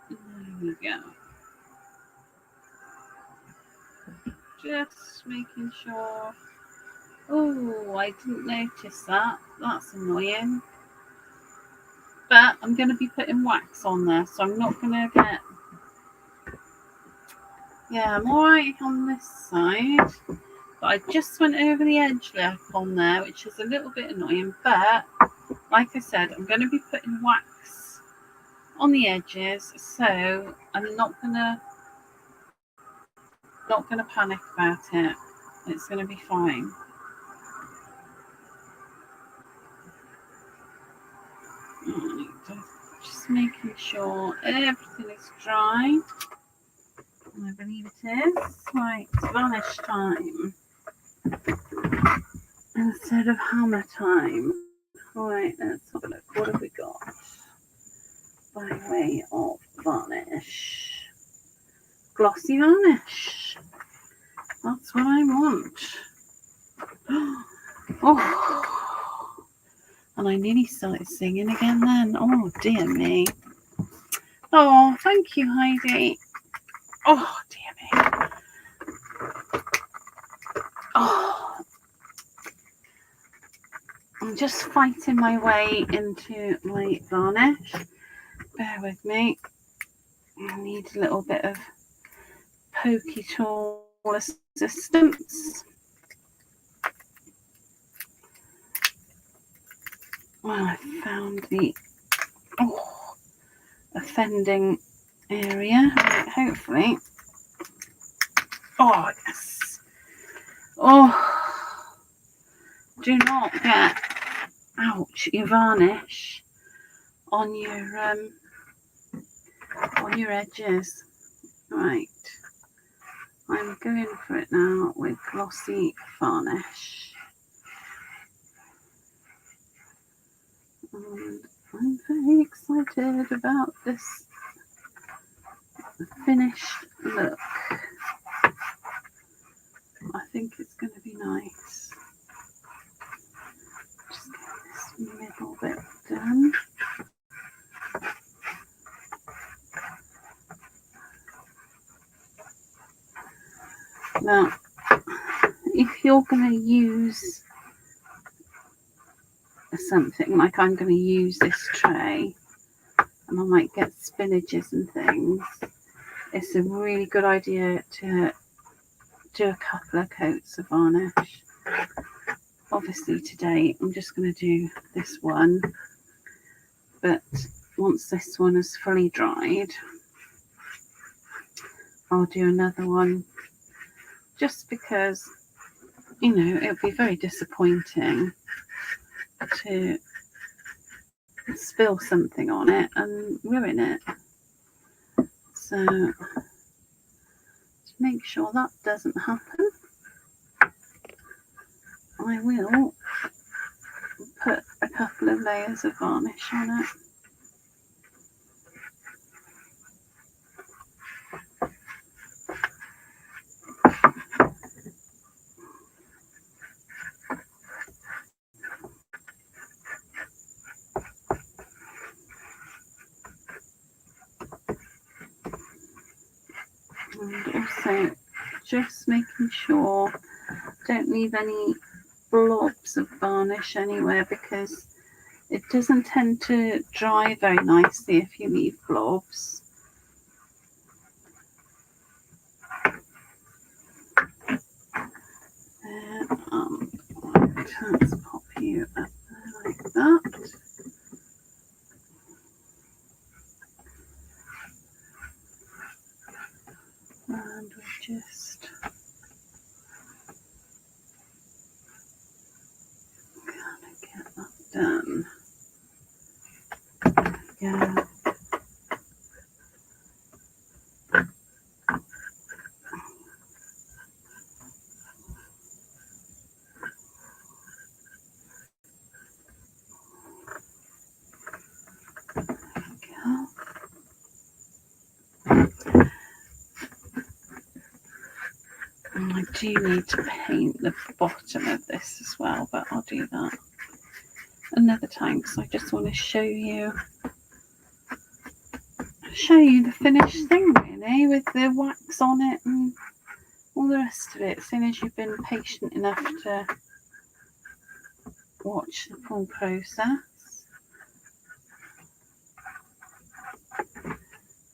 [SPEAKER 1] There we go. Just making sure. Oh, I didn't notice that. That's annoying. But I'm going to be putting wax on there, so I'm not going to get... Yeah, I'm alright on this side. But I just went over the edge lip on there, which is a little bit annoying. But, like I said, I'm going to be putting wax on the edges, so I'm not going to panic about it. It's going to be fine. Right, just making sure everything is dry. I believe it is. Right, varnish time instead of hammer time. Right, let's have a look. What have we got by way of varnish? Glossy varnish. That's what I want. Oh, and I nearly started singing again then. Oh, dear me. Oh, thank you, Heidi. Oh, dear me. Oh, I'm just fighting my way into my varnish. Bear with me. I need a little bit of pokey tool assistance. Well, I found the offending area. Right, hopefully. Oh, yes. Oh, do not get, ouch, your varnish on your edges. Right. I'm going for it now with glossy varnish. And I'm very excited about this finished look. I think it's going to be nice. Just get this middle bit done. Now, if you're going to use something like I'm going to use this tray, and I might get spinaches and things, it's a really good idea to do a couple of coats of varnish. Obviously today I'm just going to do this one, but once this one is fully dried, I'll do another one, just because, you know, it would be very disappointing to spill something on it and ruin it. So to make sure that doesn't happen, I will put a couple of layers of varnish on it. And also just making sure don't leave any blobs of varnish anywhere, because it doesn't tend to dry very nicely if you leave blobs. Let's pop you up there like that. And we just gotta get that done. Yeah. I do need to paint the bottom of this as well, but I'll do that another time because I just want to show you the finished thing, really, with the wax on it and all the rest of it, as soon as you've been patient enough to watch the full process.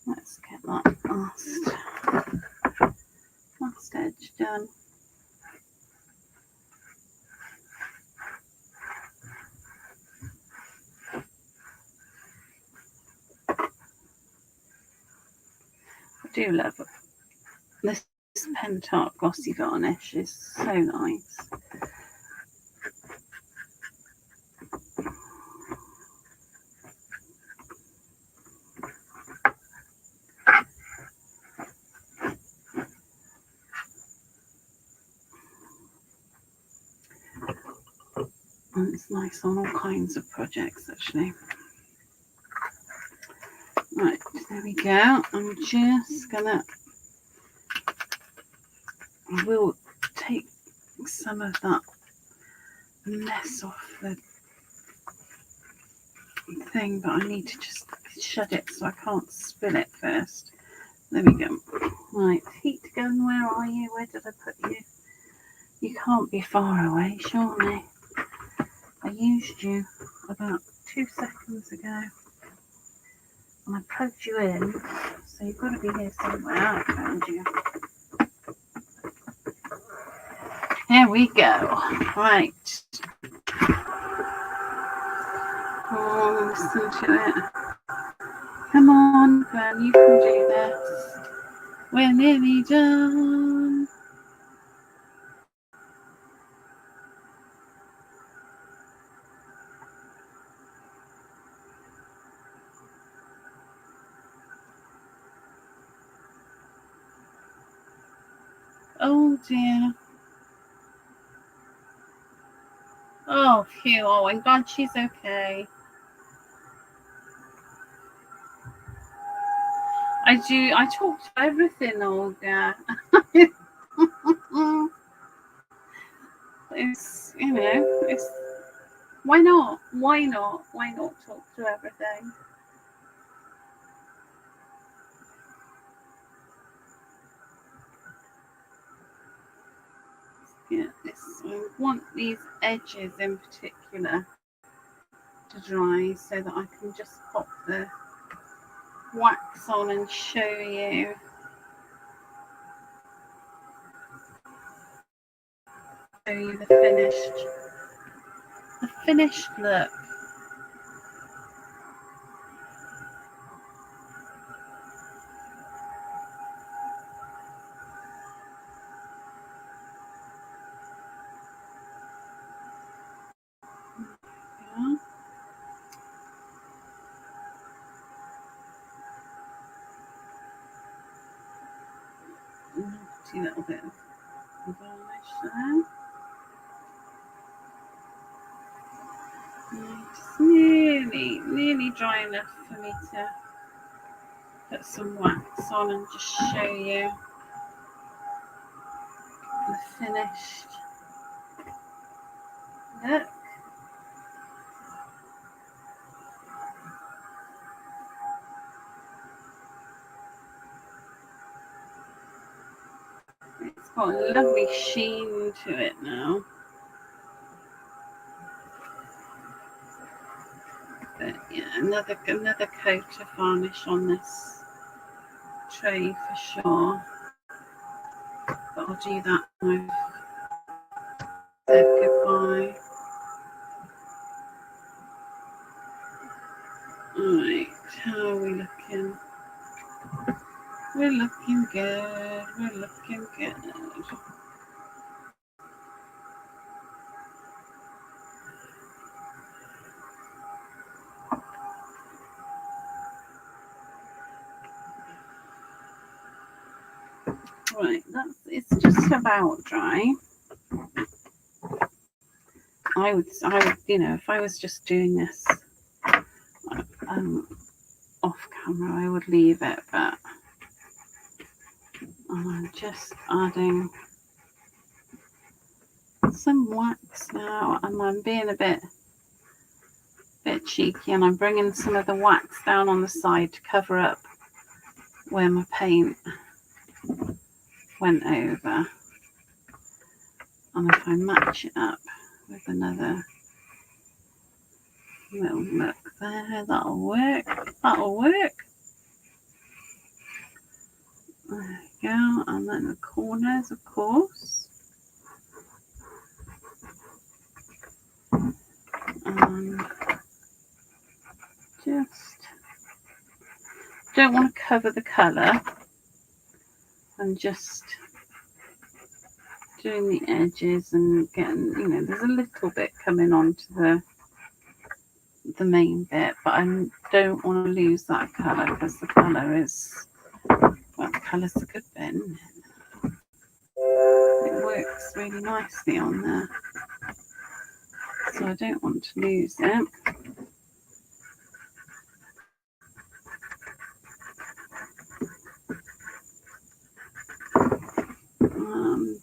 [SPEAKER 1] Let's get that last edge done. I do love it. This Pentart glossy varnish is so nice. And it's nice on all kinds of projects, actually. Right, there we go. I'm just gonna, I will take some of that mess off the thing, but I need to just shut it so I can't spill it first. There we go. Right, heat gun, where are you? Where did I put you? You can't be far away, surely. I used you about 2 seconds ago. And I plugged you in, so you've got to be here somewhere. I found you. Here we go. Right. Oh, listen to it. Come on, Glenn, you can do this. We're nearly done. Oh dear. Oh, phew. Oh, I'm glad she's okay. I talk to everything, Olga. it's, you know, it's, why not? Why not? Why not talk through everything? Yeah, this, I want these edges in particular to dry so that I can just pop the wax on and show you the finished look. Yeah. A little bit of varnish there. It's nearly dry enough for me to put some wax on and just show you the finished look. It's got a lovely sheen to it now. But yeah, another coat of varnish on this tray for sure. But I'll do that when I've said goodbye. Alright, how are we looking? We're looking good. We're looking good. Right, it's just about dry. I would, you know, if I was just doing this off camera, I would leave it, but I'm just adding some wax now, and I'm being a bit cheeky, and I'm bringing some of the wax down on the side to cover up where my paint went over. And if I match it up with another little look there, that'll work. That'll work. There we go. And then the corners, of course. And just don't want to cover the colour. I'm just doing the edges and getting, you know, there's a little bit coming onto the main bit, but I don't want to lose that colour because the colour is, well, the colour's a good bit, isn't it? It works really nicely on there, so I don't want to lose it.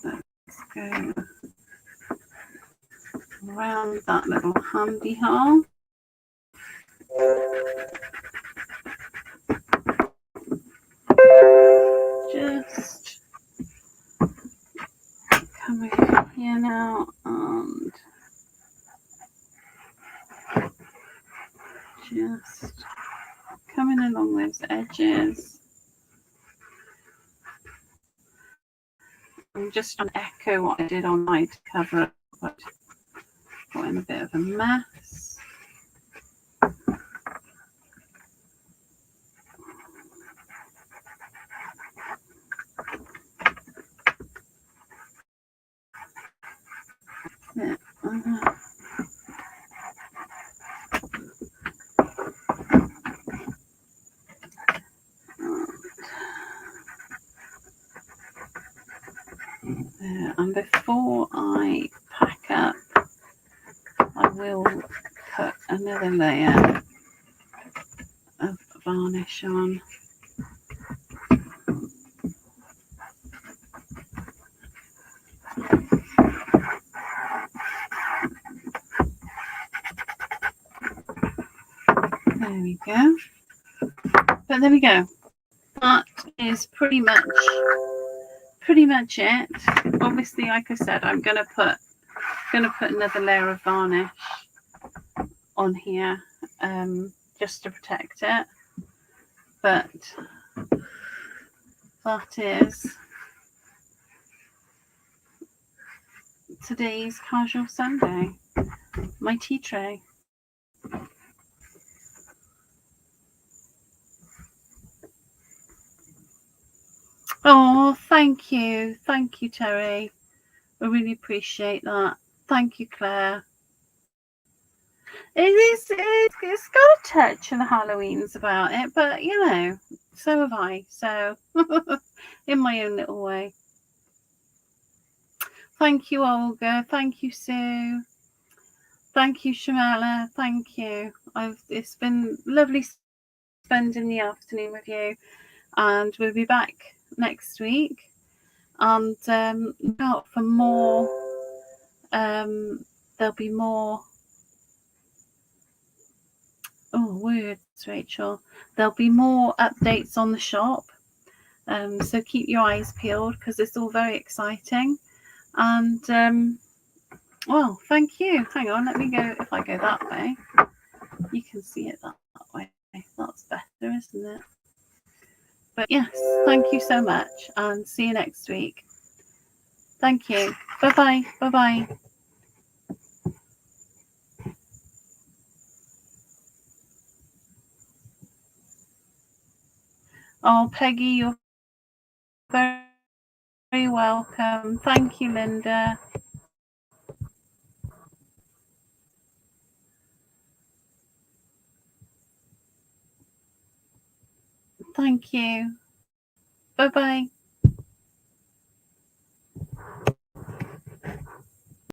[SPEAKER 1] Let's go around that little handy hole. Just come over here now and just coming along those edges. I'm just trying to echo what I did on my to cover up, but got in a bit of a mess. Yeah. And before I pack up, I will put another layer of varnish on. There we go. But there we go. That is pretty much it. Obviously, like I said, I'm gonna put another layer of varnish on here, just to protect it. But that is today's Casual Sunday. My tea tray. Oh, thank you, Terry. I really appreciate that. Thank you, Claire. It's got a touch of the Halloween's about it, but you know, so have I. So, in my own little way. Thank you, Olga. Thank you, Sue. Thank you, Shamala. Thank you. It's been lovely spending the afternoon with you, and we'll be back next week. And look out for more. There'll be more. Oh, words, Rachel. There'll be more updates on the shop. So keep your eyes peeled because it's all very exciting. And well, thank you. Hang on, let me go. If I go that way, you can see it that way. That's better, isn't it? But yes, thank you so much, and see you next week. Thank you. Bye-bye. Bye-bye. Oh, Peggy, you're very welcome. Thank you, Linda. Thank you. Bye-bye.